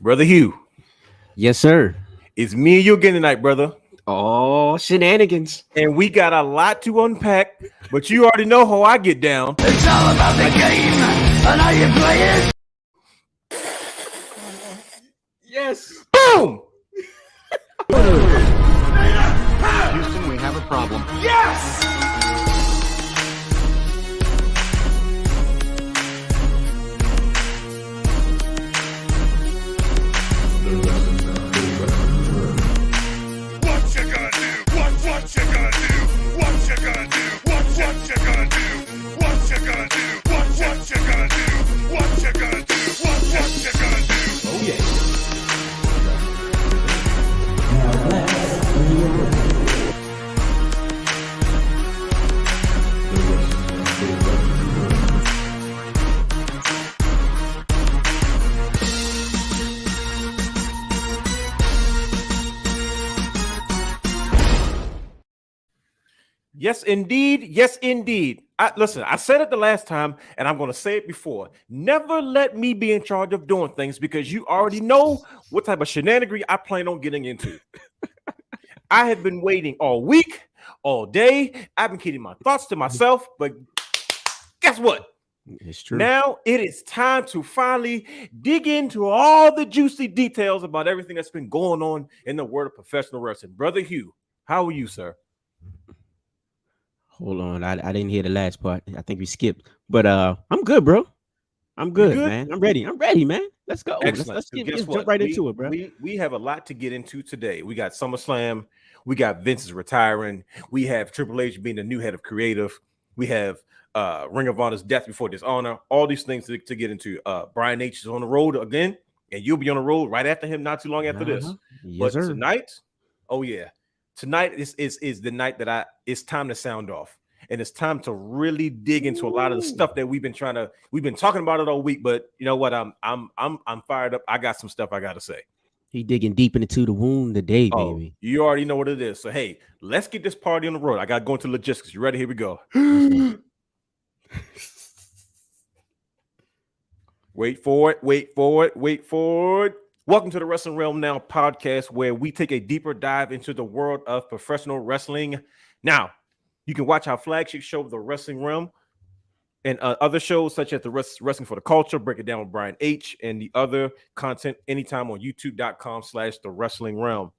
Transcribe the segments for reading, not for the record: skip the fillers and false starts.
Brother Hugh, Yes, sir. it's me and you again tonight, brother. Oh, shenanigans. And we got a lot to unpack, but you already know how I get down. It's all about the game and how you play it. Yes. Boom! Houston, we have a problem. Yes! What you gonna do? What you gonna do? What you gonna do? What you gonna do? What you gonna do? What you gonna do? What you gonna do? What you gonna do? Oh, yeah. Yes, indeed. Yes, indeed. Listen, I said it the last time, and I'm going to say it before. Never let me be in charge of doing things because you already know what type of shenanigan I plan on getting into. I have been waiting all week, all day. I've been keeping my thoughts to myself, but guess what? It's true. Now it is time to finally dig into all the juicy details about everything that's been going on in the world of professional wrestling. Brother Hugh, how are you, sir? Hold on. I didn't hear the last part. I think we skipped. But I'm good, bro. I'm good, good? man. I'm ready. I'm ready, man. Let's go. Excellent. Let's So guess jump what? right into it, bro. We have a lot to get into today. We got SummerSlam. We got Vince is retiring. We have Triple H being the new head of creative. We have Ring of Honor's Death Before Dishonor. All these things to get into. Brian H is on the road again, and you'll be on the road right after him, not too long after this. Yes, But sir. tonight, oh yeah, tonight is the night that it's time to sound off. And it's time to really dig into a lot of the stuff that we've been talking about it all week. But you know what? I'm fired up. I got some stuff I gotta say. He digging deep into the wound today, Oh, baby. you already know what it is. So hey, let's get this party on the road. I gotta go into logistics. You ready? Here we go. Wait for it. Wait for it. Wait for it. Welcome to the Wrestling Realm Now podcast, where we take a deeper dive into the world of professional wrestling. Now, you can watch our flagship show, The Wrestling Realm, and other shows such as the Wrestling for the Culture, Break It Down with Brian H, and the other content anytime on youtube.com/The Wrestling Realm,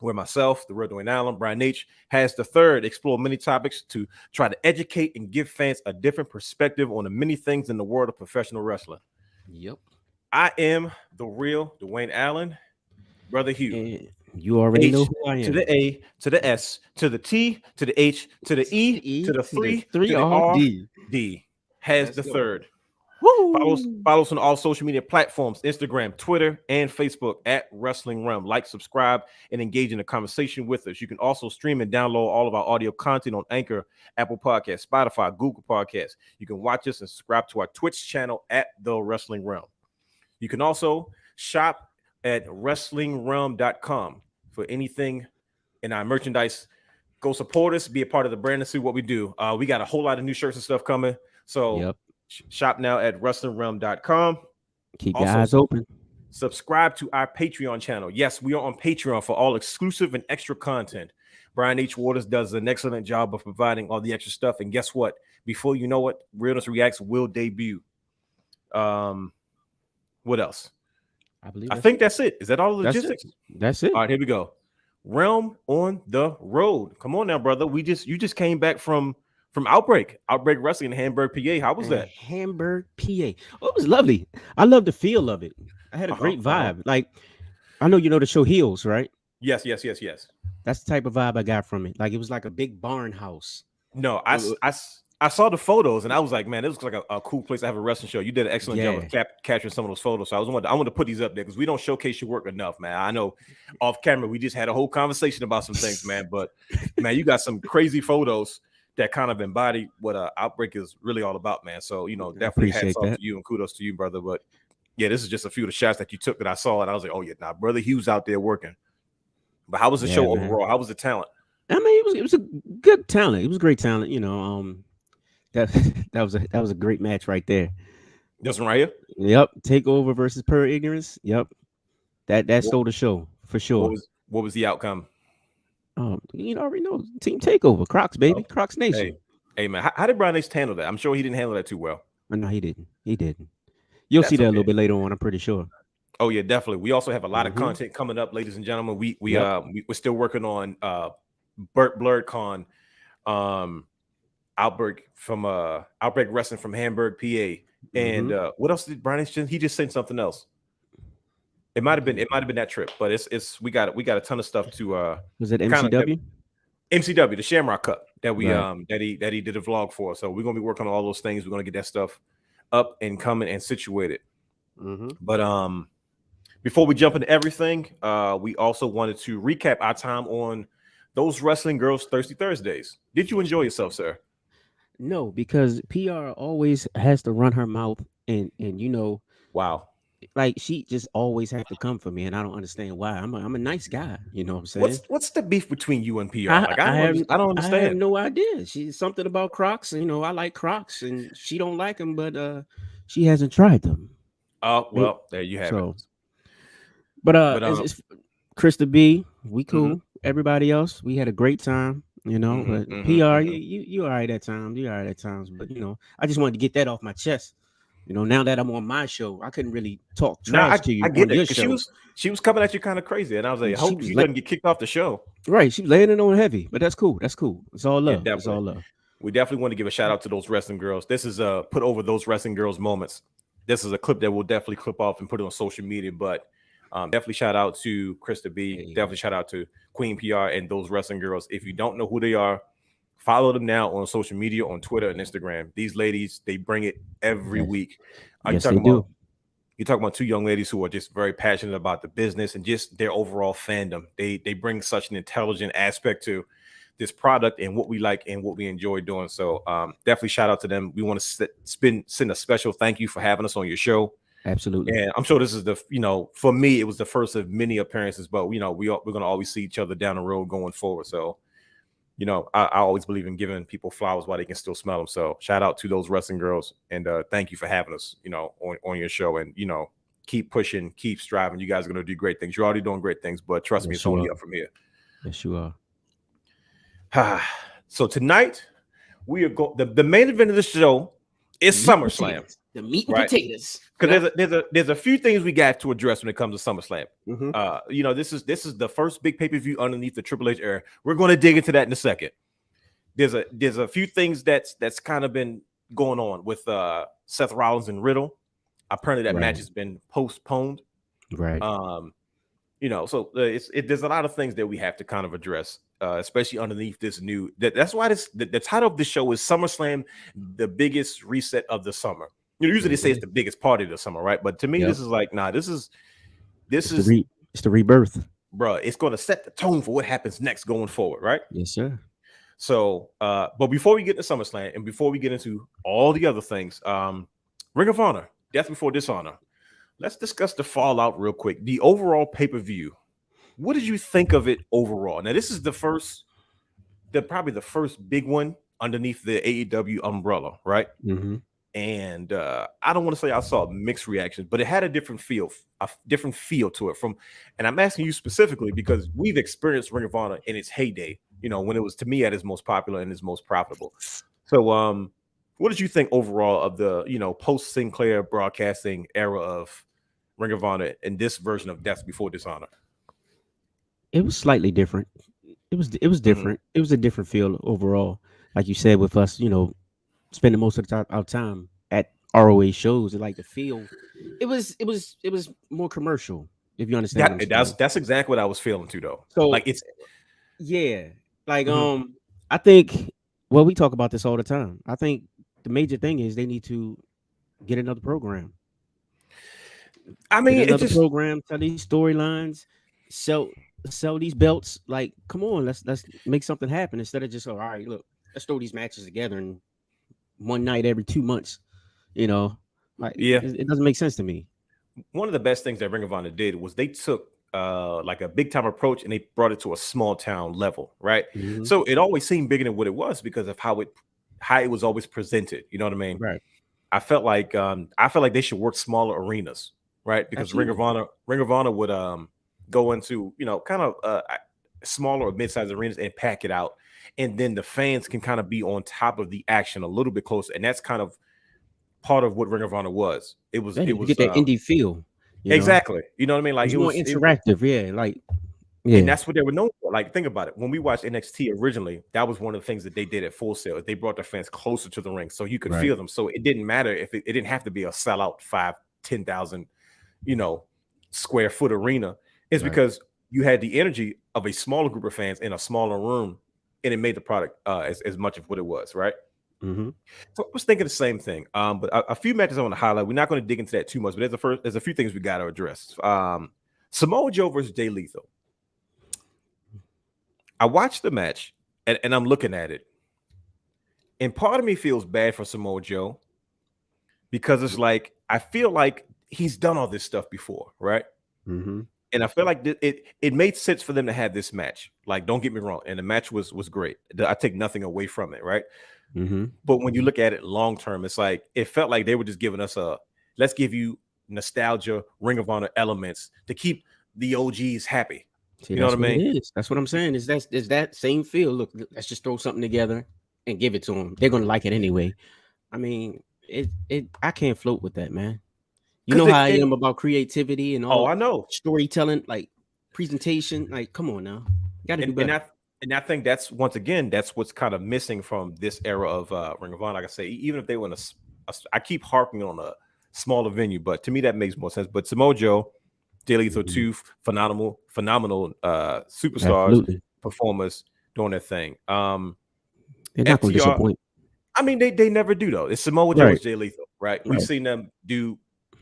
where myself, the real Dwayne Allen, Brian H, has the third explore many topics to try to educate and give fans a different perspective on the many things in the world of professional wrestling. Yep. I am the real Dwayne Allen, Brother Hugh. And you already H know who I am. to the A, to the S, to the T, to the H, to the E, to the 3, to the R, R, D. D has Let's the go. third. Woo! Follow us on all social media platforms, Instagram, Twitter, and Facebook at Wrestling Realm. Like, subscribe, and engage in the conversation with us. You can also stream and download all of our audio content on Anchor, Apple Podcasts, Spotify, Google Podcasts. You can watch us and subscribe to our Twitch channel at The Wrestling Realm. You can also shop at WrestlingRealm.com for anything in our merchandise. Go support us, be a part of the brand, and see what we do. We got a whole lot of new shirts and stuff coming. So Yep. shop now at WrestlingRealm.com. Keep your Also, eyes open. Subscribe to our Patreon channel. Yes, we are on Patreon for all exclusive and extra content. Brian H. Waters does an excellent job of providing all the extra stuff. And guess what? Before you know it, Realness Reacts will debut. What else? I think that's it. Is that all the logistics? That's it. All right, here we go. Realm on the road. Come on now, brother. You just came back from Outbreak Wrestling in Hamburg, PA. How was that? Hamburg, PA. Oh, it was lovely. I love the feel of it. I had a great vibe. Like, I know you know the show Heels, right? Yes. That's the type of vibe I got from it. Like, it was like a big barn house. No, I saw the photos and I was like, man, this looks like a cool place to have a wrestling show. You did an excellent job of capturing some of those photos. So I want to put these up there because we don't showcase your work enough, man. I know off camera we just had a whole conversation about some things, man. But man, you got some crazy photos that kind of embody what Outbreak is really all about, man. So definitely hats off to you and kudos to you, brother. But yeah, this is just a few of the shots that you took that I saw, and I was like, oh yeah, nah, brother Hugh's out there working. But how was the show overall? How was the talent? I mean, it was a good talent. It was great talent, that was a great match right there. This one right here. Yep. Takeover versus Pure Ignorance. Yep. That stole the show for sure. What was the outcome? You already know Team Takeover, Crocs, baby, Crocs Nation. Hey man, how did Brian H handle that? I'm sure he didn't handle that too well. No, he didn't. He didn't. You'll see that a little bit later on. I'm pretty sure. Oh yeah, definitely. We also have a lot of content coming up, ladies and gentlemen. We're still working on Blurred Con, Outbreak Wrestling from Hamburg, PA, and what else did Brian H? He just sent something else. It might have been that trip, but we got a ton of stuff to. Was it MCW? MCW, the Shamrock Cup that we that he did a vlog for. So we're gonna be working on all those things. We're gonna get that stuff up and coming and situated. But before we jump into everything, we also wanted to recap our time on those Wrestling Girls Thirsty Thursdays. Did you enjoy yourself, sir? No, because PR always has to run her mouth, and you know, wow, like she just always have to come for me, and I don't understand why. I'm a nice guy, you know what I'm saying? What's the beef between you and PR? I don't understand. I have no idea. She's something about Crocs. You know, I like Crocs, and she don't like them, but she hasn't tried them. Oh well, there you have it. But it's Krista B, we cool. Everybody else, we had a great time. You know, but PR, you all right at times. You all right at times, but you know, I just wanted to get that off my chest. You know, now that I'm on my show, I couldn't really talk trash to you. I get it. She was coming at you kind of crazy, and I was like, I hope you didn't get kicked off the show. Right, she was laying it on heavy, but that's cool. That's cool. It's all love. Yeah, it's all love. We definitely want to give a shout out to those wrestling girls. This is put over those wrestling girls moments. This is a clip that we'll definitely clip off and put it on social media. But definitely shout out to Krista B. Definitely shout out to Queen PR and those wrestling girls. If you don't know who they are, follow them now on social media, on Twitter and Instagram. These ladies, they bring it every week. Yes, they do. You're talking about two young ladies who are just very passionate about the business and just their overall fandom. They bring such an intelligent aspect to this product and what we like and what we enjoy doing. So definitely shout out to them. We want to send a special thank you for having us on your show. Absolutely. And I'm sure this is for me, it was the first of many appearances, but we're going to always see each other down the road going forward. So, I always believe in giving people flowers while they can still smell them. So shout out to those wrestling girls, and thank you for having us, on your show, and, keep pushing, keep striving. You guys are going to do great things. You're already doing great things, but trust me, it's only up from here. Yes, you are. So tonight we are going, the main event of the show is SummerSlam. The meat and potatoes. Because there's a few things we got to address when it comes to SummerSlam. This is the first big pay-per-view underneath the Triple H era. We're going to dig into that in a second. There's a few things that's kind of been going on with Seth Rollins and Riddle. Apparently that match has been postponed. Right. So there's a lot of things that we have to kind of address, especially underneath this new. That's why the title of the show is SummerSlam, the biggest reset of the summer. Usually they say it's the biggest party of the summer, right? But to me, this is like, nah, it's the rebirth, bro. It's going to set the tone for what happens next going forward, right? Yes, sir. So, but before we get to SummerSlam and before we get into all the other things, Ring of Honor, Death Before Dishonor. Let's discuss the fallout real quick. The overall pay-per-view. What did you think of it overall? Now, this is probably the first big one underneath the AEW umbrella, right? And I don't want to say I saw mixed reactions, but it had a different feel to it. And I'm asking you specifically because we've experienced Ring of Honor in its heyday, when it was, to me, at its most popular and its most profitable. So, what did you think overall of the, post Sinclair broadcasting era of Ring of Honor and this version of Death Before Dishonor? It was slightly different. It was different. It was a different feel overall. Like you said, with us, spending most of our time at ROH shows, and like the feel, it was more commercial. If you understand, that's exactly what I was feeling too, though. So like it's I think we talk about this all the time. I think the major thing is they need to get another program. I mean, get another program, tell these storylines, sell these belts. Like, come on, let's make something happen instead of just all right. Look, let's throw these matches together and one night every 2 months. It doesn't make sense to me. One of the best things that Ring of Honor did was they took like a big time approach and they brought it to a small town level, right? So it always seemed bigger than what it was because of how it was always presented. You know what I mean? Right. I felt like they should work smaller arenas, right? Because Absolutely. Ring of Honor would go into, kind of smaller or mid-sized arenas and pack it out, and then the fans can kind of be on top of the action a little bit closer, and that's kind of part of what Ring of Honor was. It was You get that indie feel, exactly, you know what I mean? Like it's more interactive, and that's what they were known for. Like, think about it. When we watched NXT originally, that was one of the things that they did at Full Sail. They brought their fans closer to the ring so you could feel them. So it didn't matter if it didn't have to be a sellout 5,000-10,000, square foot arena. It's because you had the energy of a smaller group of fans in a smaller room, and it made the product as much of what it was, right? Mm-hmm. So I was thinking the same thing. But a few matches I want to highlight. We're not going to dig into that too much, but there's a few things we got to address. Samoa Joe versus Jay Lethal. I watched the match and I'm looking at it, and part of me feels bad for Samoa Joe because it's like I feel like he's done all this stuff before, right? Mm-hmm. And I feel like it made sense for them to have this match. Like, don't get me wrong, and the match was great. I take nothing away from it, right? Mm-hmm. But when you look at it long term, it's like it felt like they were just giving us let's give you nostalgia, Ring of Honor elements to keep the OGs happy. See, you know what I mean? It is. That's what I'm saying. Is that same feel? Look, let's just throw something together and give it to them. They're gonna like it anyway. I mean, I can't float with that, man. You know how I am about creativity and all. Oh, I know. Storytelling, like presentation. Like, come on now, you gotta do better. And I think that's what's kind of missing from this era of Ring of Honor. Like I say, even if they were I keep harping on a smaller venue, but to me that makes more sense. But Samoa Joe, Jay Lethal, two phenomenal superstars, Absolutely. Performers doing their thing. They're not going to disappoint. I mean, they never do though. It's Samoa Joe, Jay Lethal, right? We've seen them do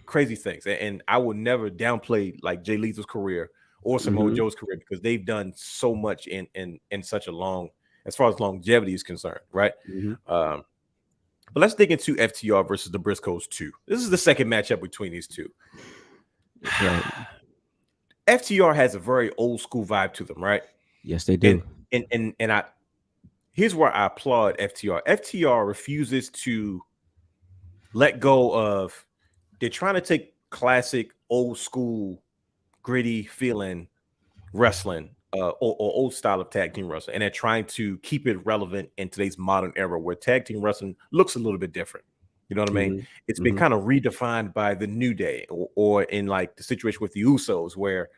crazy things, and I will never downplay like Jay Lethal's career or Samoa Joe's career because they've done so much in such a long, as far as longevity is concerned, right? But let's dig into FTR versus the Briscoes 2. This is the second matchup between these two. Right. FTR has a very old school vibe to them, right? Yes, they do. And here's where I applaud FTR. FTR refuses to let go of. They're trying to take classic, old school, gritty feeling wrestling, or old style of tag team wrestling, and they're trying to keep it relevant in today's modern era where tag team wrestling looks a little bit different. You know what I mean? It's been kind of redefined by the New Day, or in like the situation with the Usos, where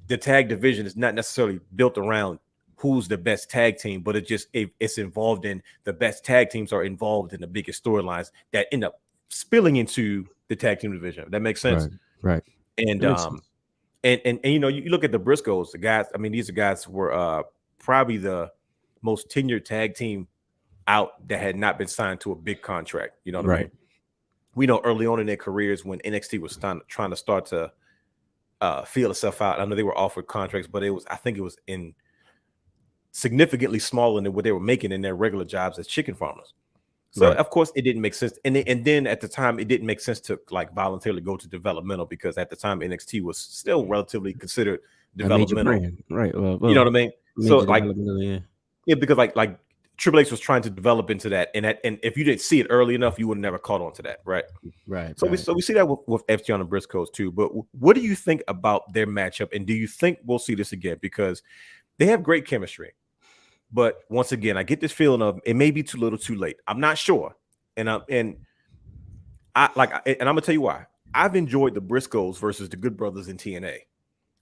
the tag division is not necessarily built around who's the best tag team, but it's involved in the best tag teams are involved in the biggest storylines that end up spilling into the tag team division. That makes sense, right? And and you know, you look at the Briscoes, the guys. I mean, these are guys who were probably the most tenured tag team out that had not been signed to a big contract. You know what I mean? We know early on in their careers when NXT was trying to start to feel itself out. I know they were offered contracts, but I think it was in significantly smaller than what they were making in their regular jobs as chicken farmers. So of course it didn't make sense. And then at the time it didn't make sense to like voluntarily go to developmental, because at the time NXT was still relatively considered developmental. Right. Well, you know what I mean? So like, yeah, because like Triple H was trying to develop into that, and if you didn't see it early enough, you would have never caught on to that, right? So we see that with FTR and Briscoes too. But what do you think about their matchup, and do you think we'll see this again? Because they have great chemistry, but once again, I get this feeling of it may be too little, too late. I'm not sure, and I'm gonna tell you why. I've enjoyed the Briscoes versus the Good Brothers in TNA,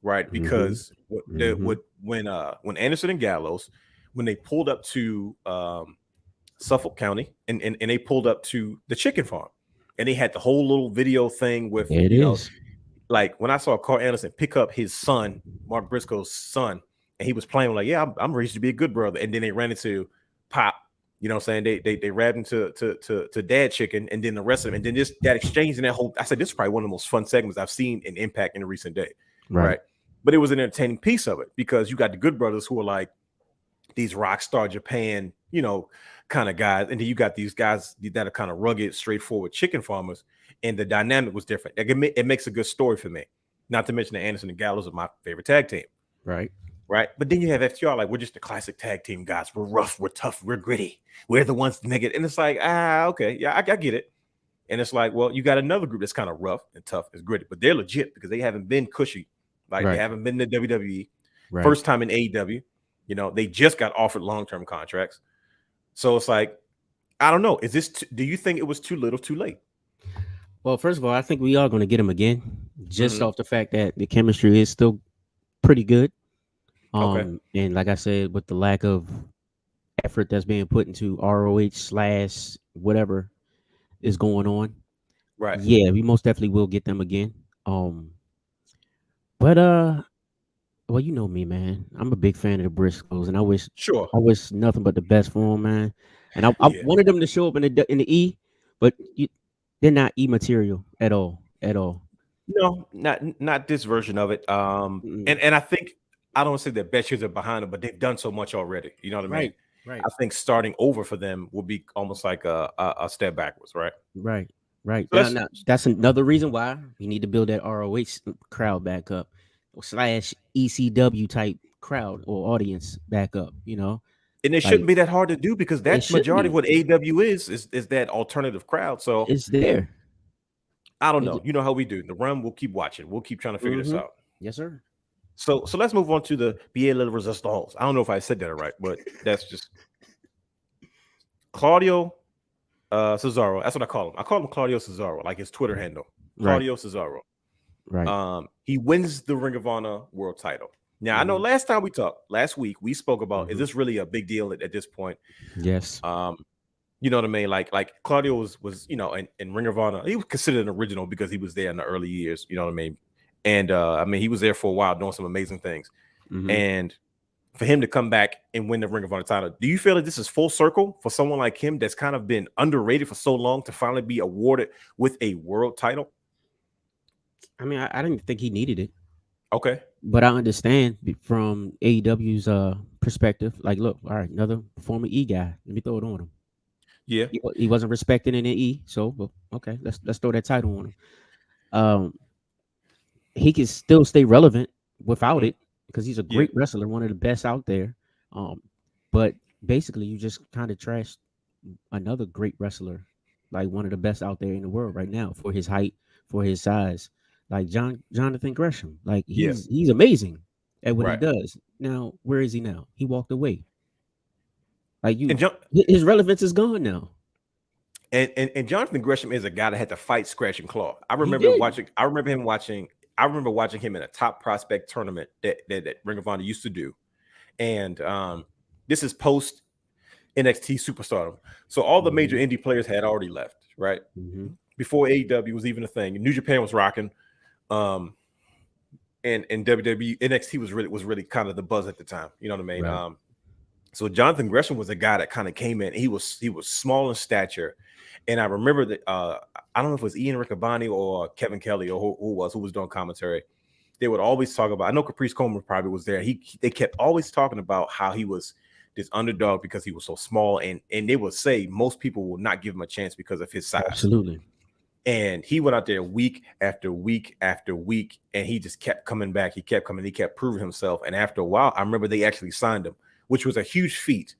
right? Because when Anderson and Gallows, when they pulled up to Suffolk County and they pulled up to the chicken farm, and they had the whole little video thing with like when I saw Carl Anderson pick up his son, Mark Briscoe's son, and he was playing like, yeah, I'm ready to be a good brother, and then they ran into Pop. You know what I'm saying? They ran into to Dad Chicken, and then the rest of them, and then just that exchange and that whole. I said this is probably one of the most fun segments I've seen in Impact in a recent day, right? But it was an entertaining piece of it because you got the Good Brothers who are like these rock star Japan, you know, kind of guys, and then you got these guys that are kind of rugged, straightforward chicken farmers, and the dynamic was different. It makes a good story for me. Not to mention that Anderson and Gallows are my favorite tag team, right? But then you have FTR, like we're just the classic tag team guys. We're rough, we're tough, we're gritty. We're the ones to make it, and it's like, okay, yeah, I get it. And it's like, well, you got another group that's kind of rough and tough, is gritty, but they're legit because they haven't been cushy. Like they haven't been in the WWE. Right. First time in AEW. You know, they just got offered long-term contracts. So it's like, I don't know. Is this? Do you think it was too little, too late? Well, first of all, I think we are going to get him again, just off the fact that the chemistry is still pretty good. And like I said, with the lack of effort that's being put into ROH / whatever is going on, right? Yeah, we most definitely will get them again. But well, you know me, man. I'm a big fan of the Briscoes, and I wish nothing but the best for them, man. And I wanted them to show up in the E, but they're not E material at all. No, not this version of it. And I think I don't say that best years are behind them, but they've done so much already. You know what I mean? Right. I think starting over for them will be almost like a step backwards, right? Right. So that's another reason why we need to build that ROH crowd back up, / ECW type crowd or audience back up. You know, and it shouldn't be that hard to do because that's majority of what AEW is that alternative crowd. So it's there. I don't know. You know how we do. The run, we'll keep watching. We'll keep trying to figure this out. Yes, sir. So let's move on to the Bien la Resistance. I don't know if I said that right, but that's just Claudio Cesaro. That's what I call him. I call him Claudio Cesaro, like his Twitter handle. Claudio Cesaro. Right. He wins the Ring of Honor world title. Now, I know last week, we spoke about, is this really a big deal at this point? Yes. You know what I mean? Like Claudio was in Ring of Honor. He was considered an original because he was there in the early years. You know what I mean? And I mean, he was there for a while doing some amazing things. And for him to come back and win the Ring of Honor title, do you feel that this is full circle for someone like him that's kind of been underrated for so long to finally be awarded with a world title? I mean, I didn't think he needed it. Okay. But I understand from AEW's perspective. Like, look, all right, another former E guy. Let me throw it on him. Yeah. He wasn't respected in the E, so well, okay, let's throw that title on him. He can still stay relevant without it because he's a great wrestler, one of the best out there. But basically, you just kind of trashed another great wrestler, like one of the best out there in the world right now for his height, for his size, like Jonathan Gresham. Like he's amazing at what he does. Now, where is he now? He walked away. Like his relevance is gone now. And Jonathan Gresham is a guy that had to fight scratch and claw. I remember watching him in a top prospect tournament that Ring of Honor used to do. And this is post NXT superstardom. So all the major indie players had already left, right? Before AEW was even a thing. New Japan was rocking. And WWE, NXT was really kind of the buzz at the time. You know what I mean? Right. So Jonathan Gresham was a guy that kind of came in. He was small in stature. And I remember that I don't know if it was Ian Riccaboni or Kevin Kelly or who was doing commentary. They would always talk about, I know Caprice Coleman probably was there. They kept always talking about how he was this underdog because he was so small. And they would say most people will not give him a chance because of his size. Absolutely. And he went out there week after week after week, and he just kept coming back. He kept coming. He kept proving himself. And after a while, I remember they actually signed him, which was a huge feat,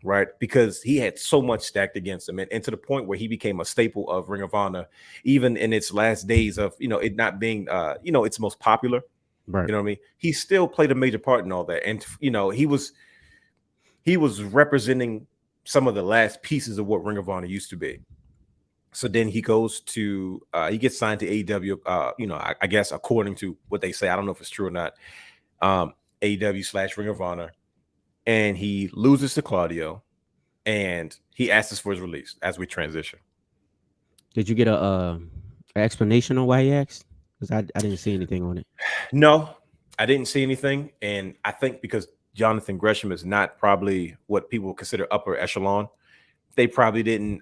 right? Because he had so much stacked against him, and to the point where he became a staple of Ring of Honor, even in its last days of it not being its most popular. Right. You know what I mean? He still played a major part in all that, and he was representing some of the last pieces of what Ring of Honor used to be. So then he goes to he gets signed to AEW. I guess according to what they say, I don't know if it's true or not. AEW / Ring of Honor. And he loses to Claudio, and he asks us for his release as we transition. Did you get an explanation on why he asked? Because I didn't see anything on it. No, I didn't see anything, and I think because Jonathan Gresham is not probably what people consider upper echelon, they probably didn't.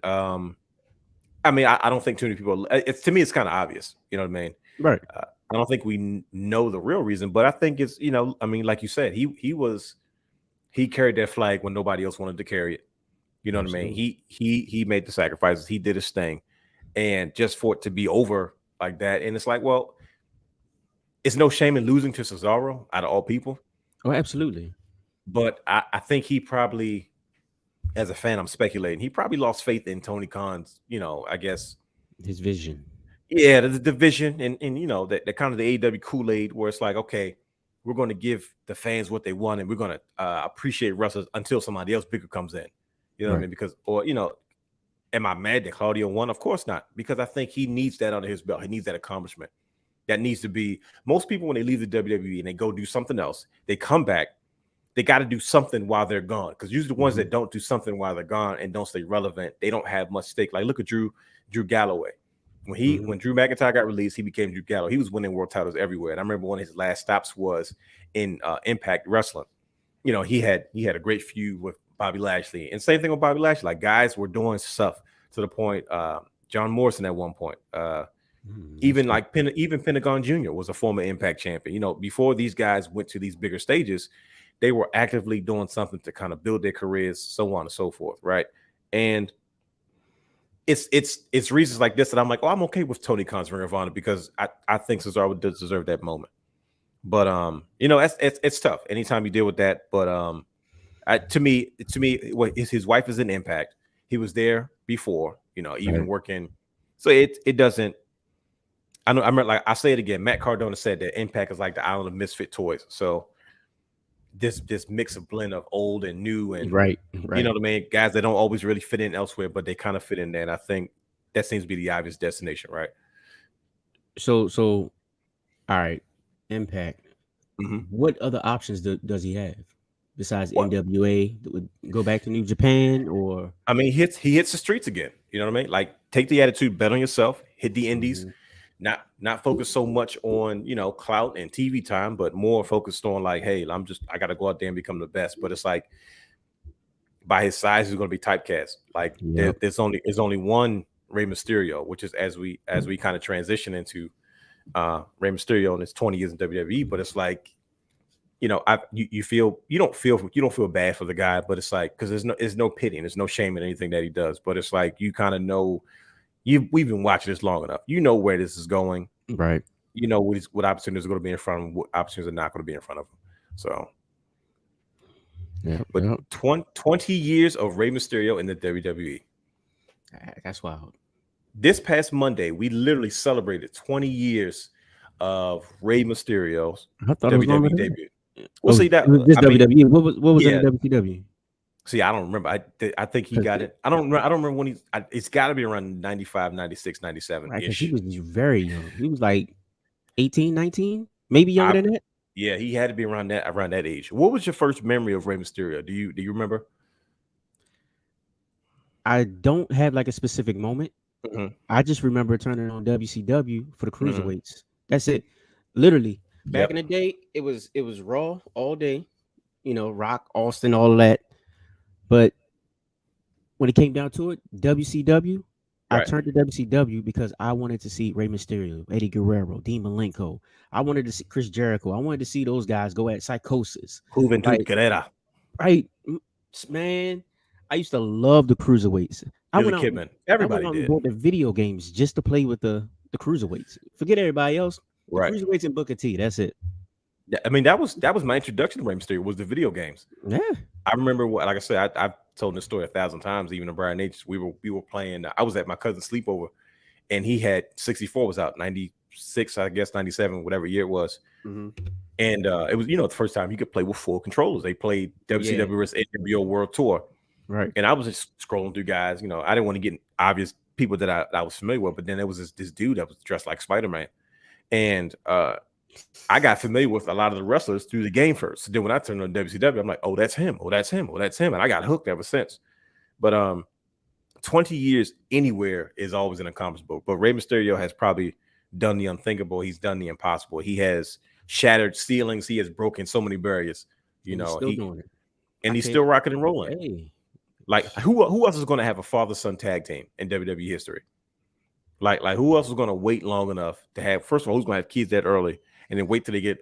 I mean, I don't think too many people. To me, it's kind of obvious. You know what I mean? Right. I don't think we know the real reason, but I think it's I mean, like you said, he carried that flag when nobody else wanted to carry it. You know Absolutely. What I mean? He made the sacrifices. He did his thing. And just for it to be over like that. And it's like, well, it's no shame in losing to Cesaro out of all people. Oh, absolutely. But I think he probably, as a fan, I'm speculating, he probably lost faith in Tony Khan's, I guess, His vision. Yeah, the vision and you know that kind of the AEW Kool-Aid where it's like, okay, we're going to give the fans what they want and we're going to appreciate wrestlers until somebody else bigger comes in. You know what I mean? Because, or you know, am I mad that Claudio won? Of course not, because I think he needs that under his belt. He needs that accomplishment. That needs to be, most people when they leave the WWE and they go do something else, they come back, they got to do something while they're gone. Because usually the ones that don't do something while they're gone and don't stay relevant, they don't have much stake. Like look at Drew Galloway. When Drew McIntyre got released, he became Drew Galloway. He was winning world titles everywhere. And I remember one of his last stops was in Impact Wrestling. You know, he had a great feud with Bobby Lashley. And same thing with Bobby Lashley. Like guys were doing stuff to the point. John Morrison at one point. Even like Pentagon Jr. was a former Impact champion. You know, before these guys went to these bigger stages, they were actively doing something to kind of build their careers, so on and so forth, right? And it's reasons like this that I'm like, oh, I'm okay with Tony Khan's Ring of Honor because I think Cesaro would deserve that moment. But you know, it's tough anytime you deal with that. But to me, his wife is in Impact. He was there before, you know, even working. So it doesn't. I remember, like I say it again. Matt Cardona said that Impact is like the island of misfit toys. So this mix of blend of old and new and right. You know what I mean? Guys that don't always really fit in elsewhere, but they kind of fit in there. And I think that seems to be the obvious destination, right? So all right, Impact. What other options does he have besides NWA? Would go back to New Japan, or I mean, he hits the streets again. You know what I mean? Like take the attitude, bet on yourself, hit the indies. Not focus so much on, you know, clout and TV time, but more focused on like, hey, I got to go out there and become the best. But it's like by his size, he's going to be typecast. Like there's only one Rey Mysterio, which is as we kind of transition into Rey Mysterio and his 20 years in WWE. But it's like, you know, you don't feel bad for the guy, but it's like because there's no pity and there's no shame in anything that he does. But it's like you kind of know. We've been watching this long enough. You know where this is going, right? You know what opportunities are going to be in front of him, what opportunities are not going to be in front of him. So, but 20 years of Rey Mysterio in the WWE. That's wild. This past Monday, we literally celebrated 20 years of Rey Mysterio's WWE debut. We'll see that. This WWE. What was in the WCW? See, I don't remember. I think he got it. I don't remember when it's got to be around 95, 96, 97. Right, he was very young. He was like 18, 19, maybe younger than that. Yeah, he had to be around that age. What was your first memory of Rey Mysterio? Do you remember? I don't have like a specific moment. I just remember turning on WCW for the cruiserweights. That's it. Literally, back in the day, it was Raw all day. You know, Rock, Austin, all of that. But when it came down to it, WCW, I turned to WCW because I wanted to see Rey Mysterio, Eddie Guerrero, Dean Malenko. I wanted to see Chris Jericho. I wanted to see those guys go at Psychosis. Juventud Guerrera. Right, man. I used to love the cruiserweights. Everybody did. Bought the video games just to play with the cruiserweights. Forget everybody else. Right. Cruiserweights and Booker T. That's it. I mean, that was my introduction to Rey Mysterio was the video games. Yeah. I remember like I said, I've told this story 1,000 times, even to Brian H. We were playing. I was at my cousin's sleepover, and he had 64 was out, 96, I guess 97, whatever year it was. And it was, you know, the first time you could play with full controllers. They played WCW versus NWO World Tour. Right. And I was just scrolling through guys, you know, I didn't want to get obvious people that I was familiar with, but then there was this dude that was dressed like Spider-Man. And I got familiar with a lot of the wrestlers through the game first. So then when I turned on WCW, I'm like, oh, that's him. Oh, that's him. Oh, that's him. And I got hooked ever since. But 20 years anywhere is always an accomplishment. But Rey Mysterio has probably done the unthinkable. He's done the impossible. He has shattered ceilings. He has broken so many barriers. You know, he's still rocking and rolling. Hey. Like who else is going to have a father-son tag team in WWE history? Like who else is going to wait long enough to have? First of all, who's going to have kids that early, and then wait till they get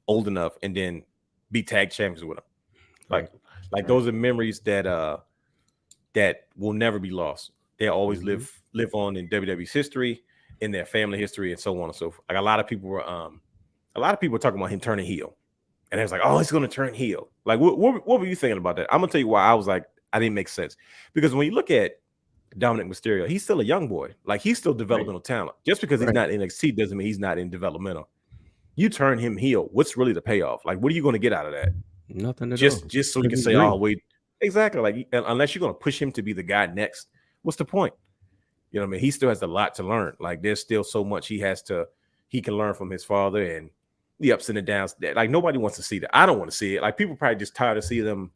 old enough, and then be tag champions with them? Like those are memories that that will never be lost. They always live on in WWE's history, in their family history, and so on and so forth. Like a lot of people were talking about him turning heel, and it was like, oh, he's going to turn heel. Like what were you thinking about that? I'm gonna tell you why I was like, I didn't make sense, because when you look at Dominic Mysterio, he's still a young boy. Like, he's still developmental talent. Just because he's not in NXT doesn't mean he's not in developmental. You turn him heel, what's really the payoff? Like, what are you going to get out of that? Nothing at all. Just so you can say, oh, wait. Exactly. Like, unless you're going to push him to be the guy next, what's the point? You know what I mean? He still has a lot to learn. Like, there's still so much he can learn from his father and the ups and the downs. Like, nobody wants to see that. I don't want to see it. Like, people probably just tired of seeing them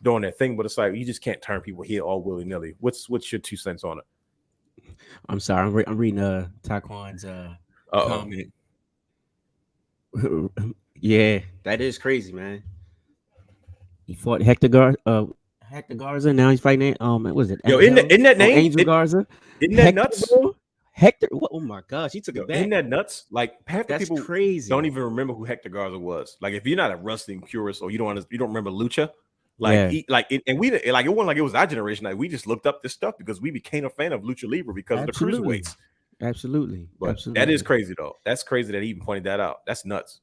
doing that thing, but it's like, you just can't turn people heel all willy-nilly. What's your 2 cents on it? I'm sorry. I'm reading Taquan's comment. Yeah, that is crazy, man. He fought Hector Garza. Now he's fighting. What was it? Yo, in that name, Angel Garza. Isn't that nuts? Hector. Oh my gosh, he took it back. Isn't that nuts? Like, half the people crazy. Don't even remember who Hector Garza was. Like, if you're not a wrestling purist or you don't remember Lucha, like, it wasn't like it was our generation. Like, we just looked up this stuff because we became a fan of Lucha Libre because of the cruiserweights. Absolutely. But that is crazy though. That's crazy that he even pointed that out. That's nuts.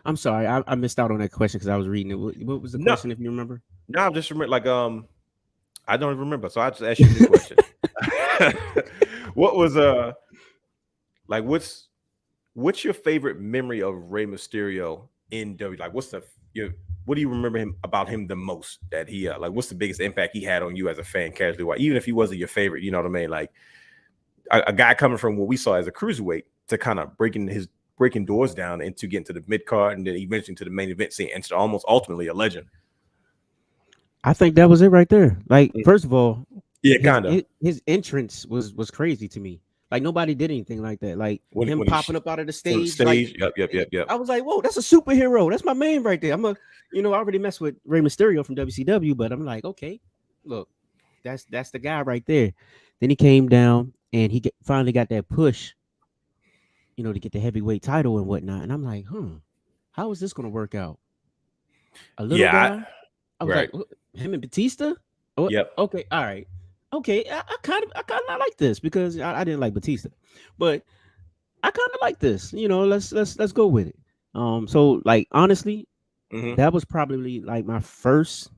I'm sorry, I missed out on that question because I was reading it. What was the question, if you remember? No, I just remember, like, I don't even remember, so I just asked you this question. What was like, what's your favorite memory of Rey Mysterio in W? Like, what do you remember about him the most? That he like, what's the biggest impact he had on you as a fan, casually? Wise? Even if he wasn't your favorite, you know what I mean? Like, a guy coming from what we saw as a cruiserweight to kind of breaking doors down into getting to the mid card and then eventually to the main event scene and almost ultimately a legend. I think that was it right there. Like, first of all, yeah, kind of. His entrance was crazy to me. Like, nobody did anything like that. Like, when popping up out of the stage. Like, yep. I was like, whoa, that's a superhero. That's my man right there. I already messed with Rey Mysterio from WCW, but I'm like, okay, look, that's the guy right there. Then he came down and he finally got that push, to get the heavyweight title and whatnot. And I'm like, how is this going to work out? A little guy? I was like, him and Batista? Oh, yep. Okay, all right. Okay, I kind of like this because I didn't like Batista, but I kind of like this. Let's go with it. So, like, honestly, that was probably like my first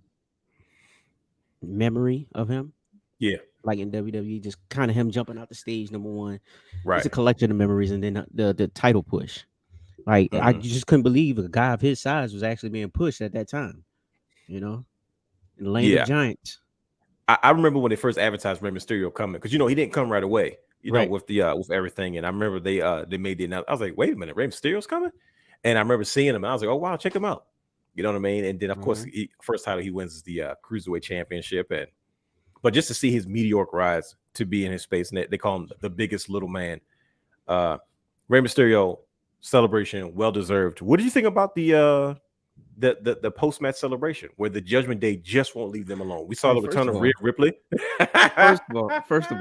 memory of him. Yeah. Like in WWE, just kind of him jumping out the stage, number one. Right. It's a collection of memories, and then the title push. Like, I just couldn't believe a guy of his size was actually being pushed at that time. In the Land of Giants. I remember when they first advertised Rey Mysterio coming, because he didn't come right away, with the with everything. And I remember they made the announcement. I was like, wait a minute, Rey Mysterio's coming? And I remember seeing him, and I was like, oh wow, check him out. You know what I mean? And then of course, first title he wins is the Cruiserweight Championship, but just to see his meteoric rise to be in his space, and they call him the biggest little man. Rey Mysterio celebration, well deserved. What do you think about the post-match celebration where the Judgment Day just won't leave them alone? We saw the return of Rhea Ripley. First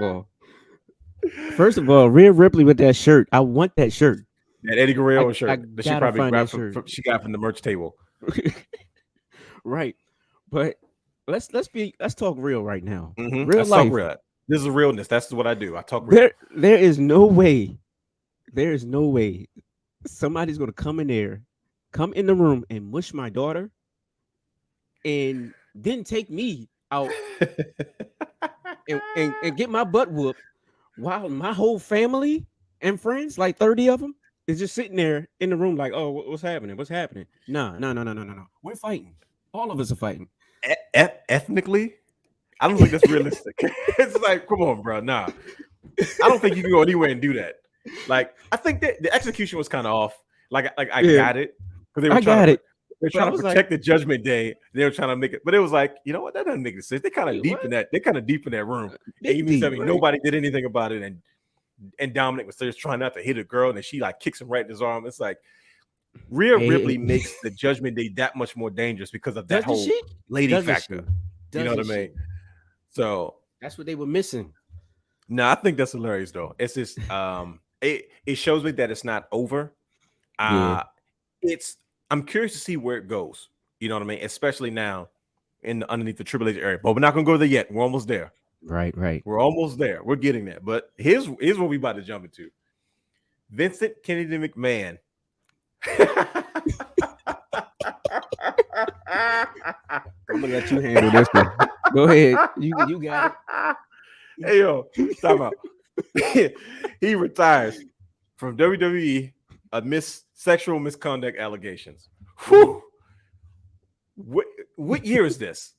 of all, Rhea Ripley with that shirt. I want that shirt. That Eddie Guerrero shirt that she probably grabbed she got from the merch table. Right. But let's talk real right now. Real life. Real. This is realness. That's what I do. I talk real. There is no way somebody's gonna come in the room and mush my daughter and then take me out and get my butt whooped while my whole family and friends, like 30 of them, is just sitting there in the room like, oh, what's happening? No. We're fighting. All of us are fighting. Ethnically, I don't think that's realistic. It's like, come on, bro. Nah. I don't think you can go anywhere and do that. Like, I think that the execution was kind of off. Like I got it. Because they're trying to protect the Judgment Day. They were trying to make it, but it was like, you know what? That doesn't make sense. They're kind of deep in that. They're kind of deep in that room. And you mean tell me nobody did anything about it, and Dominic was just trying not to hit a girl, and then she like kicks him right in his arm. It's like Rhea Ripley makes the Judgment Day that much more dangerous because of that whole lady factor. You know what I mean? So that's what they were missing. No, I think that's hilarious though. It's just it shows me that it's not over. I'm curious to see where it goes. You know what I mean? Especially now underneath the Triple H area. But we're not gonna go there yet. We're almost there. Right. We're almost there. We're getting there. But here's what we about to jump into. Vincent Kennedy McMahon. I'm gonna let you handle this one. Go ahead. You got it. Hey yo, time out. He retires from WWE amidst sexual misconduct allegations. Whew. What year is this?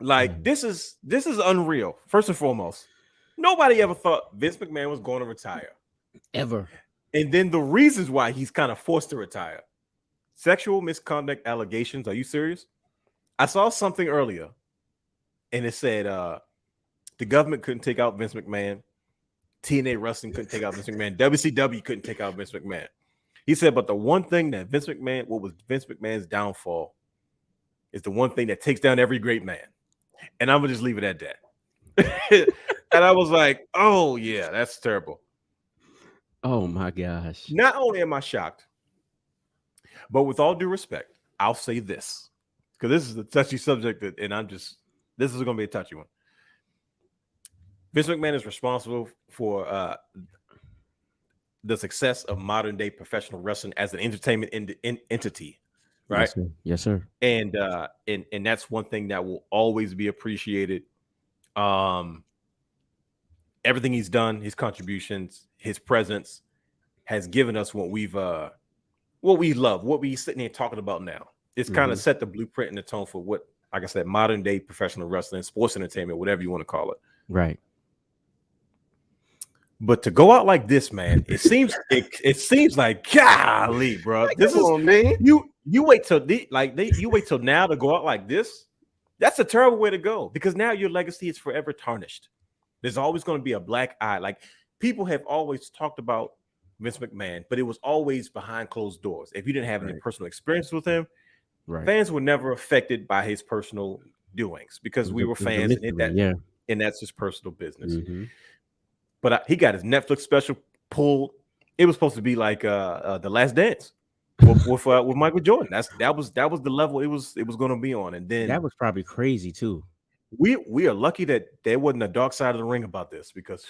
Like, this is unreal. First and foremost, nobody ever thought Vince McMahon was going to retire. Ever. And then the reasons why he's kind of forced to retire. Sexual misconduct allegations. Are you serious? I saw something earlier, and it said the government couldn't take out Vince McMahon. TNA Wrestling couldn't take out Vince McMahon. WCW couldn't take out Vince McMahon. He said, but the one thing that what was Vince McMahon's downfall is the one thing that takes down every great man. And I'm going to just leave it at that. And I was like, oh, yeah, that's terrible. Oh, my gosh. Not only am I shocked, but with all due respect, I'll say this, because this is a touchy subject, and this is going to be a touchy one. Vince McMahon is responsible for the success of modern day professional wrestling as an entertainment entity, right? Yes, sir. Yes, sir. And that's one thing that will always be appreciated. Everything he's done, his contributions, his presence has given us what we love, what we sitting here talking about now. It's kind of set the blueprint and the tone for what, like I said, modern day professional wrestling, sports entertainment, whatever you want to call it. Right. But to go out like this, man, it seems like, golly, bro. This is man. You wait till you wait till now to go out like this. That's a terrible way to go, because now your legacy is forever tarnished. There's always going to be a black eye. Like, people have always talked about Vince McMahon, but it was always behind closed doors. If you didn't have any personal experience with him, fans were never affected by his personal doings, because we were fans, and that's his personal business. But he got his Netflix special pulled. It was supposed to be like The Last Dance with Michael Jordan. That was the level it was going to be on. And then that was probably crazy too. We are lucky that there wasn't a dark side of the ring about this, because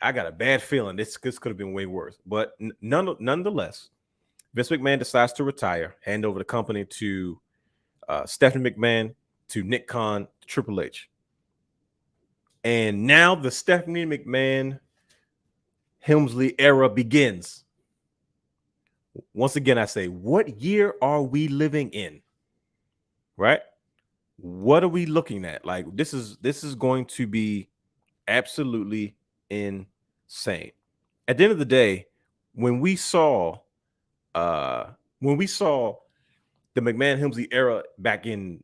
I got a bad feeling this could have been way worse. But nonetheless, Vince McMahon decides to retire, hand over the company to Stephanie McMahon, to Nick Khan, to Triple H. And now the Stephanie McMahon Helmsley era begins. Once again, I say, what year are we living in? Right? What are we looking at? Like, this is going to be absolutely insane. At the end of the day, when we saw the McMahon Helmsley era back in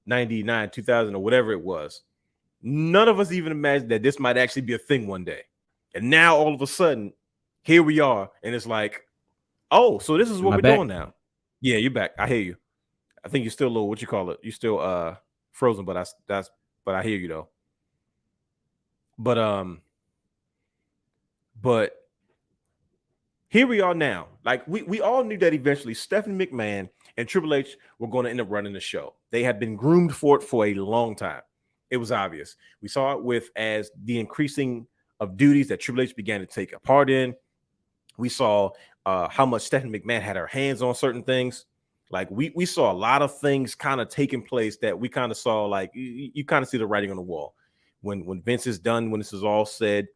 99, 2000, or whatever it was, none of us even imagined that this might actually be a thing one day. And now all of a sudden, here we are, and it's like, oh, so this is what we're doing now. Yeah, you're back. I hear you. I think you're still a little, what you call it? You're still frozen, but I hear you though. But here we are now. Like, we all knew that eventually Stephanie McMahon and Triple H were going to end up running the show. They had been groomed for it for a long time. It was obvious. We saw it as the increasing of duties that Triple H began to take a part in. We saw how much Stephanie McMahon had her hands on certain things. Like, we saw a lot of things kind of taking place that we kind of saw, like, you kind of see the writing on the wall. When Vince is done, when this is all said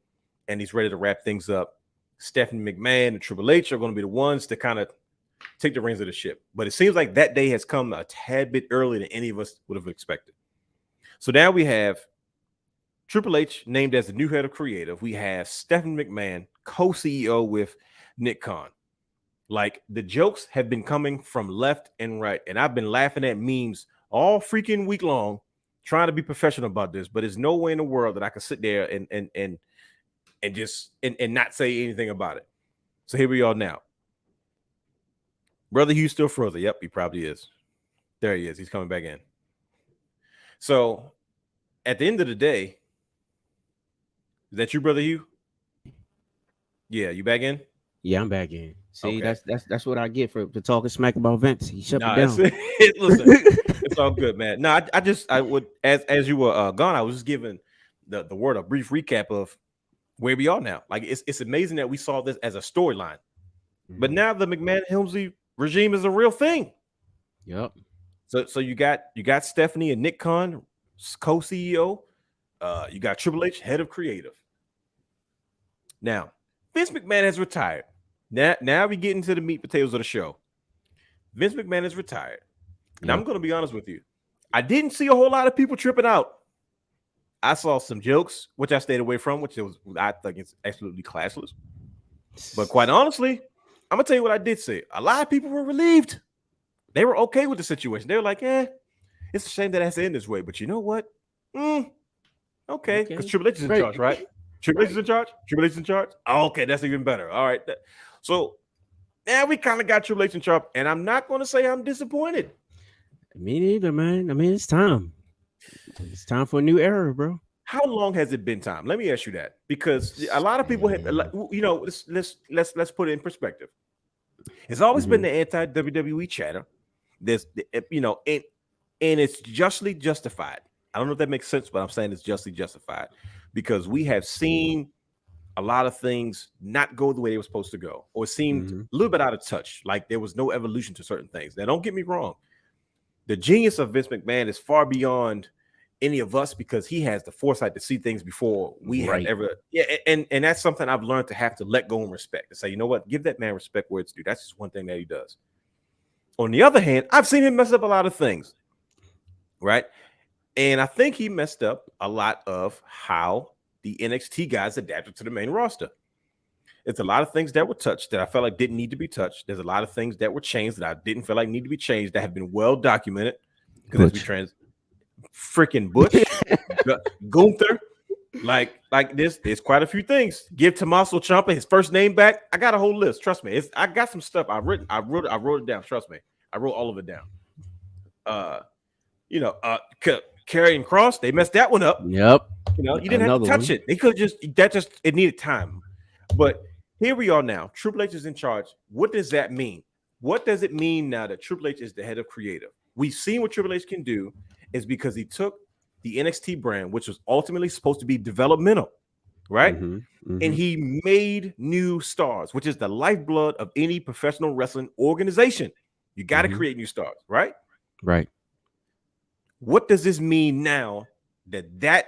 and he's ready to wrap things up, Stephanie McMahon and Triple H are going to be the ones to kind of take the reins of the ship. But it seems like that day has come a tad bit earlier than any of us would have expected. So now we have Triple H named as the new head of creative. We have Stephanie McMahon, co-CEO with Nick Khan. Like, the jokes have been coming from left and right, and I've been laughing at memes all freaking week long, trying to be professional about this. But there's no way in the world that I can sit there and just not say anything about it. So here we are now. Brother Hugh still frozen. Yep, he probably is. There he is. He's coming back in. So at the end of the day, is that you, Brother Hugh? Yeah, you back in? Yeah, I'm back in. See, Okay. that's what I get for talking smack about Vince. He shut me down. Listen, it's all good, man. No, I would, as you were gone, I was just giving the word a brief recap of where we are now. Like, it's amazing that we saw this as a storyline, but now the McMahon Helmsley regime is a real thing. Yep. So you got Stephanie and Nick Khan, co-CEO. You got Triple H, head of creative. Now, Vince McMahon has retired. Now we get into the meat potatoes of the show. Vince McMahon is retired. And I'm going to be honest with you. I didn't see a whole lot of people tripping out. I saw some jokes, which I stayed away from, I think it's absolutely classless. But quite honestly, I'm going to tell you what I did see. A lot of people were relieved. They were okay with the situation. They were like, it's a shame that it has to end this way. But you know what? Okay. Because Triple H is in charge, right? Triple H is in charge? Triple H is in charge? Oh, okay, that's even better. All right. So now we kind of got Triple H in charge. And I'm not going to say I'm disappointed. Me neither, man. I mean, it's time. It's time for a new era, bro. How long has it been time? Let me ask you that, because a lot of people have, let's put it in perspective. It's always been the anti-WWE chatter. There's, and it's justly justified. I don't know if that makes sense, but I'm saying it's justly justified because we have seen a lot of things not go the way they were supposed to go, or seemed a little bit out of touch. Like there was no evolution to certain things. Now, don't get me wrong. The genius of Vince McMahon is far beyond any of us because he has the foresight to see things before we have ever. Yeah, and that's something I've learned to have to let go and respect. To say, you know what, give that man respect where it's due. That's just one thing that he does. On the other hand, I've seen him mess up a lot of things, right? And I think he messed up a lot of how the NXT guys adapted to the main roster. It's a lot of things that were touched that I felt like didn't need to be touched. There's a lot of things that were changed that I didn't feel like need to be changed that have been well documented. Because as we freaking Butch, Gunther, like this, there's quite a few things. Give Tommaso Ciampa his first name back. I got a whole list. Trust me, I got some stuff I wrote it down. Trust me, I wrote all of it down. Karrion Kross, they messed that one up. Yep. You didn't have to touch it. They could it needed time. But here we are now. Triple H is in charge. What does that mean? What does it mean now that Triple H is the head of creative? We've seen what Triple H can do is because he took the NXT brand, which was ultimately supposed to be developmental, right? And he made new stars, which is the lifeblood of any professional wrestling organization. You got to create new stars, right? Right. What does this mean now that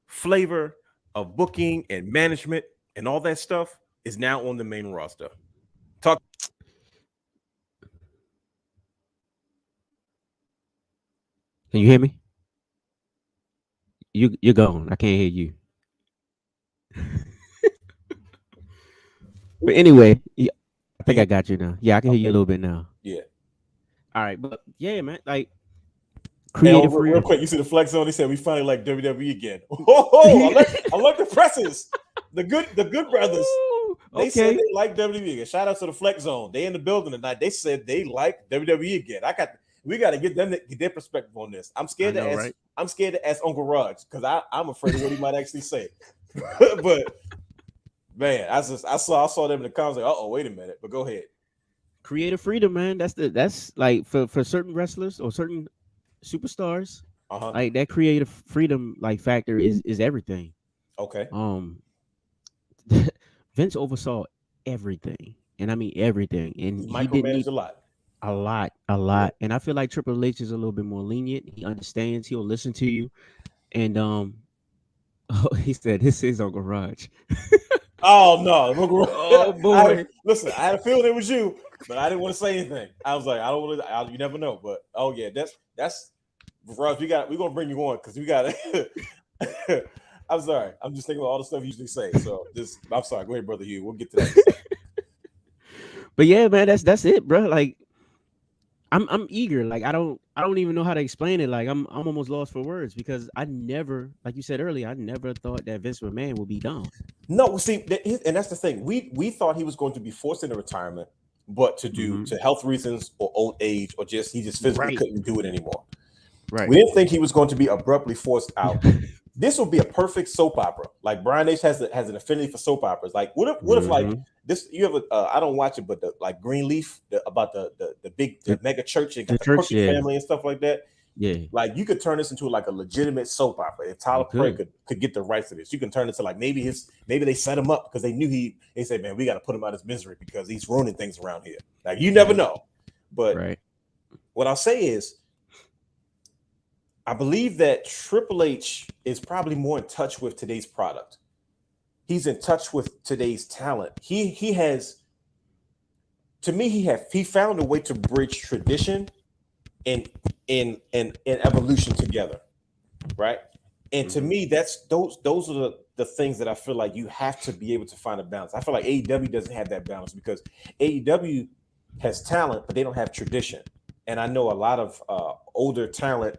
flavor of booking and management and all that stuff is now on the main roster? Can you hear me? You're gone. I can't hear you. But anyway, I think I got you now. Yeah, I can hear you a little bit now. Yeah. All right, but yeah, man, like creative freedom. Real quick, you see the flex zone? He said we finally like WWE again. I like the presses. The good brothers. They said they like WWE again. Shout out to the flex zone. They in the building tonight. They said they like WWE again. We got to get their perspective on this. I'm scared to ask. Right? I'm scared to ask Uncle Raj because I'm afraid of what he might actually say. But man, I saw them in the comments like, oh, wait a minute. But go ahead. Creative freedom, man. That's like for certain wrestlers or certain superstars. Like that creative freedom like factor is everything. Okay. Vince oversaw everything, and I mean everything, and he micromanaged a lot. Yeah. And I feel like Triple H is a little bit more lenient. He understands. He'll listen to you, and he said, "This is Uncle Raj." Oh no! Oh boy! Listen, I had a feeling it was you, but I didn't want to say anything. I was like, I don't want to. You never know. But oh yeah, that's Raj. We're gonna bring you on because we got. I'm sorry. I'm just thinking about all the stuff you usually say. So I'm sorry. Go ahead, Brother Hugh. We'll get to that. But yeah, man, that's it, bro. Like, I'm eager. Like, I don't even know how to explain it. Like, I'm almost lost for words because I never, like you said earlier, I never thought that Vince McMahon would be done. No, see, and that's the thing. We thought he was going to be forced into retirement, but to health reasons or old age or he just physically couldn't do it anymore. Right. We didn't think he was going to be abruptly forced out. This would be a perfect soap opera. Like Brian H has an affinity for soap operas. Like what if like this? You have I don't watch it, but like Greenleaf about the mega church and the church family and stuff like that. Yeah, like you could turn this into like a legitimate soap opera. If Tyler Perry could get the rights to this, you can turn it to like maybe they set him up because they knew they said, man, we got to put him out of his misery because he's ruining things around here. Like you never know. But what I'll say is, I believe that Triple H is probably more in touch with today's product. He's in touch with today's talent. He has, to me, he found a way to bridge tradition and evolution together, right? And to me, that's those are the things that I feel like you have to be able to find a balance. I feel like AEW doesn't have that balance because AEW has talent, but they don't have tradition. And I know a lot of older talent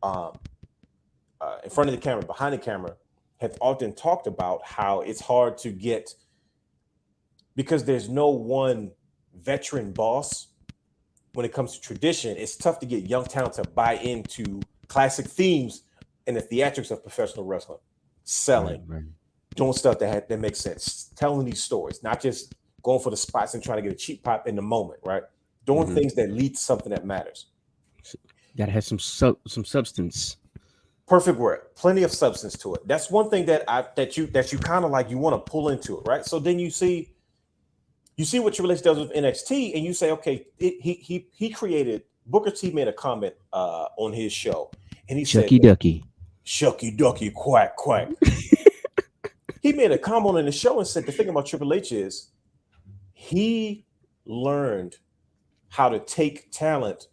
in front of the camera, behind the camera, have often talked about how it's hard to get, because there's no one veteran boss when it comes to tradition. It's tough to get young talent to buy into classic themes and the theatrics of professional wrestling, selling, doing stuff that makes sense, telling these stories, not just going for the spots and trying to get a cheap pop in the moment, right? Doing things that lead to something that matters. Got to have some substance. Perfect word. Plenty of substance to it. That's one thing that you kind of like, you want to pull into it, right? So then you see what Triple H does with NXT, and you say, okay, he created. Booker T made a comment on his show, and he said, Shucky Ducky, quack quack. He made a comment on the show and said the thing about Triple H is he learned how to take talent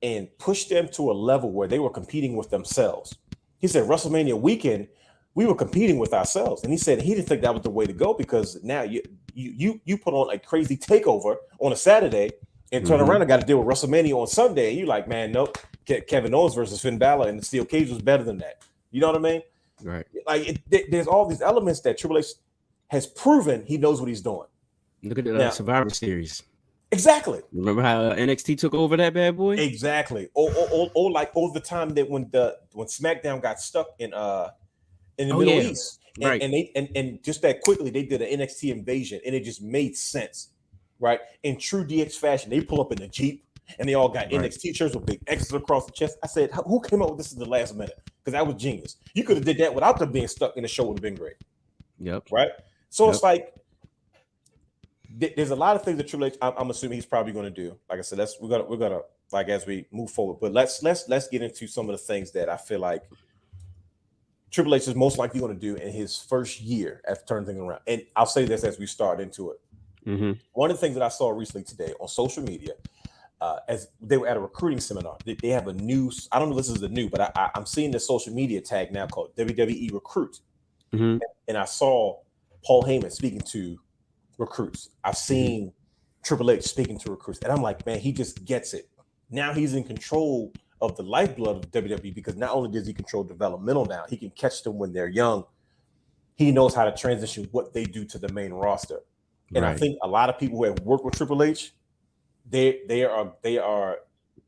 and push them to a level where they were competing with themselves. He said WrestleMania weekend, we were competing with ourselves. And he said he didn't think that was the way to go, because now you put on a crazy takeover on a Saturday and turn around and got to deal with WrestleMania on Sunday. And you're like, man, nope, Kevin Owens versus Finn Balor and the Steel Cage was better than that. You know what I mean? Right. Like there's all these elements that Triple H has proven he knows what he's doing. Look at the Survivor Series. Exactly. Remember how NXT took over that bad boy? Exactly. Or like over the time that when SmackDown got stuck in the Middle East, and just that quickly they did an NXT invasion, and it just made sense, right? In true DX fashion, they pull up in a Jeep and they all got NXT shirts with big X's across the chest. I said, who came up with this in the last minute? Because that was genius. You could have did that without them being stuck in the show. Would have been great. Yep. Right. So it's like there's a lot of things that Triple H, I'm assuming he's probably going to do. Like I said, we're gonna like as we move forward. But let's get into some of the things that I feel like Triple H is most likely going to do in his first year after turning things around. And I'll say this as we start into it. One of the things that I saw recently today on social media, as they were at a recruiting seminar, they have a new, I don't know if this is the new, but I'm seeing this social media tag now called WWE Recruit. And I saw Paul Heyman speaking to recruits. I've seen Triple H speaking to recruits, and I'm like, man, he just gets it. Now he's in control of the lifeblood of WWE, because not only does he control developmental now, he can catch them when they're young. He knows how to transition what they do to the main roster. And I think a lot of people who have worked with Triple H, they are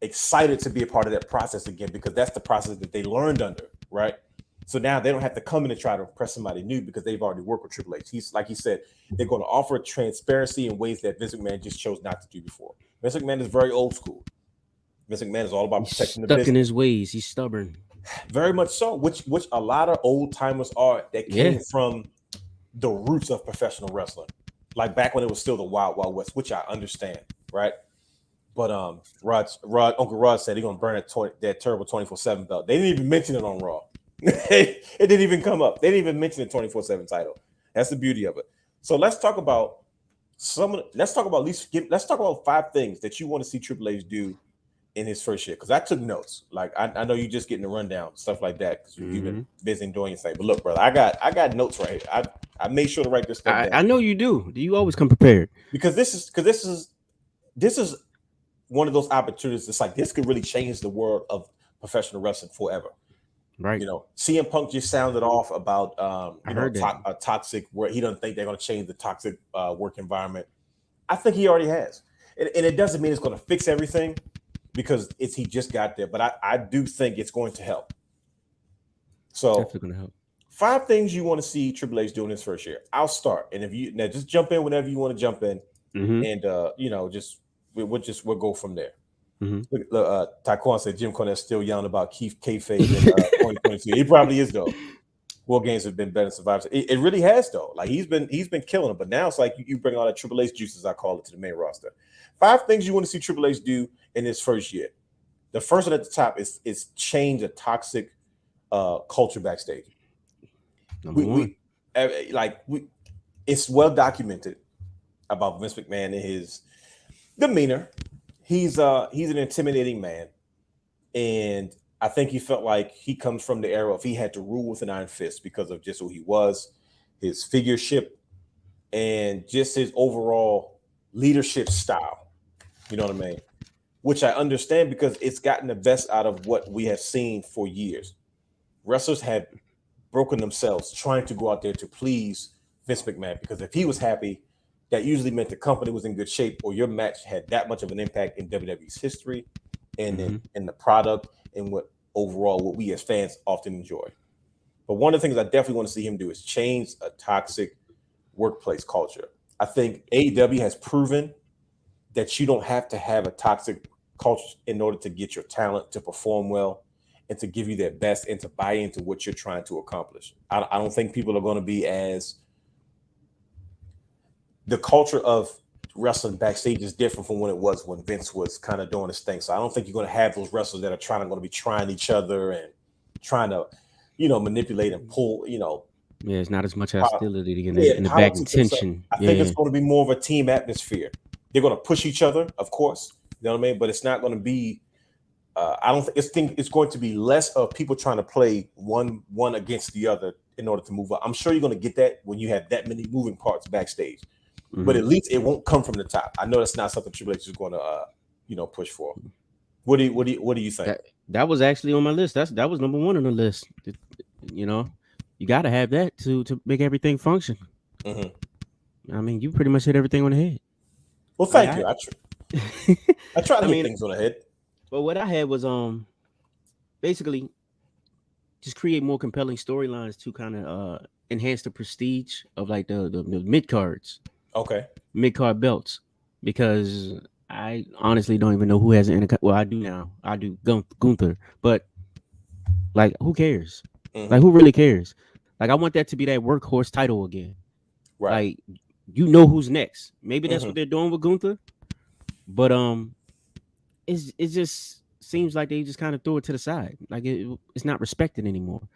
excited to be a part of that process again, because that's the process that they learned under, right? So now they don't have to come in and try to impress somebody new, because they've already worked with Triple H. He's, like he said, they're going to offer transparency in ways that Vince McMahon just chose not to do before. Vince McMahon is very old school. Vince McMahon is all about protecting the business. Stuck in his ways. He's stubborn. Very much so, which a lot of old timers are, that came from the roots of professional wrestling, like back when it was still the Wild Wild West, which I understand, right? But Uncle Rod said he's gonna burn that terrible 24/7 belt. They didn't even mention it on Raw. It didn't even come up. They didn't even mention the 24/7 title. That's the beauty of it. So let's talk about let's talk about 5 things that you want to see Triple H do in his first year. Because I took notes. Like I know you're just getting a rundown, stuff like that, because you've been busy doing your thing. But look, brother, I got notes right here. I made sure to write this stuff down. I know you do. You always come prepared. Because this is one of those opportunities. It's like, this could really change the world of professional wrestling forever. Right. You know, CM Punk just sounded off about a toxic, where he doesn't think they're going to change the toxic work environment. I think he already has. And it doesn't mean it's going to fix everything, because he just got there. But I do think it's going to help. So definitely going to help. 5 things you want to see Triple H doing his first year. I'll start. And if you now just jump in whenever you want to jump in. And we'll go from there. Taquan said Jim Cornette's still yelling about Keith kayfabe in 2022. He probably is, though. War Games have been better than Survivor. It really has, though. Like he's been killing them. But now it's like you bring all that Triple H juice, as I call it, to the main roster. 5 things you want to see Triple H do in his first year. The first one at the top is change a toxic culture backstage. It's well documented about Vince McMahon and his demeanor. He's an intimidating man, and I think he felt like he comes from the era of he had to rule with an iron fist because of just who he was, his figureship, and just his overall leadership style. You know what I mean? Which I understand because it's gotten the best out of what we have seen for years. Wrestlers have broken themselves trying to go out there to please Vince McMahon, because if he was happy, that usually meant the company was in good shape, or your match had that much of an impact in WWE's history and in the product and what we as fans often enjoy. But one of the things I definitely want to see him do is change a toxic workplace culture. I think AEW has proven that you don't have to have a toxic culture in order to get your talent to perform well and to give you their best and to buy into what you're trying to accomplish. I don't think people are going to be as... The culture of wrestling backstage is different from when it was when Vince was kind of doing his thing. So I don't think you're going to have those wrestlers that are going to be trying each other and trying to, manipulate and pull, Yeah, it's not as much hostility in the back and tension. I think it's going to be more of a team atmosphere. They're going to push each other, of course. You know what I mean? But it's not going to be... I don't think it's going to be less of people trying to play one against the other in order to move up. I'm sure you're going to get that when you have that many moving parts backstage. But at least it won't come from the top. I know that's not something Triple H is going to, push for. What do you think? That was actually on my list. That was number one on the list. You got to have that to make everything function. I mean, you pretty much hit everything on the head. Well, thank you. I try to hit things on the head. But what I had was basically just create more compelling storylines to kind of enhance the prestige of like the mid cards. Okay. Mid-card belts, because I honestly don't even know who has an well, I do now. I do Gunther, but like, who cares? Like, who really cares? Like, I want that to be that workhorse title again. Right. Like, who's next. Maybe that's what they're doing with Gunther, but it just seems like they just kind of threw it to the side. Like, it's not respected anymore.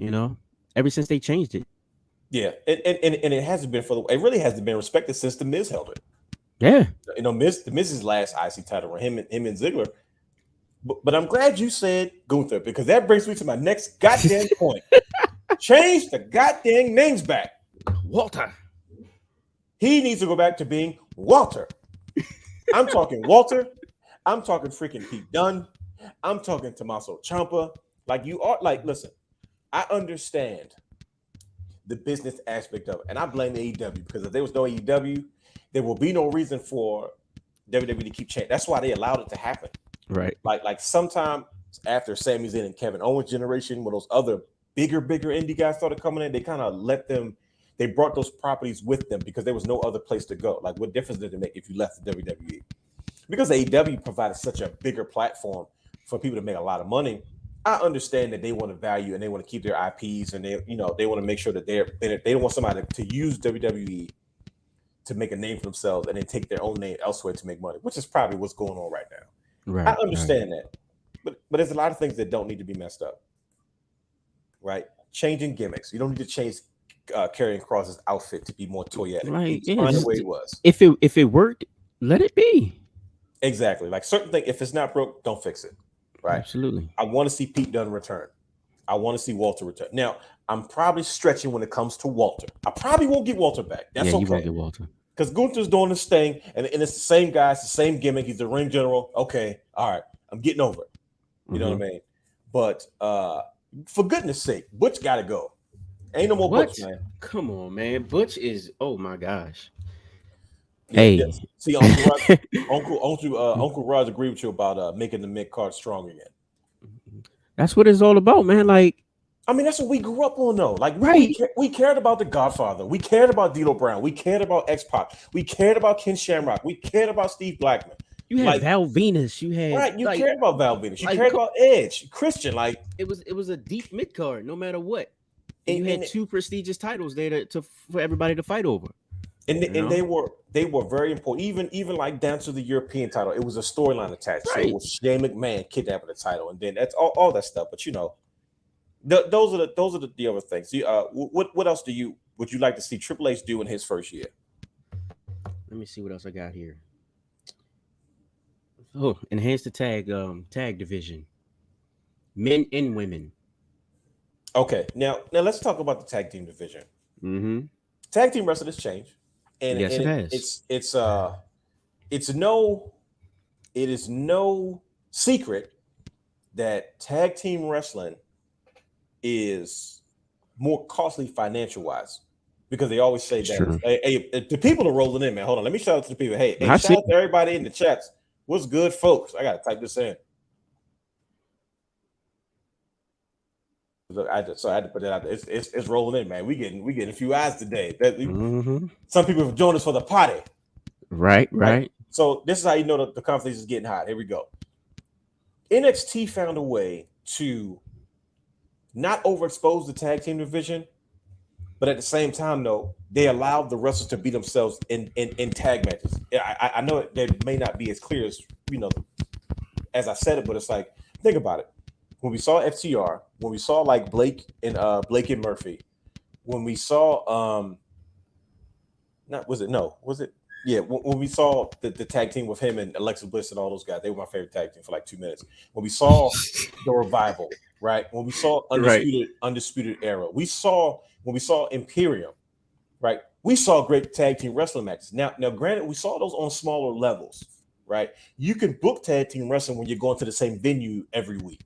Ever since they changed it. Yeah, and it hasn't been it really hasn't been respected since the Miz held it. Yeah, the Miz's last IC title, him and Ziggler. But I'm glad you said Gunther, because that brings me to my next goddamn point. Change the goddamn names back. Walter. He needs to go back to being Walter. I'm talking Walter. I'm talking freaking Pete Dunne. I'm talking Tommaso Ciampa. Listen, I understand the business aspect of it. And I blame AEW, because if there was no AEW, there will be no reason for WWE to keep changing. That's why they allowed it to happen. Right. Like sometime after Sami Zayn and Kevin Owens generation, when those other bigger indie guys started coming in, they kind of they brought those properties with them because there was no other place to go. Like, what difference did it make if you left the WWE? Because AEW provided such a bigger platform for people to make a lot of money. I understand that they want to value and they want to keep their IPs, and they want to make sure that they don't want somebody to use WWE to make a name for themselves and then take their own name elsewhere to make money, which is probably what's going on right now. Right. I understand that, but there's a lot of things that don't need to be messed up. Right? Changing gimmicks. You don't need to change Karrion Kross's outfit to be more toyetic. Right. Find the way it was. If it worked, let it be. Exactly. Like, certain things, if it's not broke, don't fix it. Right. Absolutely. I want to see Pete Dunne return. I want to see Walter return. Now, I'm probably stretching when it comes to Walter. I probably won't get Walter back. That's okay. You won't get Walter. Because Gunther's doing this thing, and it's the same guy, it's the same gimmick. He's the ring general. Okay, all right. I'm getting over it. You know what I mean? But for goodness sake, Butch got to go. Ain't no more Butch, man. Come on, man. Butch is, oh my gosh. Yeah, hey. Yes. See, Uncle Raj agreed with you about making the mid card strong again. That's what it's all about, man. Like, I mean, that's what we grew up on, though. Like, right. we cared about The Godfather. We cared about D'Lo Brown. We cared about X-Pac. We cared about Ken Shamrock. We cared about Steve Blackman. You had Val Venus. You had right. You cared about Val Venus. You cared about Edge, Christian. Like, it was a deep mid card, no matter what. And you had two prestigious titles there for everybody to fight over. And they were very important, even like down to the European title. It was a storyline attached. Right. So it was Shane McMahon kidnapping the title, and then that's all that stuff. But those are the other things. What else would you like to see Triple H do in his first year? Let me see what else I got here. Oh, enhance the tag division, men and women. Okay, now let's talk about the tag team division. Mm-hmm. Tag team wrestling has changed, and yes, it has. It is no secret that tag team wrestling is more costly financial wise, because they always say that. Hey, the people are rolling in, man. Hold on, let me shout out to the people. Hey, shout out to everybody in the chats. What's good, folks? I gotta type this in. Look, I had to put that out there. It's rolling in, man. We getting a few eyes today. Some people have joined us for the party. Right. So this is how you know the conversation is getting hot. Here we go. NXT found a way to not overexpose the tag team division, but at the same time, though, they allowed the wrestlers to beat themselves in tag matches. I know that may not be as clear as I said it, but it's like, think about it. When we saw FTR, when we saw like Blake and Murphy, when we saw when we saw the tag team with him and Alexa Bliss and all those guys, they were my favorite tag team for like 2 minutes. When we saw the Revival, right? When we saw Undisputed Era, when we saw Imperium, right? We saw great tag team wrestling matches. Now, granted, we saw those on smaller levels, right? You can book tag team wrestling when you're going to the same venue every week,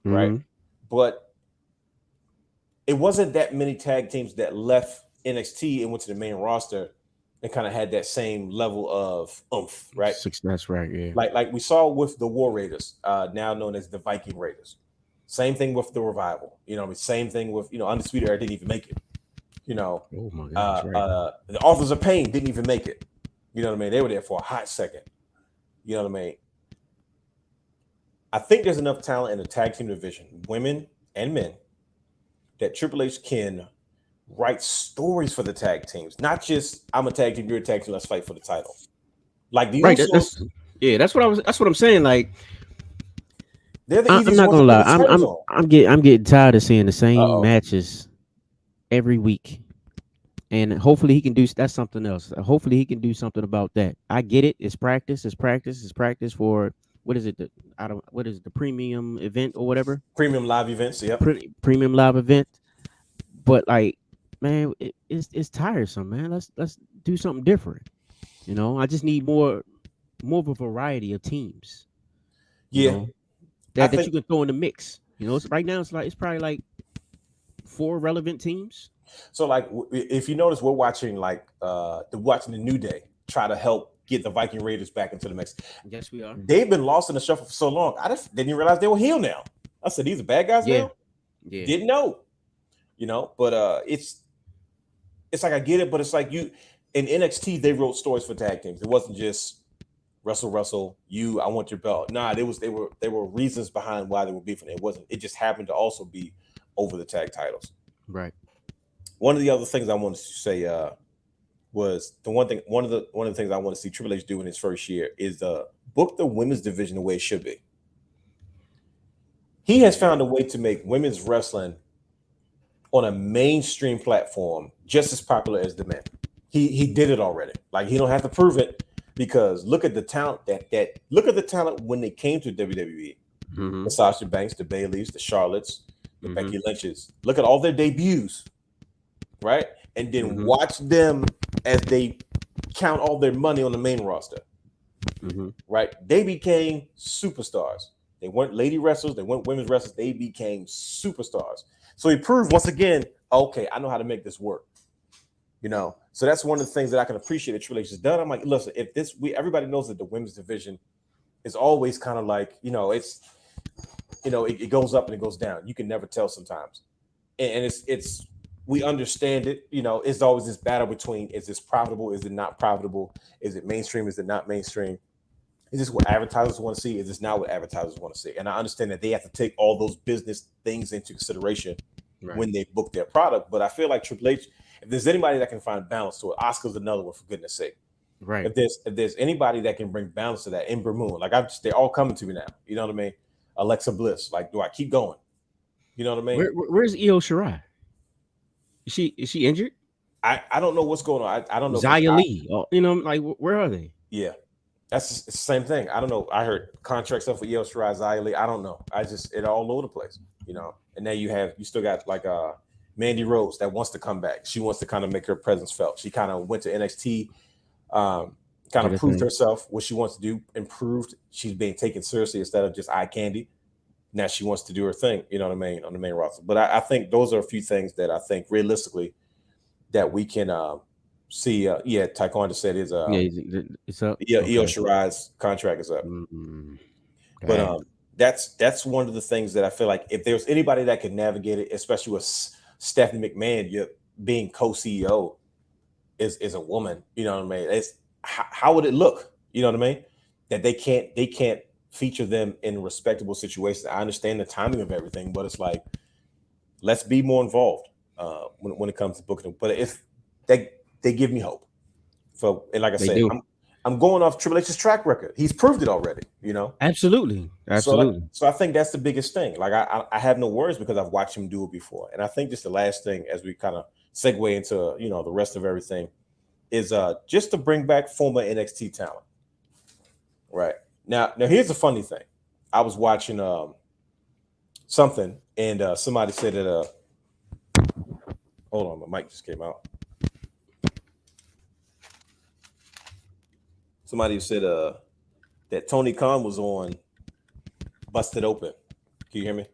right? Mm-hmm. But it wasn't that many tag teams that left NXT and went to the main roster and kind of had that same level of oomph, right? That's right, yeah. Like we saw with the War Raiders, now known as the Viking Raiders. Same thing with the Revival. Same thing with Undisputed Era didn't even make it. Oh my God, right. The Authors of Pain didn't even make it. You know what I mean? They were there for a hot second. You know what I mean? I think there's enough talent in the tag team division, women and men, that Triple H can write stories for the tag teams. Not just I'm a tag team, you're a tag team, let's fight for the title. Like the Usos, that's what I'm saying. Like, they're the I'm not gonna lie. I'm getting tired of seeing the same matches every week. And hopefully he can do that's something else. Hopefully he can do something about that. I get it. It's practice for what is it? The premium event or whatever? Premium live events, yeah. Premium live event. But like, man, it's tiresome, man. Let's do something different. I just need more of a variety of teams. Yeah. That you can throw in the mix. Right now it's probably like 4 relevant teams. So like, if you notice, we're watching the New Day try to help get the Viking Raiders back into the mix. Yes, we are. They've been lost in the shuffle for so long. I just didn't even realize they were heel now. I said, these are bad guys now? Yeah. Didn't know. But it's like, I get it, but it's like in NXT, they wrote stories for tag teams. It wasn't just Russell, I want your belt. Nah, there were reasons behind why they were beefing. It just happened to also be over the tag titles. Right. One of the other things I wanted to say was one of the things I want to see Triple H do in his first year is book the women's division the way it should be. He has found a way to make women's wrestling on a mainstream platform just as popular as the men. He did it already. Like, he don't have to prove it, because look at the talent look at the talent when they came to WWE. Mm-hmm. The Sasha Banks, the Baileys, the Charlottes, the Becky Lynches. Look at all their debuts. Right? And then watch them as they count all their money on the main roster. Right? They became superstars. They weren't lady wrestlers, they weren't women's wrestlers, they became superstars. So he proved once again, okay, I know how to make this work. So that's one of the things that I can appreciate that Triple H has done. I'm like, listen, if everybody knows that the women's division is always kind of like, it goes up and it goes down. You can never tell sometimes. And it's we understand it. It's always this battle between, is this profitable? Is it not profitable? Is it mainstream? Is it not mainstream? Is this what advertisers want to see? Is this not what advertisers want to see? And I understand that they have to take all those business things into consideration when they book their product. But I feel like Triple H, if there's anybody that can find balance to it, Oscar's another one, for goodness sake. Right. If there's anybody that can bring balance to that, Ember Moon, like they're all coming to me now. You know what I mean? Alexa Bliss, like, do I keep going? You know what I mean? Where's Io Shirai? Is she injured? I don't know what's going on. I don't know. Xia Li, you know, like where are they? Yeah, it's the same thing. I don't know. I heard contract stuff with Io Shirai, Xia Li. I don't know. It all over the place, you know. And now you still got like Mandy Rose that wants to come back. She wants to kind of make her presence felt. She kind of went to NXT, kind of proved herself, what she wants to do, improved. She's being taken seriously instead of just eye candy. Now she wants to do her thing, you know what I mean, on the main roster. But I think those are a few things that I think realistically that we can see. Taekwondo said it's up. Yeah, Io Shirai's contract is up. Mm-hmm. But that's one of the things that I feel like if there's anybody that could navigate it, especially with Stephanie McMahon being co-CEO is a woman, you know what I mean? It's how would it look? You know what I mean? That they can't feature them in respectable situations. I understand the timing of everything, but it's like, let's be more involved when it comes to booking them. But if they give me hope. And like I said, I'm going off Triple H's track record. He's proved it already, you know? Absolutely. So I think that's the biggest thing. Like I have no worries because I've watched him do it before. And I think just the last thing as we kind of segue into, you know, the rest of everything is just to bring back former NXT talent. Right. Now here's the funny thing. I was watching something and somebody said that hold on, my mic just came out. Somebody said that Tony Khan was on Busted Open. Can you hear me?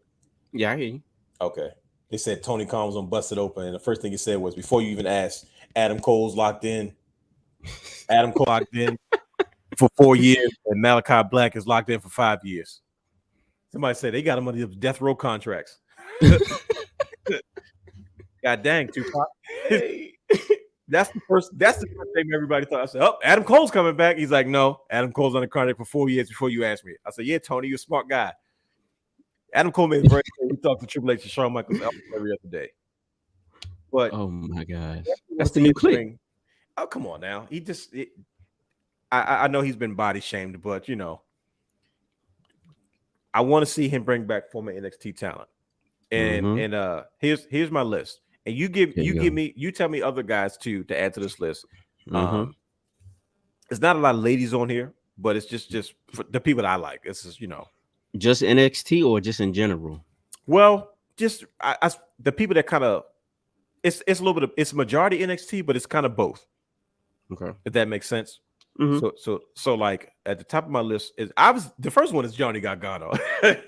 Yeah, I hear you. Okay. They said Tony Khan was on Busted Open, and the first thing he said was, before you even asked, Adam Cole's locked in. Adam Cole locked in for 4 years, and Malachi Black is locked in for 5 years. Somebody said they got him on the death row contracts. God dang, Tupac. That's the first thing everybody thought. I said, oh, Adam Cole's coming back. He's like, no, Adam Cole's on the contract for 4 years before you asked me. I said, yeah, Tony, you're a smart guy. Adam Cole made it very clear. We talked to Triple H and Shawn Michaels every other day. But oh my gosh, that's the new clip. Oh, come on now. I know he's been body shamed, but you know, I want to see him bring back former NXT talent. And here's my list. And you tell me other guys too to add to this list. It's not a lot of ladies on here, but it's just for the people that I like. It's just, you know, just NXT or just in general. Well, just the people that kind of it's a little bit of it's majority NXT, but it's kind of both. Okay, if that makes sense. So like at the top of my list is the first one is Johnny Gargano.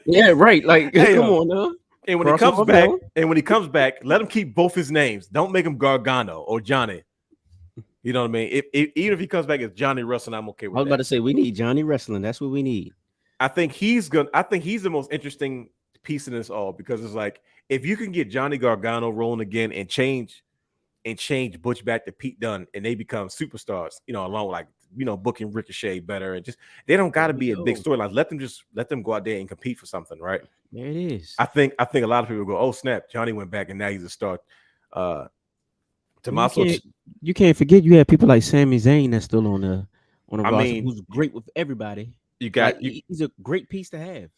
Yeah, right. Like, hey, come on now. And when he comes back, let him keep both his names. Don't make him Gargano or Johnny. You know what I mean? Even if he comes back as Johnny Wrestling, I'm okay with that. I was about to say we need Johnny Wrestling. That's what we need. I think he's the most interesting piece in this all, because it's like if you can get Johnny Gargano rolling again and change Butch back to Pete Dunne and they become superstars, you know, along with, like, you know, booking Ricochet better, and just they don't got to be a big storyline. Let them go out there and compete for something, right? There it is. I think a lot of people go, oh snap, Johnny went back and now he's a star. Tommaso, you can't forget you have people like Sami Zayn that's still on the roster, who's great with everybody. He's a great piece to have.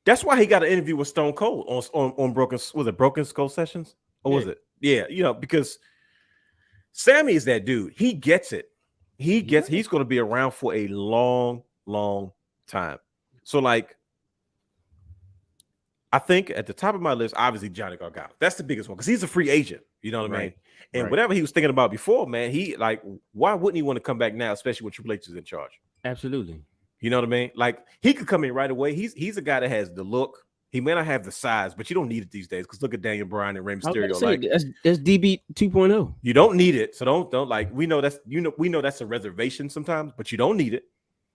That's why he got an interview with Stone Cold on Broken Skull Sessions, or was it? Yeah, you know, because Sammy is that dude. He gets it. He's going to be around for a long, long time. So, like, I think at the top of my list, obviously Johnny Gargano. That's the biggest one because he's a free agent. You know what I mean? And whatever he was thinking about before, man, why wouldn't he want to come back now, especially when Triple H is in charge? Absolutely. You know what I mean? Like, he could come in right away. He's a guy that has the look. He may not have the size, but you don't need it these days. Because look at Daniel Bryan and Rey Mysterio. That's DB 2.0. You don't need it, so don't like. We know that's a reservation sometimes, but you don't need it.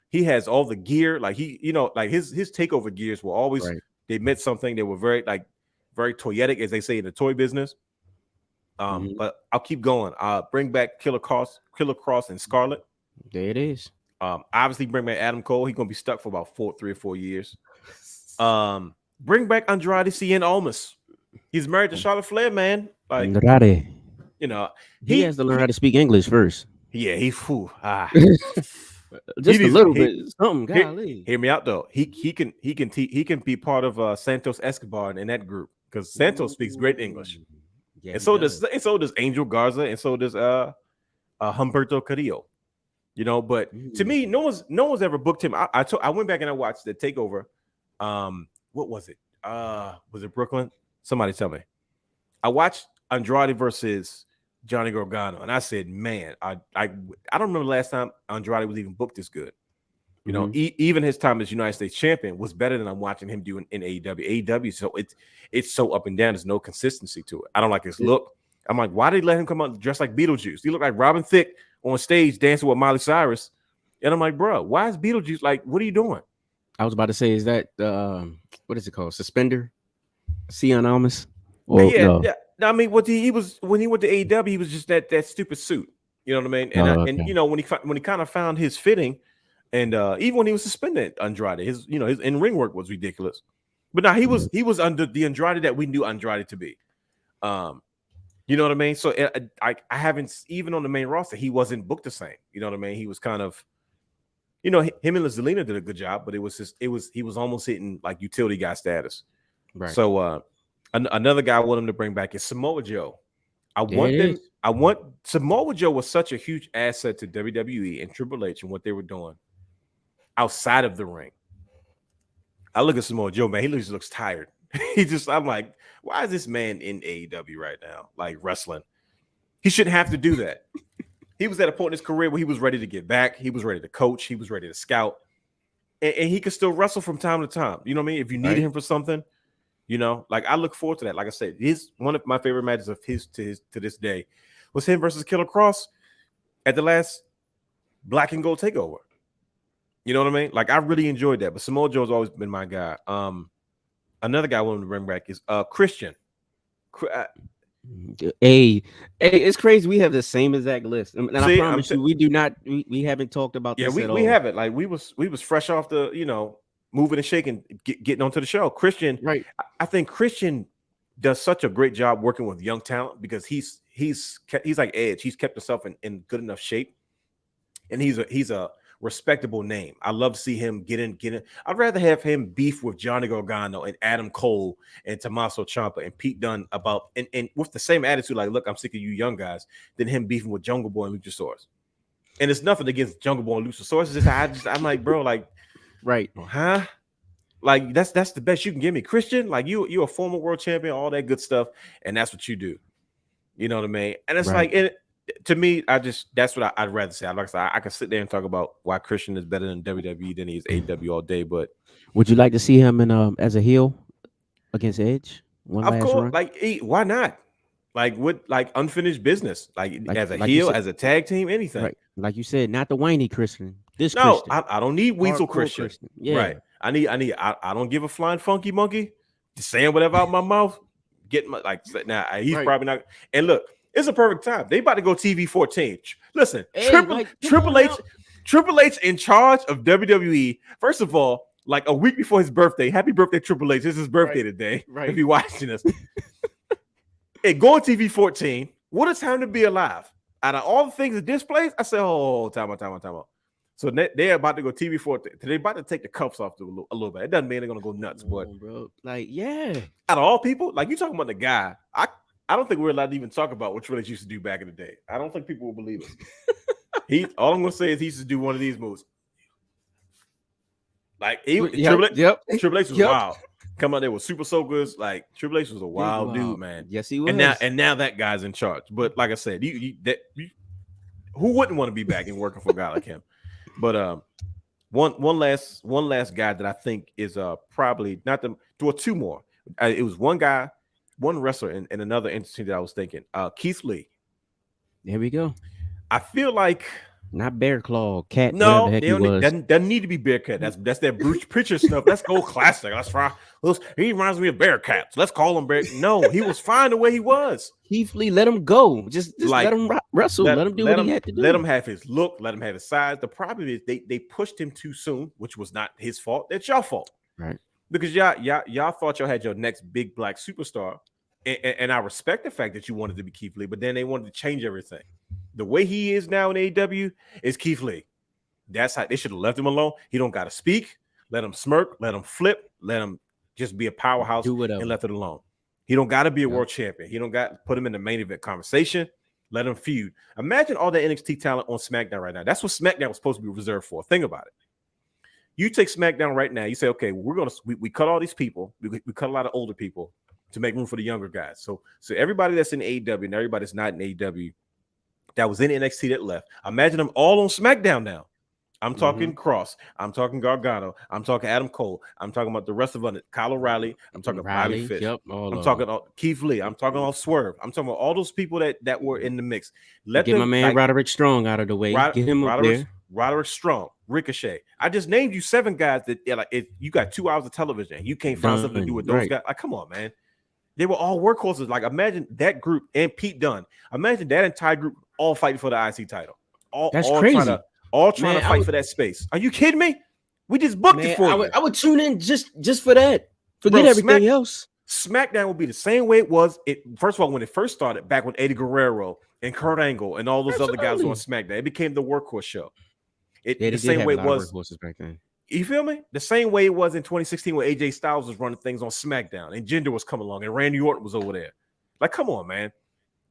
He has all the gear. Like his takeover gears were always they meant something. They were very toyetic, as they say in the toy business. But I'll keep going. Bring back Killer Cross and Scarlett. There it is. Obviously bring back Adam Cole. He's gonna be stuck for about 3 or 4 years. Bring back Andrade Cien Almas. He's married to Charlotte Flair, man. Like, Andrade. You know, he has to learn how to speak English first. Yeah, he's just a little bit. Something. Golly. Hear me out though. He can be part of Santos Escobar in that group because Santos speaks great English. Yeah, and so does Angel Garza, and so does Humberto Carrillo. You know, but to me, no one's ever booked him. I went back and I watched the Takeover. What was it? Was it Brooklyn? Somebody tell me. I watched Andrade versus Johnny Gargano, and I said, man, I don't remember the last time Andrade was even booked this good. You know, even his time as United States champion was better than I'm watching him do in AEW. AEW, so it's so up and down. There's no consistency to it. I don't like his look. I'm like, why did they let him come out dressed like Beetlejuice? He looked like Robin Thicke on stage dancing with Miley Cyrus. And I'm like, bro, why is Beetlejuice like, what are you doing? I was about to say, is that what is it called? Suspender? Synonymous? Yeah. I mean, he was when he went to AEW, he was just that stupid suit. You know what I mean? And and you know, when he kind of found his fitting, and even when he was suspended, Andrade, his in-ring work was ridiculous. But now he was under the Andrade that we knew Andrade to be. You know what I mean? So I haven't, even on the main roster, he wasn't booked the same. You know what I mean? He was kind of, you know, him and Zelina did a good job, but he was almost hitting like utility guy status. Right. So another guy I want him to bring back is Samoa Joe. Samoa Joe was such a huge asset to WWE and Triple H and what they were doing outside of the ring. I look at Samoa Joe, man, he looks tired. I'm like, why is this man in AEW right now, like wrestling? He shouldn't have to do that. He was at a point in his career where he was ready to get back. He was ready to coach. He was ready to scout. And he could still wrestle from time to time. You know what I mean? If you needed him for something, you know, like I look forward to that. Like I said, one of my favorite matches of his to this day was him versus Killer Cross at the last Black and Gold Takeover. You know what I mean? Like I really enjoyed that. But Samoa Joe's always been my guy. Another guy I wanted to bring back is Christian. Hey, it's crazy. We have the same exact list, and I promise you, we do not. We haven't talked about this. Yeah, we haven't. Like we was fresh off the moving and shaking, getting onto the show. Christian, right? I think Christian does such a great job working with young talent because he's like Edge. He's kept himself in good enough shape, and he's a respectable name. I love to see him get in. I'd rather have him beef with Johnny Gargano and Adam Cole and Tommaso Ciampa and Pete Dunne about and with the same attitude, like, look, I'm sick of you young guys, than him beefing with Jungle Boy and Luchasaurus. And it's nothing against Jungle Boy and Luchasaurus. It's just I'm like, bro, like, right, huh? Like that's the best you can give me, Christian. Like you're a former world champion, all that good stuff, and that's what you do. You know what I mean? And it's like to me, that's what I'd rather say. I can sit there and talk about why Christian is better than WWE than he is AEW all day. But would you like to see him in as a heel against Edge? Of course, why not? Like unfinished business, like as a heel, as a tag team, anything. Right. Like you said, not the whiny Christian. Christian. I don't need Weasel Christian. Yeah. Right. I don't give a flying funky monkey. Just saying whatever out my mouth. Getting my he's probably not. And look. It's a perfect time. They about to go TV 14. Listen, Triple H in charge of WWE. First of all, like a week before his birthday. Happy birthday, Triple H. It's his birthday today. Right. If you're watching this. Hey, go on TV 14. What a time to be alive. Out of all the things at this place, I said, time out. So they're about to go TV 14. They're about to take the cuffs off a little bit. It doesn't mean they're going to go nuts, but bro. Like, yeah. Out of all people, like you talking about the guy, I don't think we're allowed to even talk about what Triple H used to do back in the day. I don't think people will believe us. All I'm going to say is he used to do one of these moves. Like Triple H was wild. Come out there with super soakers. Like Triple H was a wild dude, man. Yes, he was. And now that guy's in charge. But like I said, who wouldn't want to be back and working for a guy like him? But one last guy that I think is probably not two more. It was one guy. One wrestler and another entity that I was thinking, Keith Lee. There we go. I feel like not Bear Claw, Cat. No, doesn't need to be Bear Cat. That's that Bruce Prichard stuff. That's old classic. That's right. He reminds me of Bear Cats. Let's call him Bear. No, he was fine the way he was. Keith Lee, let him go. Just let him wrestle. Let him do what he had to do. Let him have his look. Let him have his size. The problem is they pushed him too soon, which was not his fault. That's your fault, right? Because y'all thought y'all had your next big black superstar, And I respect the fact that you wanted to be Keith Lee, but then they wanted to change everything. The way he is now in AEW is Keith Lee. That's how they should have left him alone. He don't got to speak. Let him smirk. Let him flip. Let him just be a powerhouse and left it alone. He don't got to be a world champion. He don't got to put him in the main event conversation. Let him feud. Imagine all the NXT talent on SmackDown right now. That's what SmackDown was supposed to be reserved for. Think about it. You take SmackDown right now. You say, okay, we cut all these people. We cut a lot of older people to make room for the younger guys. So everybody that's in AEW and everybody that's not in AEW that was in NXT that left, imagine them all on SmackDown now. I'm talking Cross. I'm talking Gargano. I'm talking Adam Cole. I'm talking about the rest of them. Kyle O'Reilly. I'm talking Bobby Fish. Yep, I'm talking Keith Lee. I'm talking about Swerve. I'm talking about all those people that were in the mix. Get my man Roderick Strong out of the way. Get him up there. Roderick Strong, Ricochet. I just named you 7 guys that you got 2 hours of television. You can't find something to do with those guys. Like, come on, man. They were all workhorses. Like, imagine that group and Pete Dunne. Imagine that entire group all fighting for the IC title. That's crazy. Trying to fight for that space. Are you kidding me? We just booked it for you. I would tune in just for that. Forget everything else. SmackDown will be the same way it was. First of all, when it first started, back with Eddie Guerrero and Kurt Angle and all those other guys on SmackDown, it became the workhorse show. The same way it was back then. You feel me? The same way it was in 2016 when AJ Styles was running things on SmackDown and Jinder was coming along and Randy Orton was over there. Like, come on, man.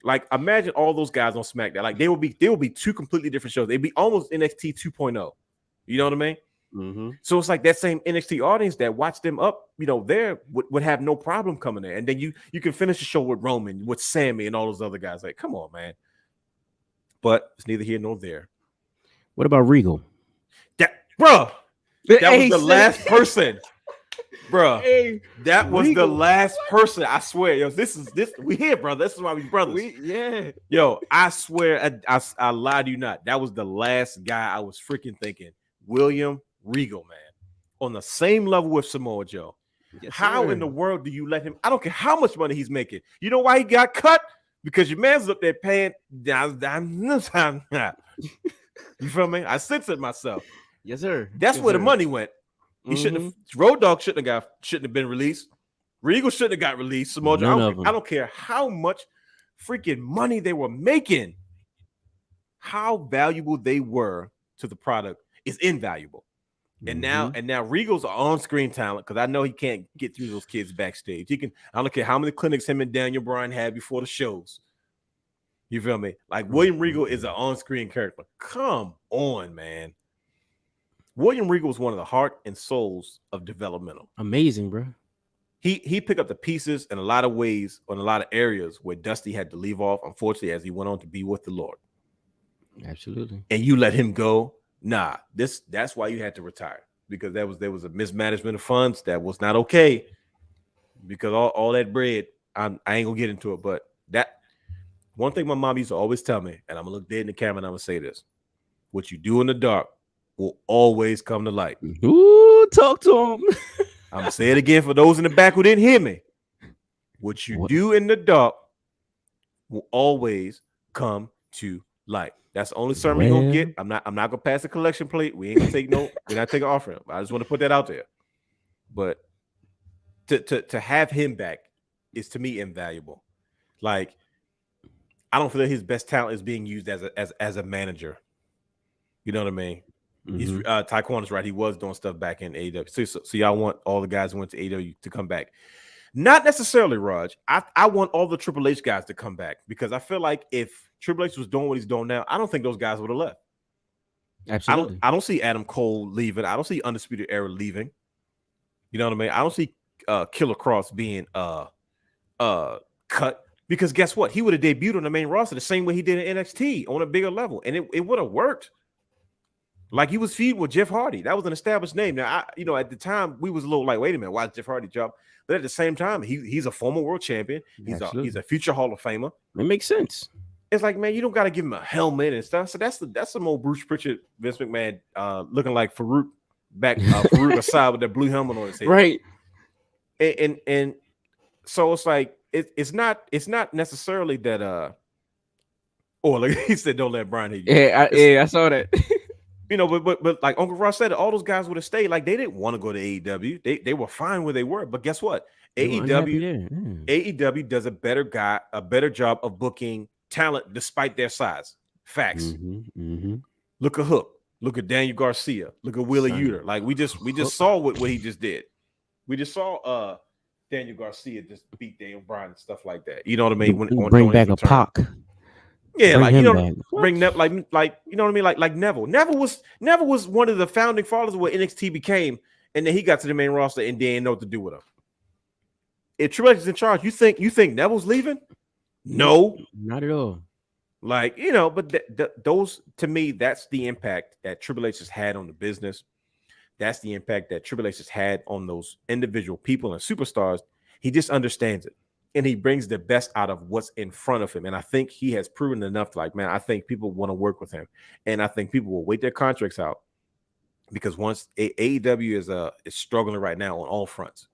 Like, imagine all those guys on SmackDown. Like, they will be 2 completely different shows. They'd be almost NXT 2.0. You know what I mean? Mm-hmm. So it's like that same NXT audience that watched them up, there would have no problem coming there. And then you can finish the show with Roman, with Sammy, and all those other guys. Like, come on, man. But it's neither here nor there. What about Regal? That was the last person. Bruh, that was the last person. I swear, yo, this we here, brother. This is why we brothers. Yo, I swear, I lied to you not. That was the last guy I was freaking thinking. William Regal, man, on the same level with Samoa Joe. Yes, how in the world do you let him? I don't care how much money he's making. You know why he got cut? Because your man's up there paying. You feel me? I censored myself. Yes, sir. That's where the money went. He shouldn't have. Road Dogg shouldn't have been released. Regal shouldn't have got released. Samoa Joe. I don't care how much freaking money they were making. How valuable they were to the product is invaluable. And now Regal's an on-screen talent because I know he can't get through those kids backstage. He can. I don't care how many clinics him and Daniel Bryan had before the shows. You feel me? Like, William Regal is an on-screen character. Come on, man. William Regal was one of the heart and souls of developmental. Amazing, bro. He picked up the pieces in a lot of ways on a lot of areas where Dusty had to leave off, unfortunately, as he went on to be with the Lord. Absolutely. And you let him go. Nah, that's why you had to retire, because there was a mismanagement of funds that was not okay, because all that bread, I ain't gonna get into it, but that one thing my mom used to always tell me, and I'm gonna look dead in the camera and I'm gonna say this: what you do in the dark will always come to light. Ooh, talk to him. I'm gonna say it again for those in the back who didn't hear me. What you do in the dark will always come to light. That's the only sermon you're gonna get. I'm not gonna pass a collection plate. We ain't gonna take we're not taking offering. I just want to put that out there. But to have him back is, to me, invaluable. Like, I don't feel that his best talent is being used as a manager. You know what I mean? He's Taekwon is right. He was doing stuff back in AEW. So y'all want all the guys who went to AEW to come back? Not necessarily, Raj. I want all the Triple H guys to come back, because I feel like if Triple H was doing what he's doing now, I don't think those guys would have left. Absolutely. I don't see Adam Cole leaving. I don't see Undisputed Era leaving. You know what I mean? I don't see Killer Cross being cut, because guess what? He would have debuted on the main roster the same way he did in NXT on a bigger level, and it would have worked. Like, he was feuding with Jeff Hardy. That was an established name. Now, at the time, we was a little like, wait a minute, why is Jeff Hardy drop? But at the same time, he's a former world champion. He's a future Hall of Famer. It makes sense. It's like, man, you don't got to give him a helmet and stuff. So that's some old Bruce Prichard, Vince McMahon, looking like Farouk Farouk aside with that blue helmet on his head. Right. And so it's like, it's not necessarily that like he said, don't let Brian hit you. Yeah, I saw that. You know, but like Uncle Ross said, all those guys would have stayed. Like they didn't want to go to AEW. They were fine where they were. But guess what? AEW does a better job of booking talent despite their size. Facts. Look at Hook. Look at Daniel Garcia. Look at Wheeler Yuta. Like we just saw what he just did. We just saw Daniel Garcia just beat Daniel Bryan and stuff like that. You know what I mean? Bring back a Pac. Yeah, like you know, bring Neville, like you know what I mean, like Neville. Neville was one of the founding fathers of what NXT became, and then he got to the main roster and didn't know what to do with him. If Triple H is in charge, you think Neville's leaving? No, not at all. Like you know, but those to me, that's the impact that Triple H has had on the business. That's the impact that Triple H has had on those individual people and superstars. He just understands it. And he brings the best out of what's in front of him. And I think he has proven enough to like, man, I think people want to work with him. And I think people will wait their contracts out because once AEW is struggling right now on all fronts,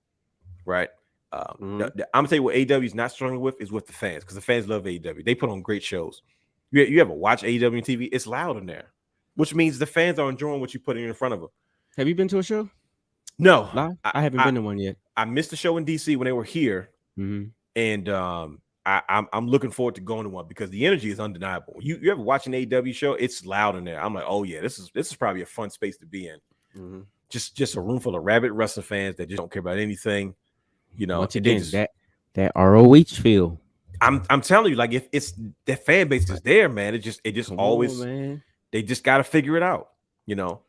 right? I'm going to tell you what AEW is not struggling with is with the fans because the fans love AEW. They put on great shows. You ever watch AEW on TV? It's loud in there, which means the fans are enjoying what you put in front of them. Have you been to a show? No. I haven't been to one yet. I missed the show in DC when they were here. And I'm looking forward to going to one because the energy is undeniable. You ever watch an AEW show? It's loud in there. I'm like, oh yeah, this is probably a fun space to be in. Just a room full of rabid wrestling fans that just don't care about anything. You know, once again, that ROH feel. I'm telling you, like if it's the fan base is there, man. It just always man. They just got to figure it out. You know,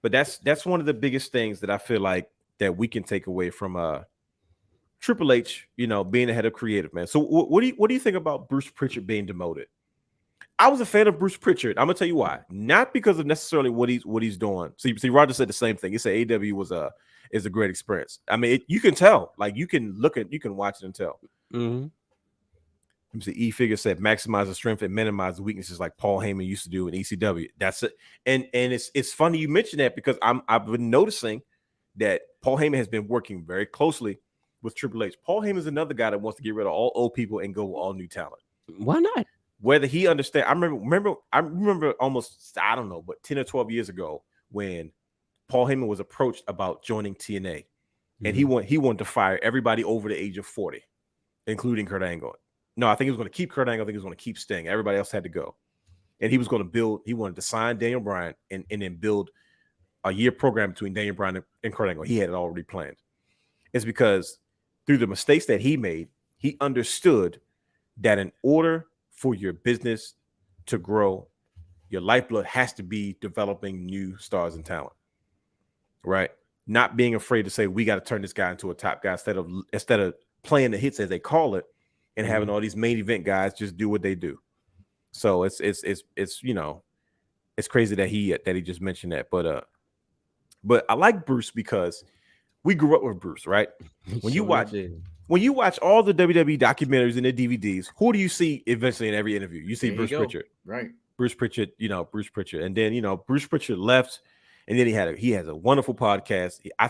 but that's one of the biggest things that I feel like that we can take away from Triple H, you know, being the head of creative, man. So what do you think about Bruce Prichard being demoted? I was a fan of Bruce Prichard. I'm gonna tell you why. Not because of necessarily what he's doing. See, Roger said the same thing. He said AEW is a great experience. I mean, you can tell. Like you can watch it and tell. E Figure said maximize the strength and minimize the weaknesses, like Paul Heyman used to do in ECW. That's it. And it's funny you mentioned that because I've been noticing that Paul Heyman has been working very closely with Triple H. Paul Heyman is another guy that wants to get rid of all old people and go with all new talent. Why not? Whether he understands, I remember almost, I don't know, but 10 or 12 years ago when Paul Heyman was approached about joining TNA, and he wanted to fire everybody over the age of 40, including Kurt Angle. No, I think he was going to keep Kurt Angle. I think he was going to keep Sting. Everybody else had to go. And he was going to he wanted to sign Daniel Bryan and then build a year program between Daniel Bryan and Kurt Angle. He had it already planned. It's because through the mistakes that he made, he understood that in order for your business to grow, your lifeblood has to be developing new stars and talent, right? Not being afraid to say, we got to turn this guy into a top guy instead of playing the hits, as they call it, and having all these main event guys just do what they do. So it's you know, it's crazy that he just mentioned that. But I like Bruce because we grew up with Bruce, right? When you watch all the WWE documentaries and the DVDs, who do you see eventually in every interview? You see Bruce Prichard, right? Bruce Prichard, Bruce Prichard, and then Bruce Prichard left, and then he has a wonderful podcast. I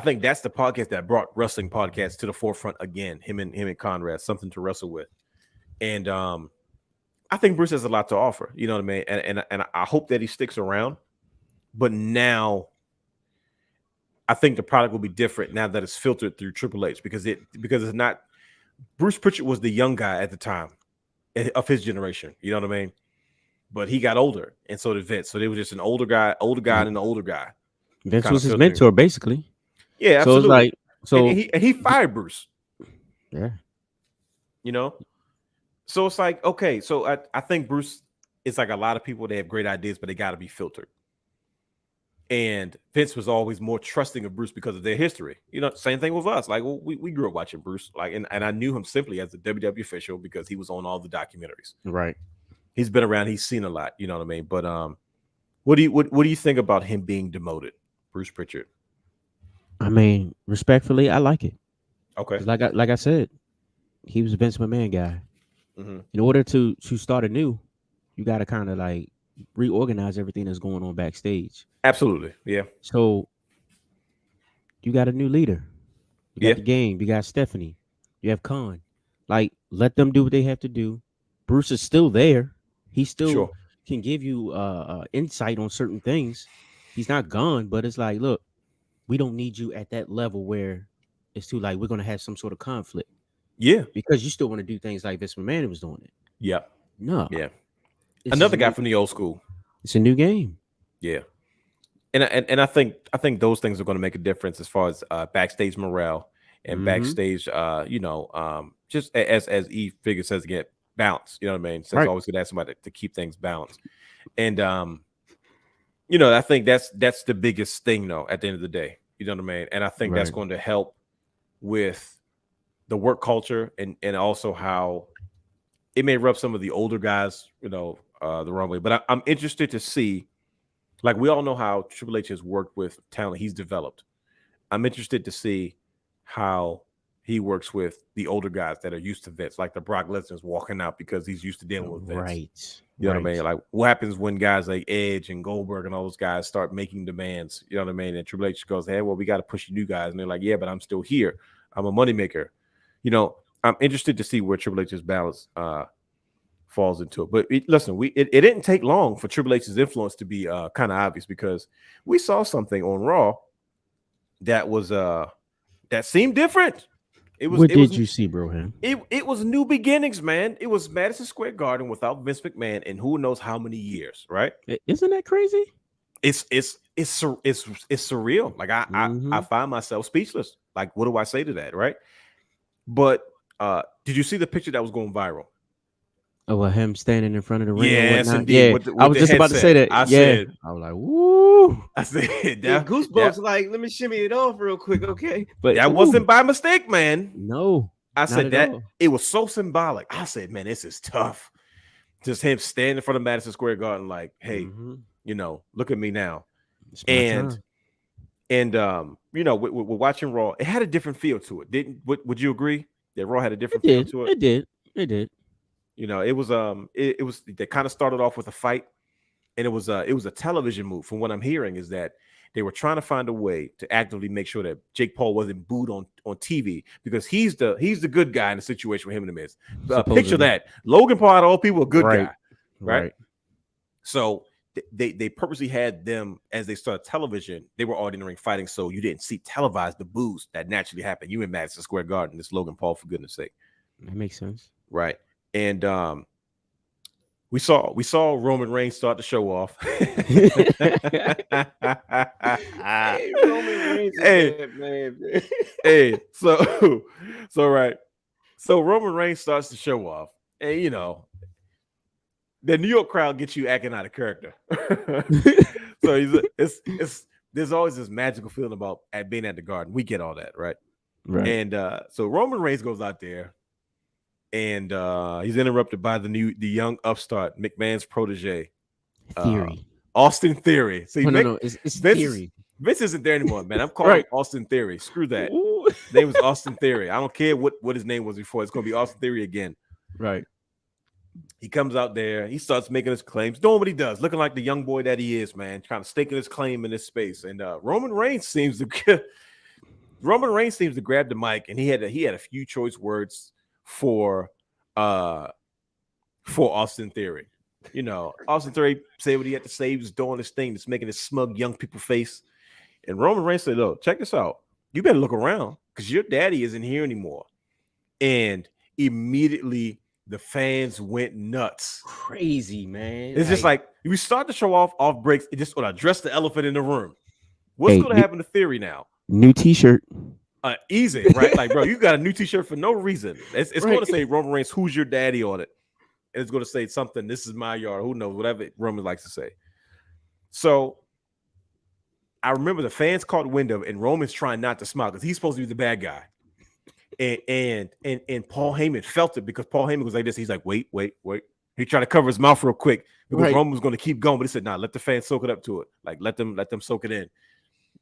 think that's the podcast that brought wrestling podcasts to the forefront again. Him and Conrad, something to wrestle with, and I think Bruce has a lot to offer. You know what I mean? And I hope that he sticks around. But now, I think the product will be different now that it's filtered through Triple H because it's not. Bruce Prichard was the young guy at the time of his generation. You know what I mean? But he got older, and so did Vince. So they were just an older guy, and an older guy. Vince was his mentor, basically. Yeah, absolutely. So and he fired Bruce. Yeah. You know? So it's like, okay, so I think Bruce is like a lot of people, they have great ideas, but they got to be filtered. And Vince was always more trusting of Bruce because of their history. You know, same thing with us. Like, well, we grew up watching Bruce, like, and I knew him simply as a WWE official because he was on all the documentaries. Right. He's been around. He's seen a lot. You know what I mean? But what do you think about him being demoted, Bruce Prichard? I mean, respectfully, I like it. Okay. Like I said, he was a Vince McMahon guy. In order to start anew, you got to kind of like reorganize everything that's going on backstage. Absolutely. Yeah. So you got a new leader. You got the game. You got Stephanie. You have Khan. Like, let them do what they have to do. Bruce is still there. He's still can give you insight on certain things. He's not gone, but it's like, look, we don't need you at that level where it's too like we're gonna have some sort of conflict. Yeah, because you still want to do things like Vince McMahon was doing it. yeah, No, yeah. Another guy from the old school. It's a new game. Yeah, and I think those things are going to make a difference as far as backstage morale and backstage, just as E figure says again, balance. You know what I mean? So it's always good to have somebody to keep things balanced. And I think that's the biggest thing, though. At the end of the day, you know what I mean? And I think that's going to help with the work culture and also how it may rub some of the older guys, the wrong way. But I'm interested to see. Like, we all know how Triple H has worked with talent he's developed. I'm interested to see how he works with the older guys that are used to Vince, like the Brock Lesnar's walking out because he's used to dealing with Vince. Right. You know what I mean? Like, what happens when guys like Edge and Goldberg and all those guys start making demands? You know what I mean? And Triple H goes, hey, well, we got to push you new guys. And they're like, yeah, but I'm still here. I'm a moneymaker. I'm interested to see where Triple H's balance falls into it. But listen, it didn't take long for Triple H's influence to be kind of obvious, because we saw something on Raw that was that seemed different. What did you see, bro? It was new beginnings, man. It was Madison Square Garden without Vince McMahon in who knows how many years, right? Isn't that crazy? It's surreal. Like I find myself speechless. Like, what do I say to that, right? But did you see the picture that was going viral? Oh, well, him standing in front of the ring. Yes, indeed. Yeah, with I was just about to say that. I was like, woo! I said that goosebumps. Like, let me shimmy it off real quick, okay? But that wasn't by mistake, man. No, I said that it was so symbolic. I said, man, this is tough. Just him standing in front of Madison Square Garden, like, hey, look at me now. And we're watching Raw. It had a different feel to it. Would you agree that Raw had a different feel to it? It did. It was they kind of started off with a fight, and it was a television move. From what I'm hearing is that they were trying to find a way to actively make sure that Jake Paul wasn't booed on TV, because he's the good guy in the situation with him and the Miz. Picture that. Logan Paul, out of all people, a good guy. Right. So they purposely had them, as they started television, they were all in the ring fighting, so you didn't see televised the boos that naturally happen. You in Madison Square Garden, it's Logan Paul, for goodness sake. That makes sense. Right. And we saw Roman Reigns start to show off. Hey, Roman Reigns, man. Hey, so Roman Reigns starts to show off, and the New York crowd gets you acting out of character. So there's always this magical feeling about being at the Garden. We get all that, right? Right. And so Roman Reigns goes out there. And he's interrupted by the young upstart, McMahon's protege, Austin Theory. See, it's Theory. Vince isn't there anymore, man. I'm calling him Austin Theory. Screw that. His name was Austin Theory. I don't care what his name was before. It's going to be Austin Theory again. Right. He comes out there. He starts making his claims, doing what he does, looking like the young boy that he is, man, kind of staking his claim in this space. And Roman Reigns seems to grab the mic, and he had a few choice words for Austin Theory. Austin Theory said what he had to say. He was doing this thing that's making this smug young people face. And Roman Reigns said, "Look, check this out. You better look around, because your daddy isn't here anymore." And immediately the fans went nuts. Crazy, man. It's just like we start to show off breaks. It just address the elephant in the room. What's going to happen to Theory now? New T-shirt. Easy, right? Like, bro, you got a new T-shirt for no reason. It's going to say Roman Reigns, who's your daddy on it, and it's going to say something. This is my yard. Who knows? Whatever Roman likes to say. So I remember the fans caught wind of it, and Roman's trying not to smile because he's supposed to be the bad guy. And Paul Heyman felt it, because Paul Heyman was like this. He's like, wait. He tried to cover his mouth real quick because Roman was going to keep going, but he said, "Nah, let the fans soak it up to it. Like, let them soak it in."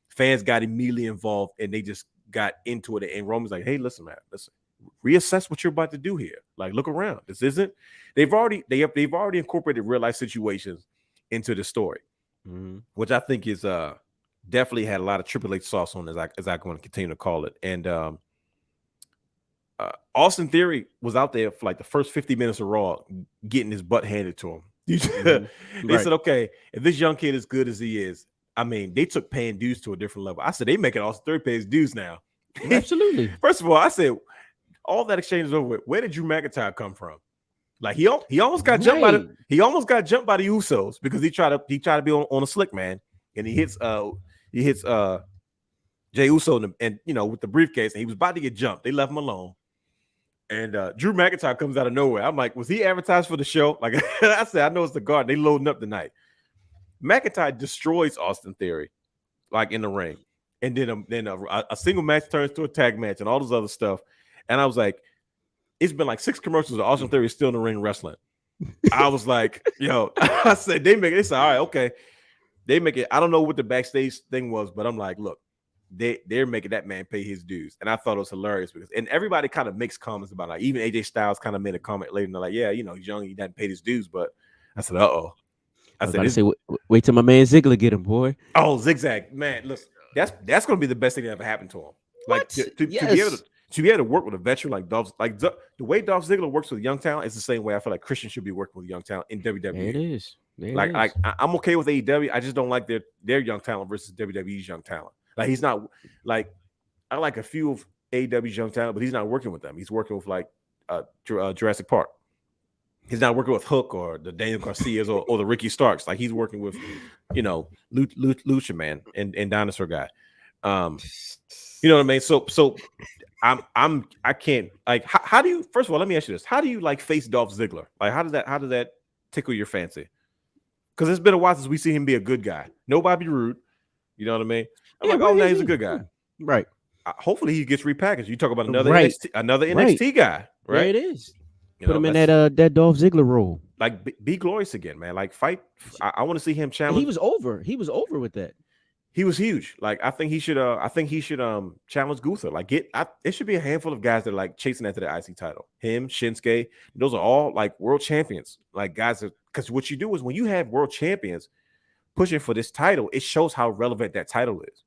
Fans got immediately involved, and they just got into it. And Roman's like, "Hey, listen, man, reassess what you're about to do here. Like, look around. This isn't." They've already incorporated real life situations into the story, which I think is definitely had a lot of Triple H sauce on, as I going to continue to call it. And Austin Theory was out there for like the first 50 minutes of Raw, getting his butt handed to him. They said, okay, if this young kid is good as he is, I mean, they took paying dues to a different level. I said, they making all third pays dues now. Absolutely. First of all, I said, all that exchange is over with. Where did Drew McIntyre come from? Like he almost got jumped by the Usos because he tried to be on a slick man, and he hits Jey Uso and with the briefcase, and he was about to get jumped. They left him alone. And Drew McIntyre comes out of nowhere. I'm like, was he advertised for the show? Like I said, I know it's the guard. They loading up tonight. McIntyre destroys Austin Theory, like in the ring. And then a single match turns to a tag match and all this other stuff. And I was like, it's been like 6 commercials of Austin Theory still in the ring wrestling. I was like, yo, I said, they said, all right, okay. They make it. I don't know what the backstage thing was, but I'm like, look, they're making that man pay his dues. And I thought it was hilarious and everybody kind of makes comments about it. Like, even AJ Styles kind of made a comment later and they're like, yeah, he's young, he doesn't pay his dues. But I said, uh-oh. I said, wait till my man Ziggler get him, boy. Oh, Zigzag, man, listen, that's gonna be the best thing that ever happened to him. Like to be able to work with a veteran like Dolph, like the way Dolph Ziggler works with young talent is the same way I feel like Christian should be working with young talent in WWE. There it is. I'm okay with AEW. I just don't like their young talent versus WWE's young talent. Like he's not like I like a few of AEW's young talent, but he's not working with them. He's working with like Jurassic Park. He's not working with Hook or the Daniel Garcias or the Ricky Starks. Like he's working with, Lucha Man and Dinosaur Guy. You know what I mean? So I can't like how do you, first of all, let me ask you this. How do you like face Dolph Ziggler? Like how does that tickle your fancy? Because it's been a while since we see him be a good guy. Nobody rude. You know what I mean? I'm like, oh, now he's a good guy. Right. Hopefully he gets repackaged. You talk about another NXT guy, right? There it is. Put him in that Dolph Ziggler role. Like be glorious again, man. Like fight. I want to see him challenge. He was over. He was over with that. He was huge. Like I think he should challenge Gunther. Like it should be a handful of guys that are like chasing after the IC title. Him, Shinsuke, those are all like world champions. Like guys, because what you do is when you have world champions pushing for this title, it shows how relevant that title is.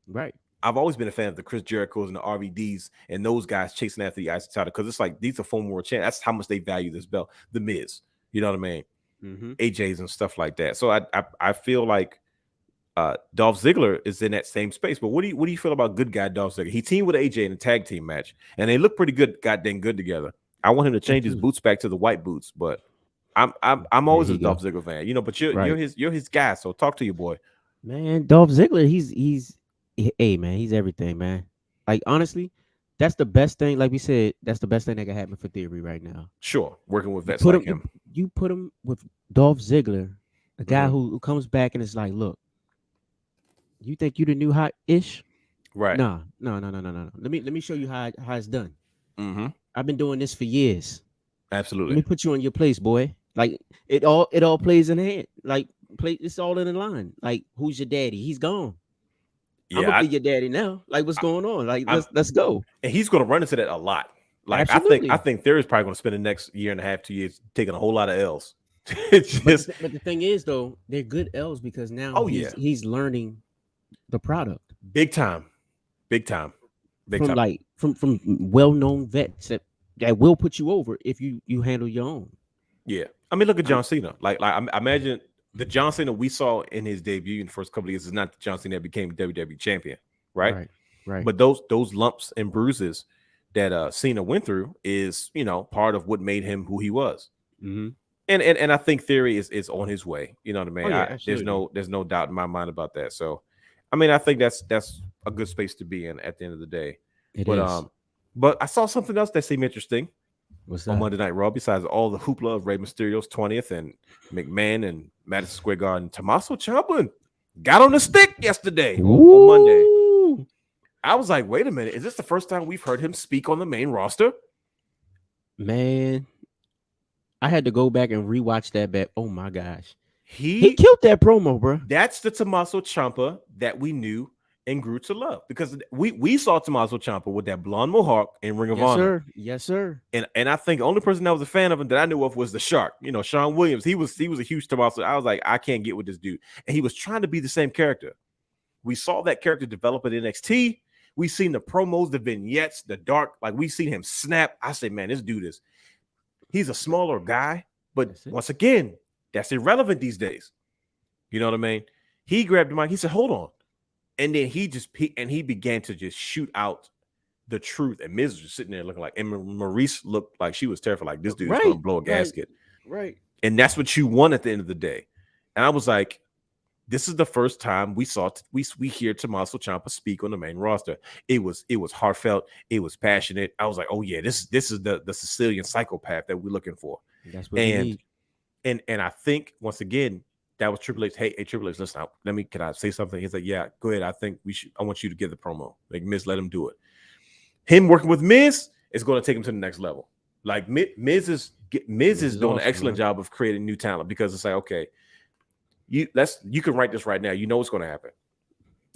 Right. I've always been a fan of the Chris Jerichos and the RVDs and those guys chasing after the IC title because it's like these are former world champions. That's how much they value this belt. The Miz, you know what I mean? Mm-hmm. AJ's and stuff like that. So I feel like Dolph Ziggler is in that same space. But what do you feel about good guy Dolph Ziggler? He teamed with AJ in a tag team match, and they look pretty good, goddamn good together. I want him to change his boots back to the white boots, but I'm always a Dolph Ziggler fan, but you're his guy. So talk to your boy, man. Dolph Ziggler, he's everything, man. Like honestly, that's the best thing. Like we said, that's the best thing that can happen for Theory right now. Sure, working with vets like him. You put him with Dolph Ziggler, a guy who comes back and is like, look, you think you the new hot ish? Right. No. Let me show you how it's done. Mm-hmm. I've been doing this for years. Absolutely. Let me put you in your place, boy. Like it all plays in hand. Like it's all in the line. Like who's your daddy? He's gone. Yeah, I'm gonna be your daddy now. Like what's going on? Like let's go. And he's gonna run into that a lot. Like absolutely. I think Theory's probably gonna spend the next year and a half, 2 years taking a whole lot of L's. But the thing is though, they're good L's because now he's learning the product. Big time. Like from well-known vets that will put you over if you handle your own. Yeah. I mean, look at John Cena. Like I imagine the John Cena we saw in his debut in the first couple of years is not the John Cena that became WWE champion, right? Right. But those lumps and bruises that Cena went through is, part of what made him who he was. Mm-hmm. And I think Theory is on his way. You know what I mean? Oh, yeah, there's no doubt in my mind about that. So, I mean, I think that's a good space to be in at the end of the day. But I saw something else that seemed interesting. What's that? On Monday Night Raw, besides all the hoopla of Rey Mysterio's 20th and McMahon and Madison Square Garden, Tommaso Ciampa got on the stick yesterday on Monday. I was like, wait a minute, is this the first time we've heard him speak on the main roster? Man, I had to go back and rewatch that back. Oh my gosh. He killed that promo, bro. That's the Tommaso Ciampa that we knew and grew to love, because we saw Tommaso Ciampa with that blonde mohawk in Ring of Honor. Yes, sir. And I think the only person that was a fan of him that I knew of was the Shark. Shawn Williams. He was a huge Tommaso. I was like, I can't get with this dude. And he was trying to be the same character. We saw that character develop at NXT. We seen the promos, the vignettes, the dark. Like we seen him snap. I said, man, this dude he's a smaller guy, but once again, that's irrelevant these days. You know what I mean? He grabbed the mic. He said, "Hold on," and then he began to just shoot out the truth. And Miz was just sitting there looking like, and Maurice looked like she was terrified, like this dude is going to blow a gasket. Right. And that's what you want at the end of the day. And I was like, this is the first time we hear Tommaso Ciampa speak on the main roster. It was heartfelt. It was passionate. I was like, oh yeah, this is the Sicilian psychopath that we're looking for. That's what we need. And I think once again, that was Triple H. Hey, Triple H, listen, can I say something? He's like, yeah, go ahead. I want you to give the promo. Like Miz, let him do it. Him working with Miz is going to take him to the next level. Like Miz is doing an excellent job of creating new talent, because it's like, okay, you can write this right now. You know what's going to happen.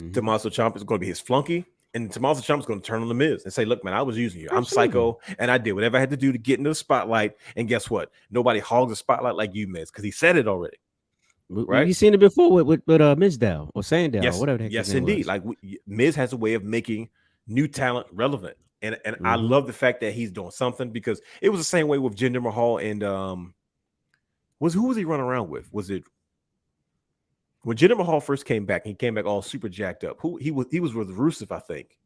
Mm-hmm. Tommaso Ciampa is going to be his flunky, and Tommaso Ciampa is going to turn on the Miz and say, look, man, I was using you. I'm psycho, and I did whatever I had to do to get into the spotlight. And guess what? Nobody hogs the spotlight like you, Miz, because he said it already. Right? You've seen it before with Mizdow or Sandow, yes, or whatever. Yes, indeed. Like Miz has a way of making new talent relevant. And mm-hmm. I love the fact that he's doing something, because it was the same way with Jinder Mahal and who was he running around with? Was it when Jinder Mahal first came back? He came back all super jacked up. He was with Rusev, I think.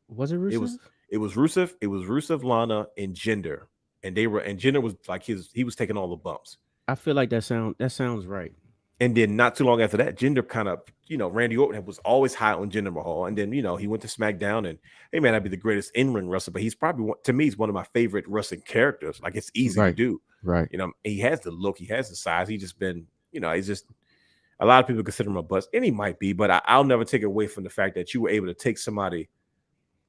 Was it Rusev? It was Rusev. It was Rusev, Lana, and Jinder, and Jinder was like he was taking all the bumps. I feel like that sounds right. And then not too long after that, Jinder kind of, Randy Orton was always high on Jinder Mahal. And then, he went to SmackDown, and he may not be the greatest in-ring wrestler, but he's probably, to me, he's one of my favorite wrestling characters. Like, it's easy to do. Right. He has the look, he has the size. He's just been, he's just, a lot of people consider him a bust, and he might be, but I'll never take away from the fact that you were able to take somebody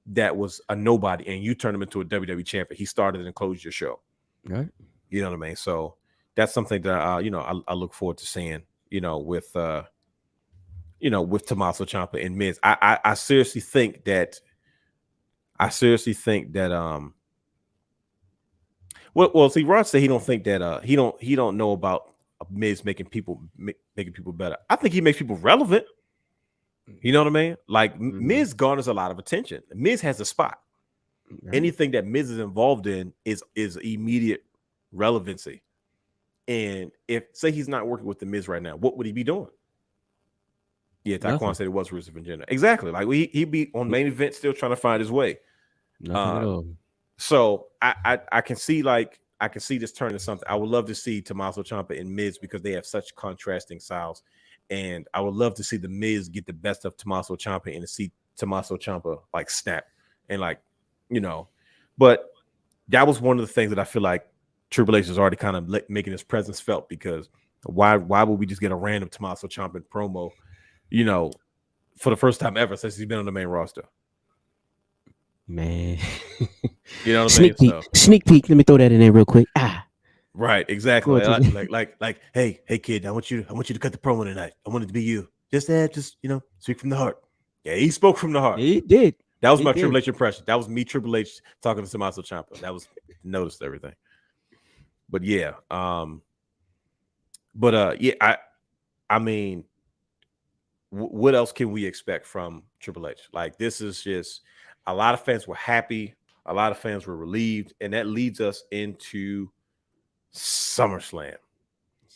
that was a nobody and you turn him into a WWE champion. He started and closed your show. Right. You know what I mean? So that's something that, I look forward to seeing. With Tommaso Ciampa and Miz. I seriously think that see, Rod said he don't think that he don't know about Miz making people better. I think he makes people relevant. You know what I mean? Like mm-hmm. Miz garners a lot of attention. Miz has a spot. Right. Anything that Miz is involved in is immediate relevancy. And if, say, he's not working with the Miz right now, what would he be doing? Yeah, Taekwon said it was Rusev and Jinder. Exactly. Like he'd be on main event still trying to find his way. So I can see this turning to something. I would love to see Tommaso Ciampa and Miz, because they have such contrasting styles. And I would love to see the Miz get the best of Tommaso Ciampa and to see Tommaso Ciampa like snap and but that was one of the things that I feel like Triple H is already kind of making his presence felt, because why would we just get a random Tommaso Ciampa promo, for the first time ever since he's been on the main roster? Man, you know what I'm saying? Sneak peek. Let me throw that in there real quick. Right, exactly. Like, hey, kid, I want you to cut the promo tonight. I want it to be you. Just speak from the heart. Yeah, he spoke from the heart. He did. That was my Triple H impression. That was me, Triple H, talking to Tommaso Ciampa. That was noticed everything. But yeah, I mean, what else can we expect from Triple H? Like, this is just, a lot of fans were happy, a lot of fans were relieved, and that leads us into SummerSlam.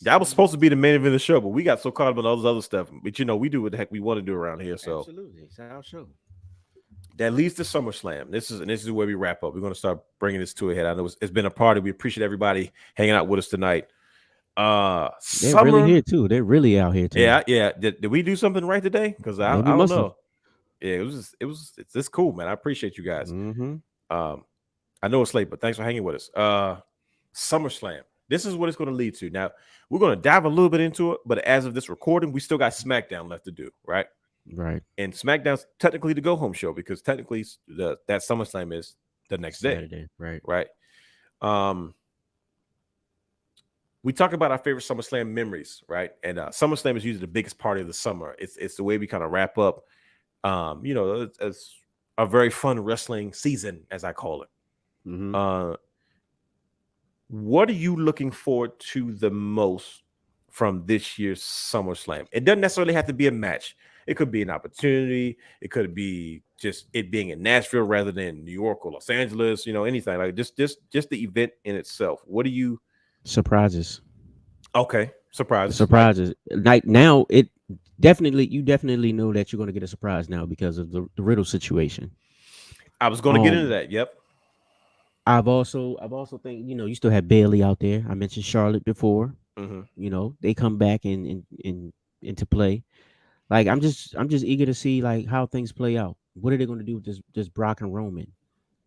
That was supposed to be the main event of the show, but we got so caught up on all this other stuff. But we do what the heck we want to do around here. So absolutely, it's our show. That leads to SummerSlam. This is where we wrap up. We're going to start bringing this to a head. I know it's been a party. We appreciate everybody hanging out with us tonight. They're really here too. They're really out here too. Yeah. Did we do something right today? Because I don't know. Yeah, it's cool, man. I appreciate you guys. Mm-hmm. I know it's late, but thanks for hanging with us. SummerSlam. This is what it's going to lead to. Now we're going to dive a little bit into it, but as of this recording, we still got SmackDown left to do, right? Right. And SmackDown's technically the go-home show, because technically that SummerSlam is the next day. Saturday, right. Right. We talk about our favorite SummerSlam memories, right? And SummerSlam is usually the biggest party of the summer. It's the way we kind of wrap up, it's a very fun wrestling season, as I call it. Mm-hmm. What are you looking forward to the most from this year's SummerSlam? It doesn't necessarily have to be a match. It could be an opportunity. It could be just it being in Nashville rather than New York or Los Angeles, anything like just the event in itself. What do you surprises? Okay. Surprises. Like now, you definitely know that you're going to get a surprise now because of the Riddle situation. I was going to get into that. Yep. I've also think you still have Bailey out there. I mentioned Charlotte before. They come back into play. Like I'm just eager to see like how things play out. What are they going to do with this Brock and Roman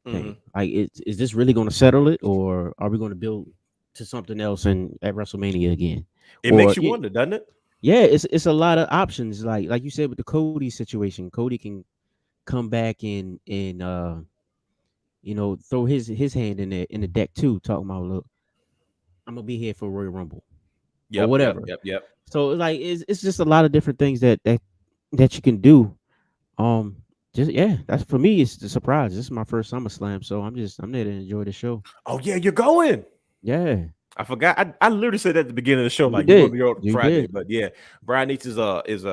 thing? Like, is this really going to settle it, or are we going to build to something else at WrestleMania again? It makes you wonder, doesn't it? Yeah, it's a lot of options. Like you said with the Cody situation, Cody can come back and throw his hand in the deck too, talking about, look, I'm gonna be here for Royal Rumble, or whatever. Yep. So like it's just a lot of different things that you can do. That's for me. It's the surprise. This is my first SummerSlam, so I'm there to enjoy the show. Oh yeah, you're going. Yeah, I forgot. I literally said that at the beginning of the show, like you're going to be on Friday. But yeah, Brian Neitz is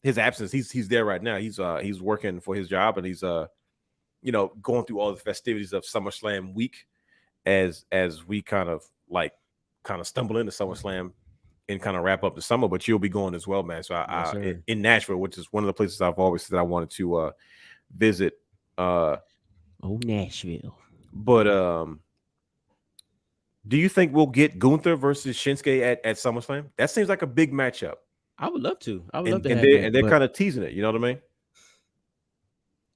his absence. He's there right now. He's working for his job, and he's going through all the festivities of SummerSlam week as we kind of stumble into SummerSlam and kind of wrap up the summer. But you'll be going as well, man. So in Nashville, which is one of the places I've always said I wanted to visit. Nashville. But do you think we'll get Gunther versus Shinsuke at SummerSlam? That seems like a big matchup. I would love to. And they're kind of teasing it. You know what I mean?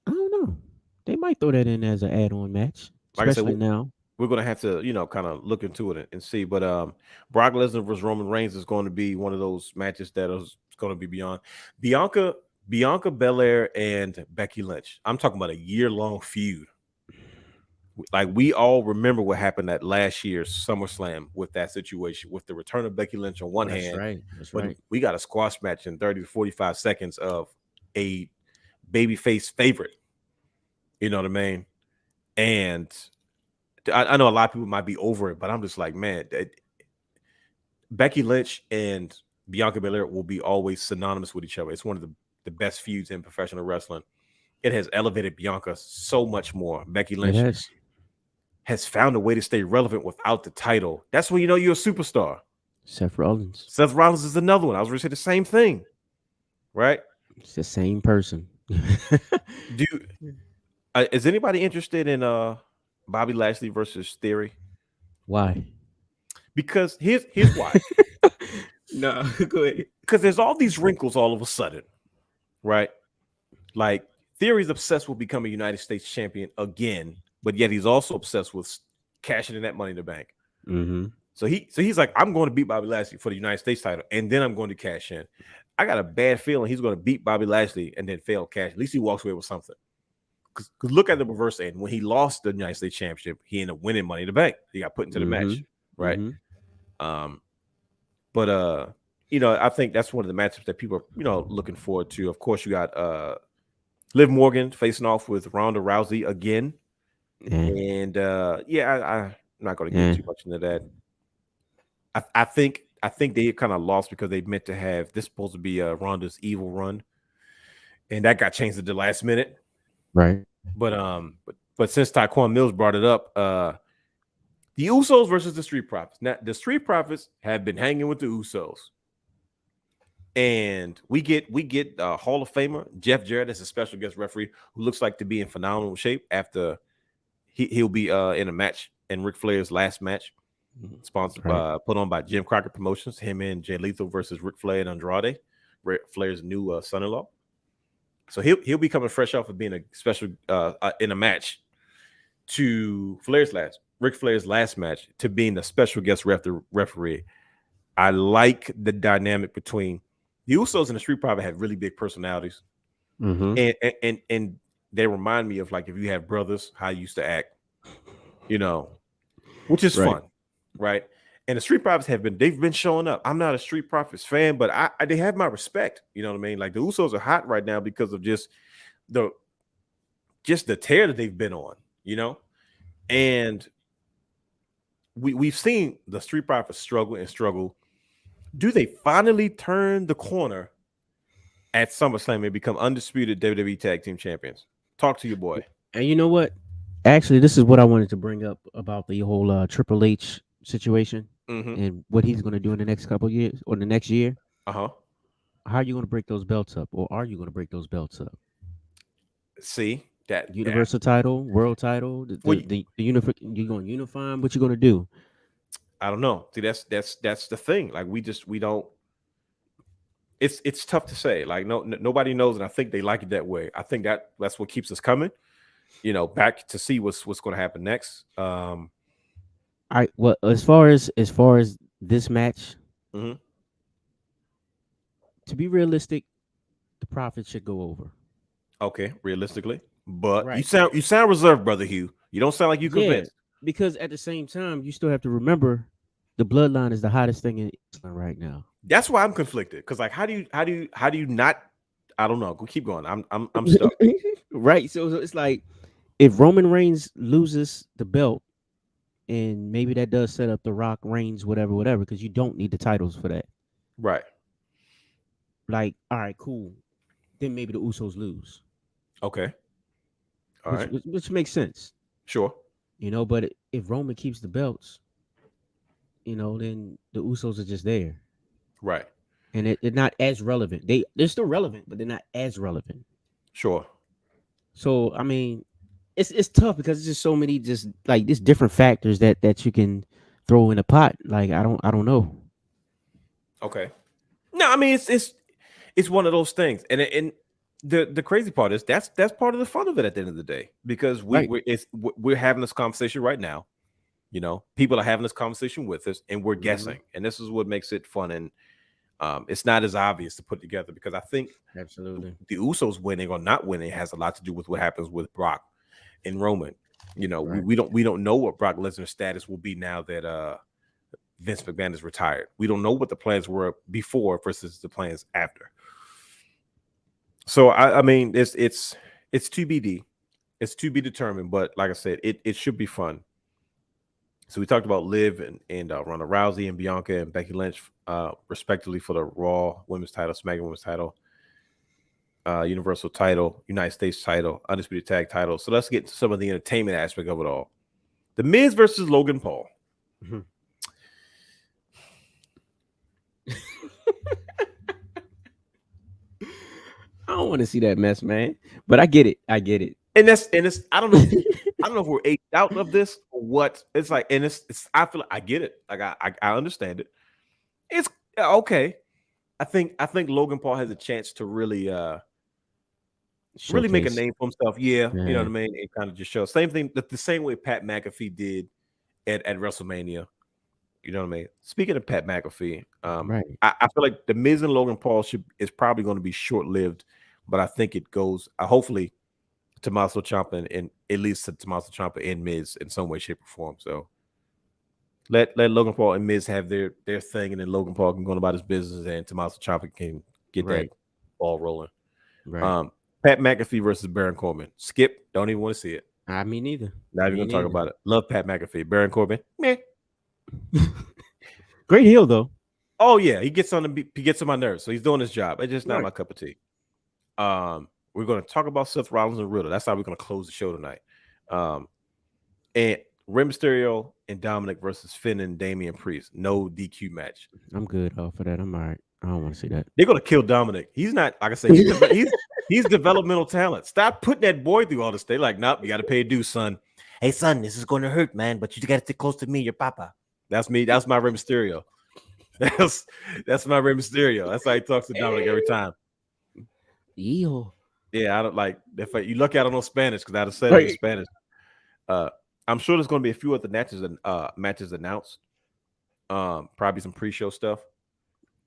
I don't know. They might throw that in as an add-on match, especially now. We're going to have to, kind of look into it and see. But Brock Lesnar versus Roman Reigns is going to be one of those matches that is going to be beyond. Bianca Belair and Becky Lynch. I'm talking about a year-long feud. Like, we all remember what happened at last year's SummerSlam with that situation, with the return of Becky Lynch on one hand. That's right. We got a squash match in 30 to 45 seconds of a babyface favorite. You know what I mean? And I know a lot of people might be over it, but I'm just like, man, Becky Lynch and Bianca Belair will be always synonymous with each other. It's one of the best feuds in professional wrestling. It has elevated Bianca so much more. Becky Lynch has found a way to stay relevant without the title. That's when you know you're a superstar. Seth Rollins is another one. I was going to say the same thing, right? It's the same person. Is anybody interested in Bobby Lashley versus Theory? Why? Because here's why. No, go ahead. Because there's all these wrinkles all of a sudden, right? Like, Theory's obsessed with becoming United States champion again, but yet he's also obsessed with cashing in that Money in the Bank. Mm-hmm. So he's like, I'm going to beat Bobby Lashley for the United States title, and then I'm going to cash in. I got a bad feeling he's going to beat Bobby Lashley and then fail cash. At least he walks away with something. Because look at the reverse end. When he lost the United States Championship, he ended up winning Money in the Bank. He got put into the match, right? Mm-hmm. But I think that's one of the matchups that people are, looking forward to. Of course, you got Liv Morgan facing off with Ronda Rousey again. And I'm not going to get too much into that. I think they kind of lost because they meant to have this supposed to be Ronda's evil run, and that got changed at the last minute. Right. But since Taquan Mills brought it up, the Usos versus the Street Profits. Now, the Street Profits have been hanging with the Usos. And we get Hall of Famer Jeff Jarrett as a special guest referee who looks like to be in phenomenal shape after he'll be in a match in Ric Flair's last match, sponsored put on by Jim Crockett Promotions. Him and Jay Lethal versus Ric Flair and Andrade, Ric Flair's new son-in-law. So he'll be coming fresh off of being a special in a match to Ric Flair's last match to being the special guest referee. I like the dynamic between the Usos and the Street Profits have really big personalities, and they remind me of like if you have brothers, how you used to act, which is fun, right? And the Street Profits they've been showing up. I'm not a Street Profits fan, but they have my respect. You know what I mean? Like the Usos are hot right now because of just the tear that they've been on, and we've seen the Street Profits struggle. Do they finally turn the corner at SummerSlam and become undisputed WWE Tag Team Champions? Talk to your boy. And you know what? Actually, this is what I wanted to bring up about the whole Triple H situation. and what he's going to do in the next couple of years or the next year. How are you going to break those belts up, or are you going to break those belts up? See that Universal title, world title, the you're going to unify them. What you going to do? I don't know. See, that's the thing. Like we don't. It's tough to say. Like nobody knows, and I think they like it that way. I think that's what keeps us coming. Back to see what's going to happen next. All right. Well, as far as this match, to be realistic, the Prophet should go over. Okay, realistically, but you sound reserved, brother Hugh. You don't sound like you convinced. Because at the same time, you still have to remember the Bloodline is the hottest thing in Islam right now. That's why I'm conflicted. Because like, how do you not? I don't know. Go keep going. I'm stuck. Right. So it's like if Roman Reigns loses the belt, and maybe that does set up the Rock, Reigns, whatever, because you don't need the titles for that. Right. Like, all right, cool. Then maybe the Usos lose. Okay. All right. Which makes sense. Sure. But if Roman keeps the belts, then the Usos are just there. Right. And they're not as relevant. They're still relevant, but they're not as relevant. Sure. So, I mean, it's tough because it's just so many just different factors that you can throw in a pot. Like, I don't know. Okay. No, I mean, it's one of those things. And the crazy part is that's part of the fun of it at the end of the day, because we're having this conversation right now. People are having this conversation with us, and we're guessing, and this is what makes it fun. And it's not as obvious to put together, because I think absolutely the Usos winning or not winning has a lot to do with what happens with Brock and Roman. We don't know what Brock Lesnar's status will be now that Vince McMahon is retired. We don't know what the plans were before versus the plans after. So I mean, it's TBD. It's to be determined. But like I said, it should be fun. So we talked about Liv and Ronda Rousey and Bianca and Becky Lynch, respectively, for the Raw Women's title, SmackDown Women's title, Universal title, United States title, Undisputed Tag title. So let's get to some of the entertainment aspect of it all. The Miz versus Logan Paul. I don't want to see that mess, man. But I get it. And it's I don't know. I don't know if we're aged out of this or what. It's like, and it's I feel like I get it. Like I understand it. It's okay. I think Logan Paul has a chance to really make a name for himself. Yeah, you know what I mean? It kind of just shows. Same thing, the same way Pat McAfee did at WrestleMania. You know what I mean? Speaking of Pat McAfee, I feel like the Miz and Logan Paul is probably going to be short-lived, but I think it goes hopefully Tommaso Ciampa and at least Tommaso Ciampa and Miz in some way, shape, or form. So let Logan Paul and Miz have their thing, and then Logan Paul can go about his business, and Tommaso Ciampa can get that ball rolling. Right. Pat McAfee versus Baron Corbin. Skip, don't even want to see it. I mean, neither. Not even gonna talk about it. Love Pat McAfee. Baron Corbin, meh. Great heel though. Oh yeah, he gets on my nerves, so he's doing his job. It's just not my cup of tea. We're going to talk about Seth Rollins and Riddle. That's how we're going to close the show tonight. And Rey Mysterio and Dominic versus Finn and Damian Priest. No DQ match. I'm good off of that. I'm all right. I don't want to see that. They're going to kill Dominic. He's not, like I said, he's developmental talent. Stop putting that boy through all this. They like, nope, you got to pay dues, son. Hey, son, this is going to hurt, man, but you got to stick close to me, your papa. That's me. That's my Rey Mysterio. That's my Rey Mysterio. That's how he talks to Dominic every time. Ew. Yeah, I don't like if you look at it on Spanish, because I'd have said it in Spanish. I'm sure there's going to be a few other matches announced. Probably some pre-show stuff.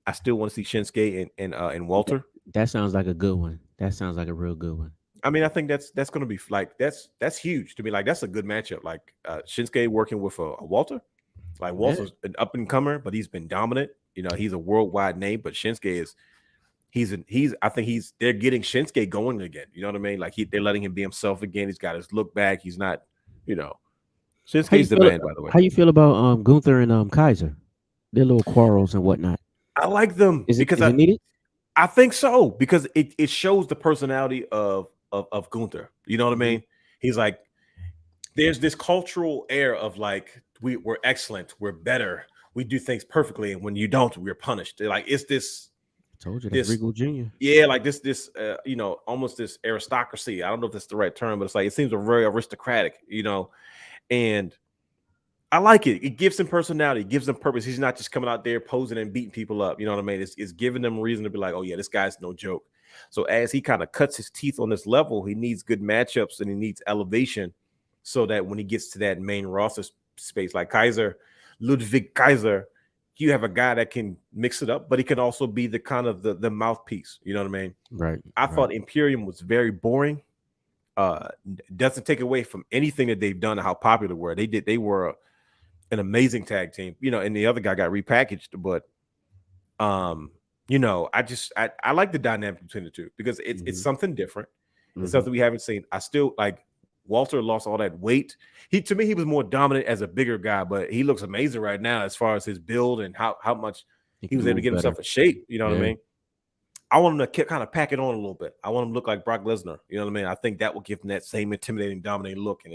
I still want to see Shinsuke and Walter. That sounds like a good one. That sounds like a real good one. I mean, I think that's going to be like that's huge to me. Like that's a good matchup. Like Shinsuke working with a Walter. Like Walter's an up and comer, but he's been dominant. He's a worldwide name, but Shinsuke is. They're getting Shinsuke going again. You know what I mean? Like they're letting him be himself again. He's got his look back. He's not, Shinsuke's the man, by the way. How you feel about Gunther and Kaiser? Their little quarrels and whatnot. I like them because is it needed? I think so, because it shows the personality of Gunther. You know what I mean? He's like, there's this cultural air of like we're excellent, we're better, we do things perfectly, and when you don't, we're punished. They're like, it's this. I told you that's Regal Jr. Yeah, like this, almost this aristocracy. I don't know if that's the right term, but it's like it seems very aristocratic, and I like it. It gives him personality, it gives him purpose. He's not just coming out there posing and beating people up. You know what I mean? It's giving them reason to be like, oh yeah, this guy's no joke. So as he kind of cuts his teeth on this level, he needs good matchups and he needs elevation, so that when he gets to that main roster space, like Ludwig Kaiser, you have a guy that can mix it up, but he can also be the kind of the mouthpiece. You know what I mean? Right. I thought Imperium was very boring. Doesn't take away from anything that they've done and how popular they were. They were an amazing tag team, and the other guy got repackaged, but I like the dynamic between the two because it's something different. It's something we haven't seen. I still like Walter lost all that weight. To me, he was more dominant as a bigger guy, but he looks amazing right now as far as his build and how much he was able to get himself in shape. You know what I mean? I want him to kind of pack it on a little bit. I want him to look like Brock Lesnar. You know what I mean? I think that will give him that same intimidating, dominating look, and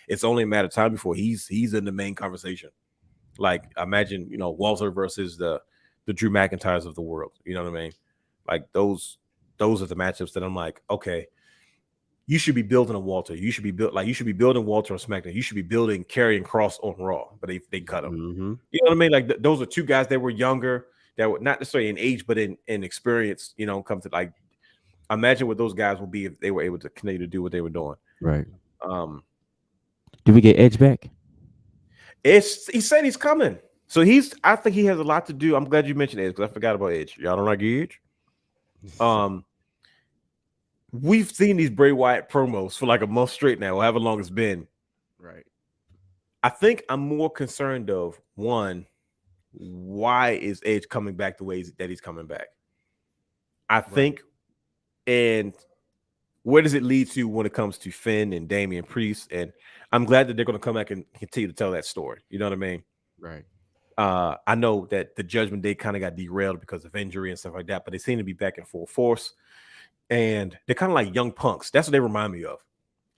it's only a matter of time before he's in the main conversation. Like imagine Walter versus the Drew McIntyres of the world. You know what I mean? Like those are the matchups that I'm like, okay. You should be building a Walter. You should be building Walter on SmackDown. You should be building Karrion Kross on Raw, but they cut him. You know what I mean? Like those are two guys that were younger, that were not necessarily in age, but in experience. Come to like imagine what those guys would be if they were able to continue to do what they were doing. Right. Did we get Edge back? He said he's coming, so I think he has a lot to do. I'm glad you mentioned Edge because I forgot about Edge. Y'all don't like Edge? We've seen these Bray Wyatt promos for like a month straight now, however long it's been. Right. I think I'm more concerned of one, why is Edge coming back the way that he's coming back? I think, and where does it lead to when it comes to Finn and Damian Priest? And I'm glad that they're going to come back and continue to tell that story. You know what I mean? Right. I know that the Judgment Day kind of got derailed because of injury and stuff like that, but they seem to be back in full force. And they're kind of like young punks. That's what they remind me of.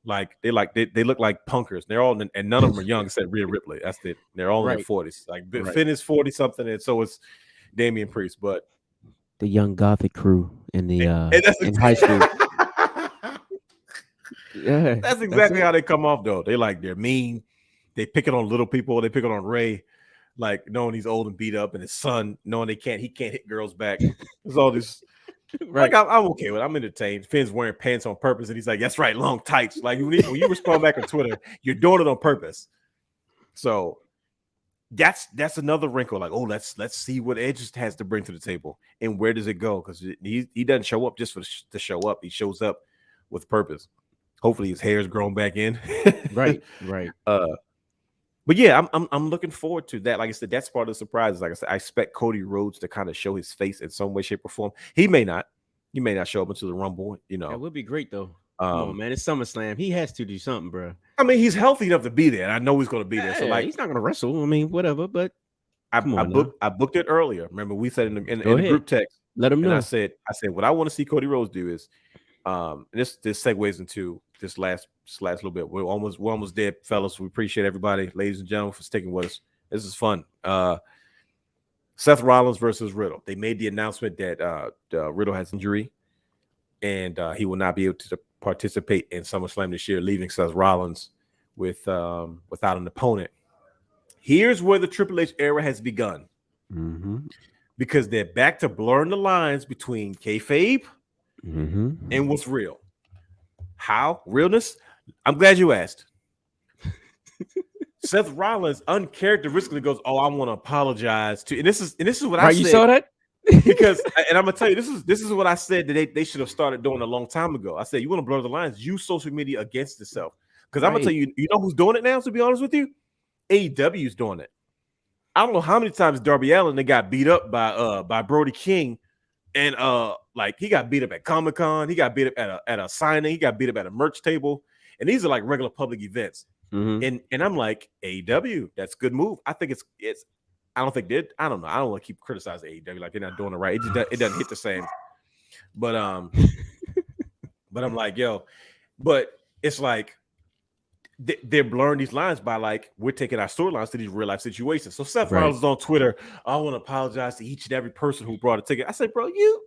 Like they look like punkers. They're all, and none of them are young except Rhea Ripley. That's it. They're all in their 40s. Like Finn is 40 something, and so is Damian Priest. But the young Gothic crew in the in high school. Yeah, that's exactly how they come off though. They're mean. They pick it on little people. They pick it on Ray, like knowing he's old and beat up, and his son knowing he can't hit girls back. There's all this. Right. Like I'm okay with it. I'm entertained. Finn's wearing pants on purpose, and he's like, "That's right, long tights." Like when you respond back on Twitter, you're doing it on purpose. So that's another wrinkle. Like, oh, let's see what Edge has to bring to the table, and where does it go? Because he doesn't show up just to show up. He shows up with purpose. Hopefully, his hair's grown back in. Right. But yeah, I'm looking forward to that. Like I said, that's part of the surprise. Like I said, I expect Cody Rhodes to kind of show his face in some way, shape, or form. He may not show up into the Rumble. That would be great though. Oh man, it's SummerSlam. He has to do something, bro. I mean, he's healthy enough to be there, and I know he's going to be there. So like, he's not going to wrestle. I mean, whatever. But I booked it earlier. Remember, we said in the group text. Let him know. I said what I want to see Cody Rhodes do is, and this segues into this last little bit. We're almost there, fellas. We appreciate everybody, ladies and gentlemen, for sticking with us. This is fun. Seth Rollins versus Riddle. They made the announcement that Riddle has injury, and he will not be able to participate in SummerSlam this year, leaving Seth Rollins without an opponent. Here's where the Triple H era has begun, because they're back to blurring the lines between kayfabe and what's real. How? Realness? I'm glad you asked. Seth Rollins uncharacteristically goes, "Oh, I want to apologize to," and this is what I said. You saw that? Because, and I'm gonna tell you, this is what I said that they should have started doing a long time ago. I said, you want to blur the lines, use social media against itself. Because I'm gonna tell you, you know who's doing it now? To be honest with you, AEW's doing it. I don't know how many times Darby Allin they got beat up by Brody King, and like he got beat up at Comic-Con, he got beat up at a signing, he got beat up at a merch table, and these are like regular public events. And I'm like, AEW, that's a good move. I think it's I don't think they. I don't know. I don't want to keep criticizing AEW like they're not doing it right. It doesn't hit the same. But but I'm like, yo, but it's like they're blurring these lines by like we're taking our storylines to these real life situations. So Seth Rollins is on Twitter. I want to apologize to each and every person who brought a ticket. I said, bro, you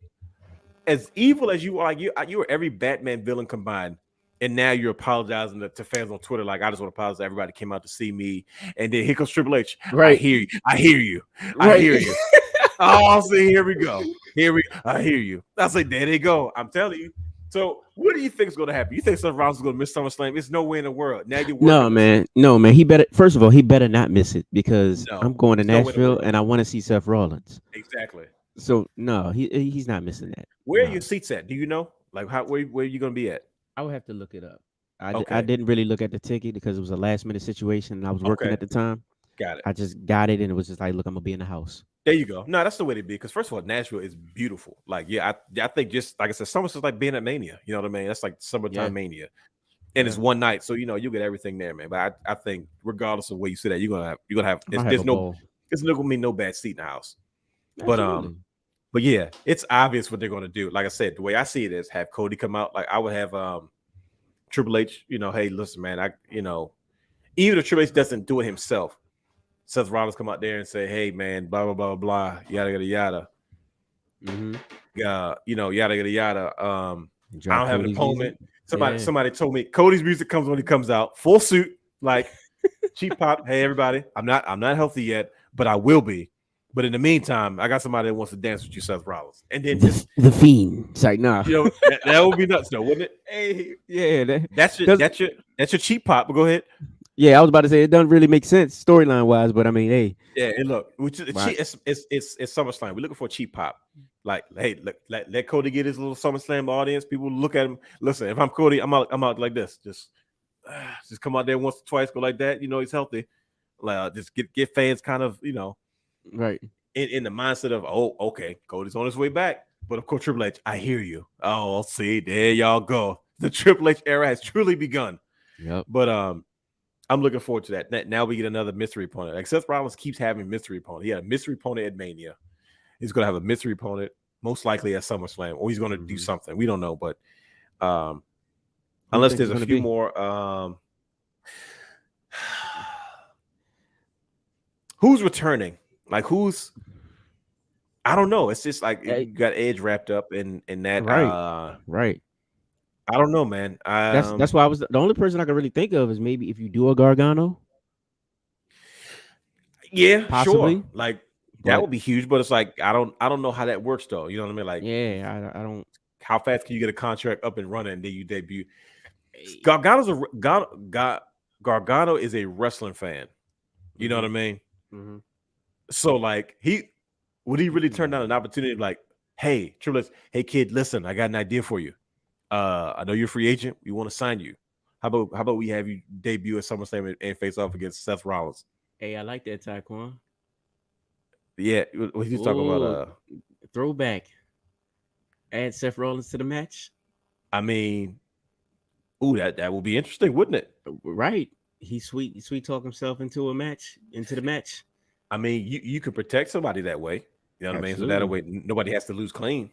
as evil as you are, you are every Batman villain combined. And now you're apologizing to fans on Twitter, like I just want to apologize. Everybody came out to see me, and then here comes Triple H. Right. I hear you. I hear you. I hear you. Oh, I'll say, here we go. I hear you. I say, there they go. I'm telling you. So, what do you think is going to happen? You think Seth Rollins is going to miss SummerSlam? There's no way in the world. Now you're no, man. He better. First of all, he better not miss it because I'm going to Nashville and I want to see Seth Rollins. Exactly. So no, he's not missing that. Where are your seats at? Do you know? Like, where are you going to be at? I would have to look it up. I didn't really look at the ticket because it was a last minute situation and I was working at the time. Got it. I just got it and it was just like, look, I'm gonna be in the house. There you go. No, that's the way to be. Because first of all, Nashville is beautiful. Like, I think just like I said, summer's just like being at Mania. You know what I mean? That's like summertime Mania, and it's one night, so you get everything there, man. But I think regardless of where you sit at, you're gonna have. There's not gonna be no bad seat in the house. Absolutely. But yeah, it's obvious what they're gonna do. Like I said, the way I see it is have Cody come out. Like I would have Triple H. Hey, listen, man. Even if Triple H doesn't do it himself, Seth Rollins come out there and say, "Hey, man, blah blah blah blah, yada yada yada." Yada yada yada. I don't have an opponent. Somebody told me Cody's music comes when he comes out, full suit, like cheap pop. Hey, everybody, I'm not healthy yet, but I will be. But in the meantime, I got somebody that wants to dance with you, Seth Rollins, and then the Fiend. It's like, nah, that would be nuts, though, wouldn't it? Hey, yeah, that's your cheap pop. But go ahead. Yeah, I was about to say it doesn't really make sense storyline wise, but I mean, hey, yeah, and look, it's SummerSlam. We're looking for a cheap pop. Like, hey, let Cody get his little SummerSlam audience. People look at him. Listen, if I'm Cody, I'm out like this. Just come out there once or twice, go like that. He's healthy. Like, just get fans kind of, right in the mindset of, oh, okay, Cody's on his way back. But of course, Triple H, I hear you. Oh, see, there y'all go. The Triple H era has truly begun. Yep. But I'm looking forward to that. Now we get another mystery opponent. Like Seth Rollins keeps having mystery opponent. He had a mystery opponent at Mania. He's going to have a mystery opponent most likely at SummerSlam, or he's going to do something. We don't know, but unless there's a few more. Who's returning? Like who's? I don't know. It's just like you got Edge wrapped up in that. Right. I don't know, man. That's why I was the only person I could really think of is maybe if you do a Gargano. Yeah, possibly. Sure. Like that would be huge, but it's like I don't know how that works though. You know what I mean? Like, yeah, I don't. How fast can you get a contract up and running and then you debut? Gargano is a wrestling fan. You know what I mean? Mm-hmm. So like would he really turn down an opportunity like, hey, Triple H, hey kid, listen, I got an idea for you. I know you're a free agent. We want to sign you. How about we have you debut at SummerSlam and face off against Seth Rollins? Hey, I like that, Taekwon. Yeah, what he's talking about? Throwback. Add Seth Rollins to the match. I mean, that would be interesting, wouldn't it? Right. He sweet talk himself into the match. I mean, you could protect somebody that way. You know what I mean? So that way nobody has to lose clean.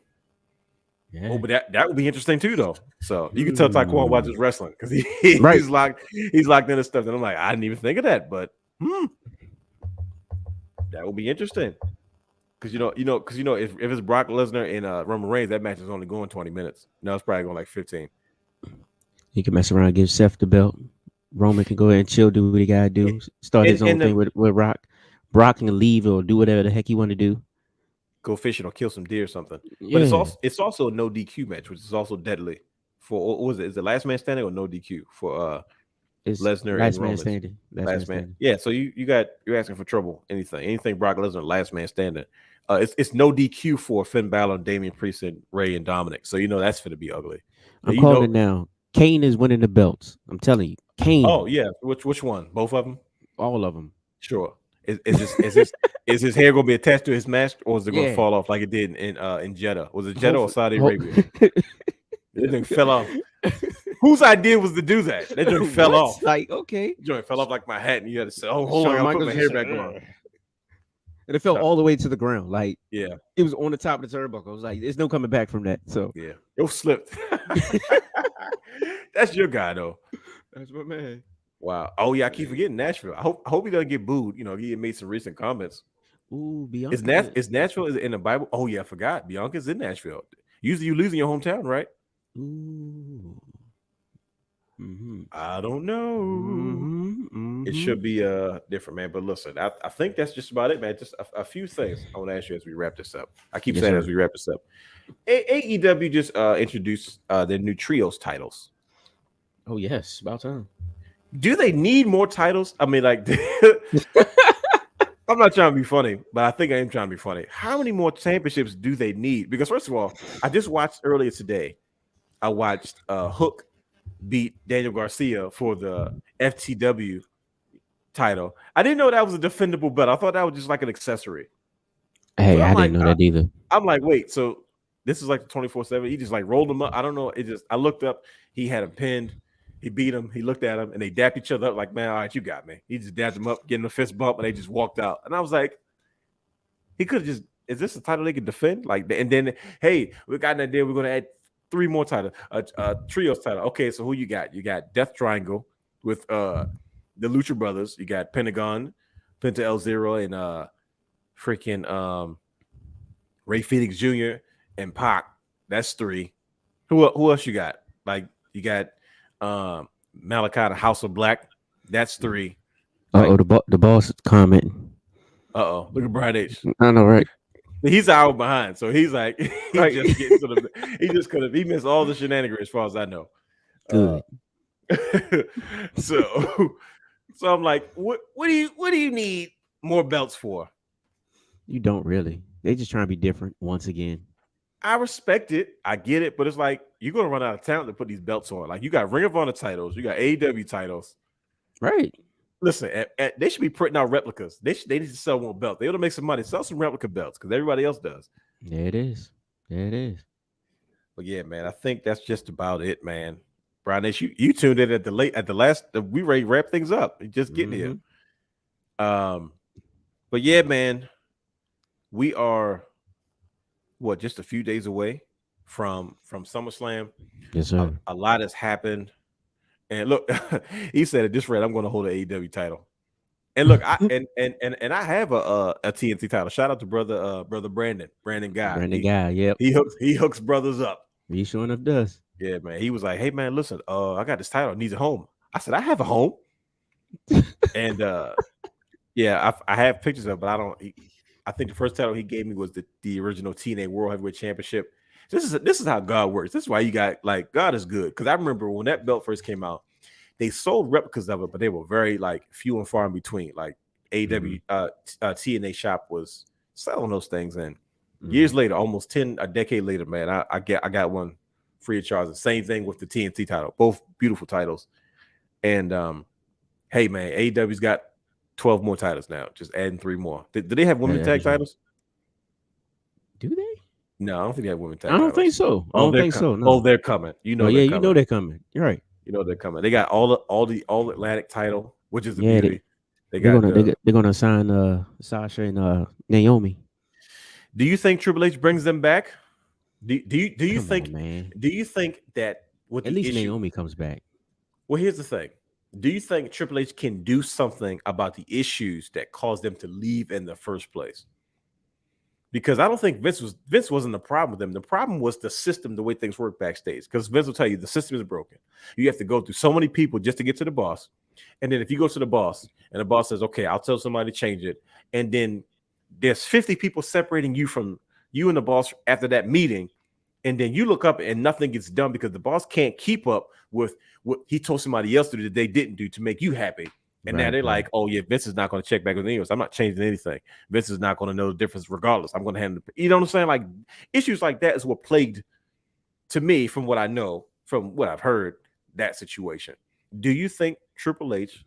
Yeah. Oh, but that would be interesting too, though. So you can tell Taekwon watches wrestling because he's locked in his stuff. And I'm like, I didn't even think of that, but that would be interesting. Because if it's Brock Lesnar and Roman Reigns, that match is only going 20 minutes. No, it's probably going like 15. He can mess around and give Seth the belt. Roman can go ahead and chill, do what he gotta do. Start his own thing with Brock. Brock can leave or do whatever the heck he want to do. Go fishing or kill some deer or something. Yeah. But it's also a no DQ match, which is also deadly. For what was it? Is it last man standing or no DQ for Lesnar and Roman? Standing. Last man. Yeah, so you're asking for trouble. Anything Brock Lesnar, last man standing. It's no DQ for Finn Balor, Damian Priest, and Ray and Dominic. So that's going to be ugly. I'm calling it now. Kane is winning the belts. I'm telling you, Kane. Oh yeah, which one? Both of them? All of them. Sure. Is his hair going to be attached to his mask, or is it going to fall off like it did in Jeddah? Was it Jeddah or Saudi Arabia? That thing fell off. Whose idea was to do that? That joint fell off. Like, okay. Joint fell off like my hat, and you had to say, "Oh, hold on, I'll put my hair back on." And it fell all the way to the ground. Like, yeah, it was on the top of the turnbuckle. I was like, there's no coming back from that. So yeah, it slipped. That's your guy, though. That's my man. Wow. Oh yeah, I keep forgetting Nashville. I hope he doesn't get booed. You know, he made some recent comments. Ooh, Is Nashville is it in the Bible? Oh yeah, I forgot. Bianca's in Nashville. Usually you lose in your hometown, right? Ooh. I don't know. It It should be different, man. But listen, I think that's just about it, man. Just a few things I want to ask you as we wrap this up. I keep saying as we wrap this up. AEW just introduced their new trios titles. Oh yes, about time. Do they need more titles? I mean, like, I'm not trying to be funny, but I think I am trying to be funny. How many more championships do they need? Because first of all, I just watched earlier today. I watched Hook beat Daniel Garcia for the FTW title. I didn't know that was a defendable belt. I thought that was just like an accessory. Hey, I didn't know that either. I'm like, wait, so this is like the 24/7. He just like rolled him up. I don't know. I looked up. He had him pinned. He beat him. He looked at him, and they dapped each other up like, man, all right, you got me. He just dapped him up, getting a fist bump, and they just walked out. And I was like, he could have just, is this a title they could defend? Like, and then, hey, we got an idea. We're going to add 3 more titles, trios title. Okay, so who you got? You got Death Triangle with the Lucha Brothers. You got Pentagon, Penta El Zero, and freaking Ray Phoenix Jr. and Pac. That's 3. Who else you got? Like, you got Malachi, the House of Black. That's 3. The boss commenting. Look at Brian H. I know, right? He's an hour behind, so he's like, he just could have. He missed all the shenanigans, as far as I know. Good. So I'm like, what do you need more belts for? You don't really. They just trying to be different once again. I respect it. I get it, but it's like you're gonna run out of talent to put these belts on. Like you got Ring of Honor titles, you got AEW titles, right? Listen, they should be printing out replicas. They need to sell one belt. They ought to make some money. Sell some replica belts because everybody else does. There it is. But yeah, man, I think that's just about it, man. Brian, you tuned in at the last. We ready to wrap things up. Just getting here. But yeah, man, we are just a few days away from SummerSlam. Yes, sir. A lot has happened. And look, he said at this rate, I'm going to hold an AEW title. And look, I have a TNT title. Shout out to brother Brandon Guy. Yep. He hooks brothers up. He sure enough does. Yeah, man. He was like, hey man, listen, I got this title, it needs a home. I said, I have a home. And yeah, I have pictures of it, but I think the first title he gave me was the original TNA World Heavyweight Championship. This is how God works. This is why you got God is good. Because I remember when that belt first came out, they sold replicas of it, but they were very few and far in between. Like AEW TNA shop was selling those things, and years later, almost a decade later, man, I got one free of charge. The same thing with the TNT title, both beautiful titles. And hey man, AEW's got 12 more titles now, just adding 3 more. Do they have women's tag titles? Do they? No, I don't think they have women's tag titles. I don't think so. I don't think so. No. Oh, they're coming. You know they're coming. You're right. You know they're coming. They got all Atlantic title, which is the beauty. They're gonna sign Sasha and Naomi. Do you think Triple H brings them back? Do you think that with at least Naomi comes back? Well, here's the thing. Do you think Triple H can do something about the issues that caused them to leave in the first place? Because I don't think Vince wasn't the problem with them. The problem was the system, the way things work backstage. Because Vince will tell you the system is broken. You have to go through so many people just to get to the boss. And then if you go to the boss and the boss says, okay, I'll tell somebody to change it. And then there's 50 people separating you from you and the boss after that meeting. And then you look up and nothing gets done because the boss can't keep up with what he told somebody else to do that they didn't do to make you happy. And now they're like, oh, yeah, Vince is not going to check back with anyone. I'm not changing anything. Vince is not going to know the difference regardless. I'm going to handle it. You know what I'm saying? Like, issues like that is what plagued, to me, from what I know, from what I've heard, that situation. Do you think Triple H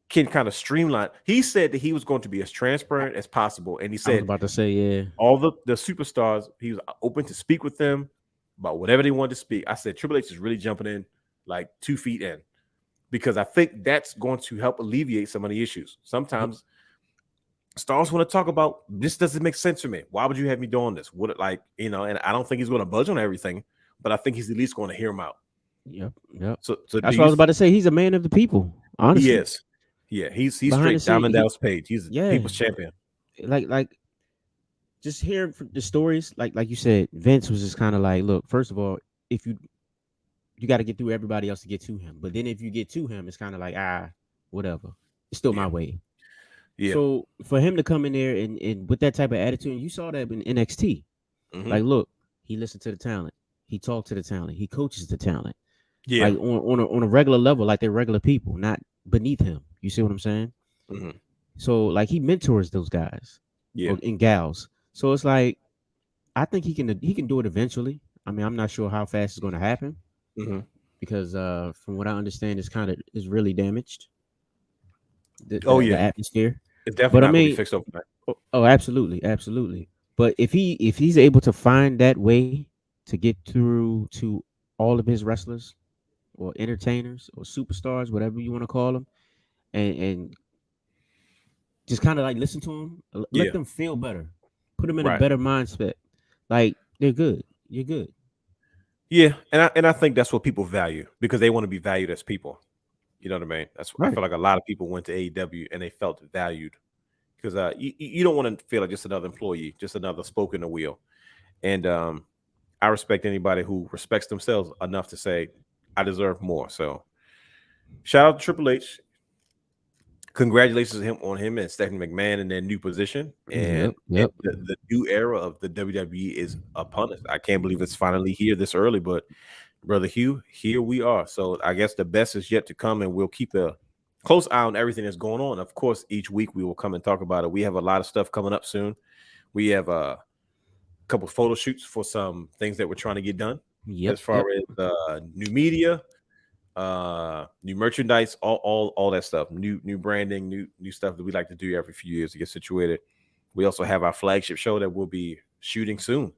can kind of streamline? He said that he was going to be as transparent as possible. And he said, I was about to say, yeah, all the superstars, he was open to speak with them about whatever they wanted to speak. I said, Triple H is really jumping in like 2 feet in. Because I think that's going to help alleviate some of the issues. Sometimes stars want to talk about, this doesn't make sense for me. Why would you have me doing this? And I don't think he's going to budge on everything, but I think he's at least going to hear him out. Yep. So That's what I was about to say. He's a man of the people. Honestly, he is. Yeah, he's Behind the straight Diamond scene, Dallas Page. He's a yeah, people's champion. like just hearing from the stories, like you said, Vince was just kind of like, look, first of all, if you got to get through everybody else to get to him, but then if you get to him, it's kind of like whatever, it's still my way. Yeah. So for him to come in there and with that type of attitude, you saw that in NXT. Like, look, he listened to the talent, he talked to the talent, he coaches the talent. Yeah. Like on a regular level, like they're regular people, not beneath him. You see what I'm saying? So like he mentors those guys, and gals. So it's like I think he can do it eventually. I mean, I'm not sure how fast it's going to happen because from what I understand, it's really damaged. The atmosphere. It's definitely not going to be fixed overnight. Oh, absolutely. But if he's able to find that way to get through to all of his wrestlers or entertainers or superstars, whatever you want to call them, and just kind of like listen to them, let them feel better, put them in a better mindset. Like they're good, you're good. Yeah, and I think that's what people value because they want to be valued as people. You know what I mean? That's I feel like a lot of people went to AEW and they felt valued because you don't want to feel like just another employee, just another spoke in the wheel. And I respect anybody who respects themselves enough to say I deserve more. So shout out to Triple H. Congratulations on him and Stephanie McMahon in their new position. And the new era of the WWE is upon us. I can't believe it's finally here this early, but Brother Hugh, here we are. So I guess the best is yet to come, and we'll keep a close eye on everything that's going on. Of course, each week we will come and talk about it. We have a lot of stuff coming up soon. We have a couple of photo shoots for some things that we're trying to get done as far as new media, new merchandise, all that stuff, new branding, new stuff that we like to do every few years to get situated. We also have our flagship show that we'll be shooting soon.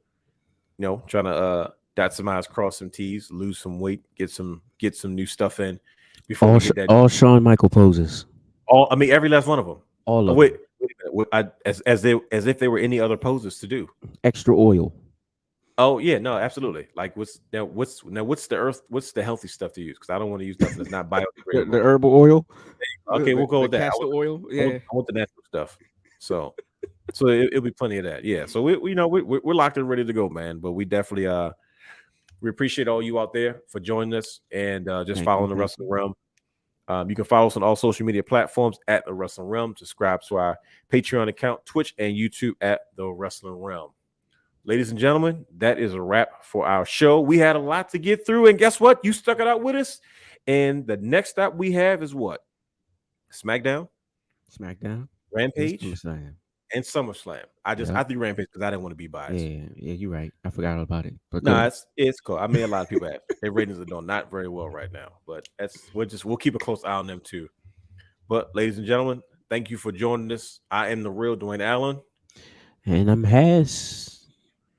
You know, trying to dot some I's, cross some T's, lose some weight, get some new stuff in before we get that. All Shawn Michael poses. I mean, every last one of them. All of them. Wait a minute. As if there were any other poses to do. Extra oil. Oh yeah, no, absolutely. Like what's the healthy stuff to use? Because I don't want to use nothing that's not biodegradable. the herbal oil. Okay, we'll go with that. Castor oil. Yeah, I want the natural stuff. So it'll be plenty of that. Yeah. So we're locked and ready to go, man. But we definitely we appreciate all you out there for joining us and just following the Wrestling Realm. You can follow us on all social media platforms at the Wrestling Realm. Subscribe to our Patreon account, Twitch, and YouTube at the Wrestling Realm. Ladies and gentlemen, that is a wrap for our show. We had a lot to get through, and guess what? You stuck it out with us. And the next stop we have is what? SmackDown, Rampage, and SummerSlam. I threw Rampage because I didn't want to be biased. Yeah, you're right. I forgot all about it. But no, it's cool. I mean, a lot of people have their ratings are doing not very well right now, but we'll keep a close eye on them too. But ladies and gentlemen, thank you for joining us. I am the real Dwayne Allen, and I'm Has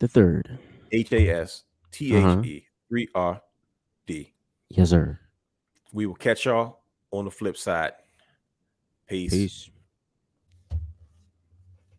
the Third. HASTHE 3RD. Yes, sir. We will catch y'all on the flip side. Peace.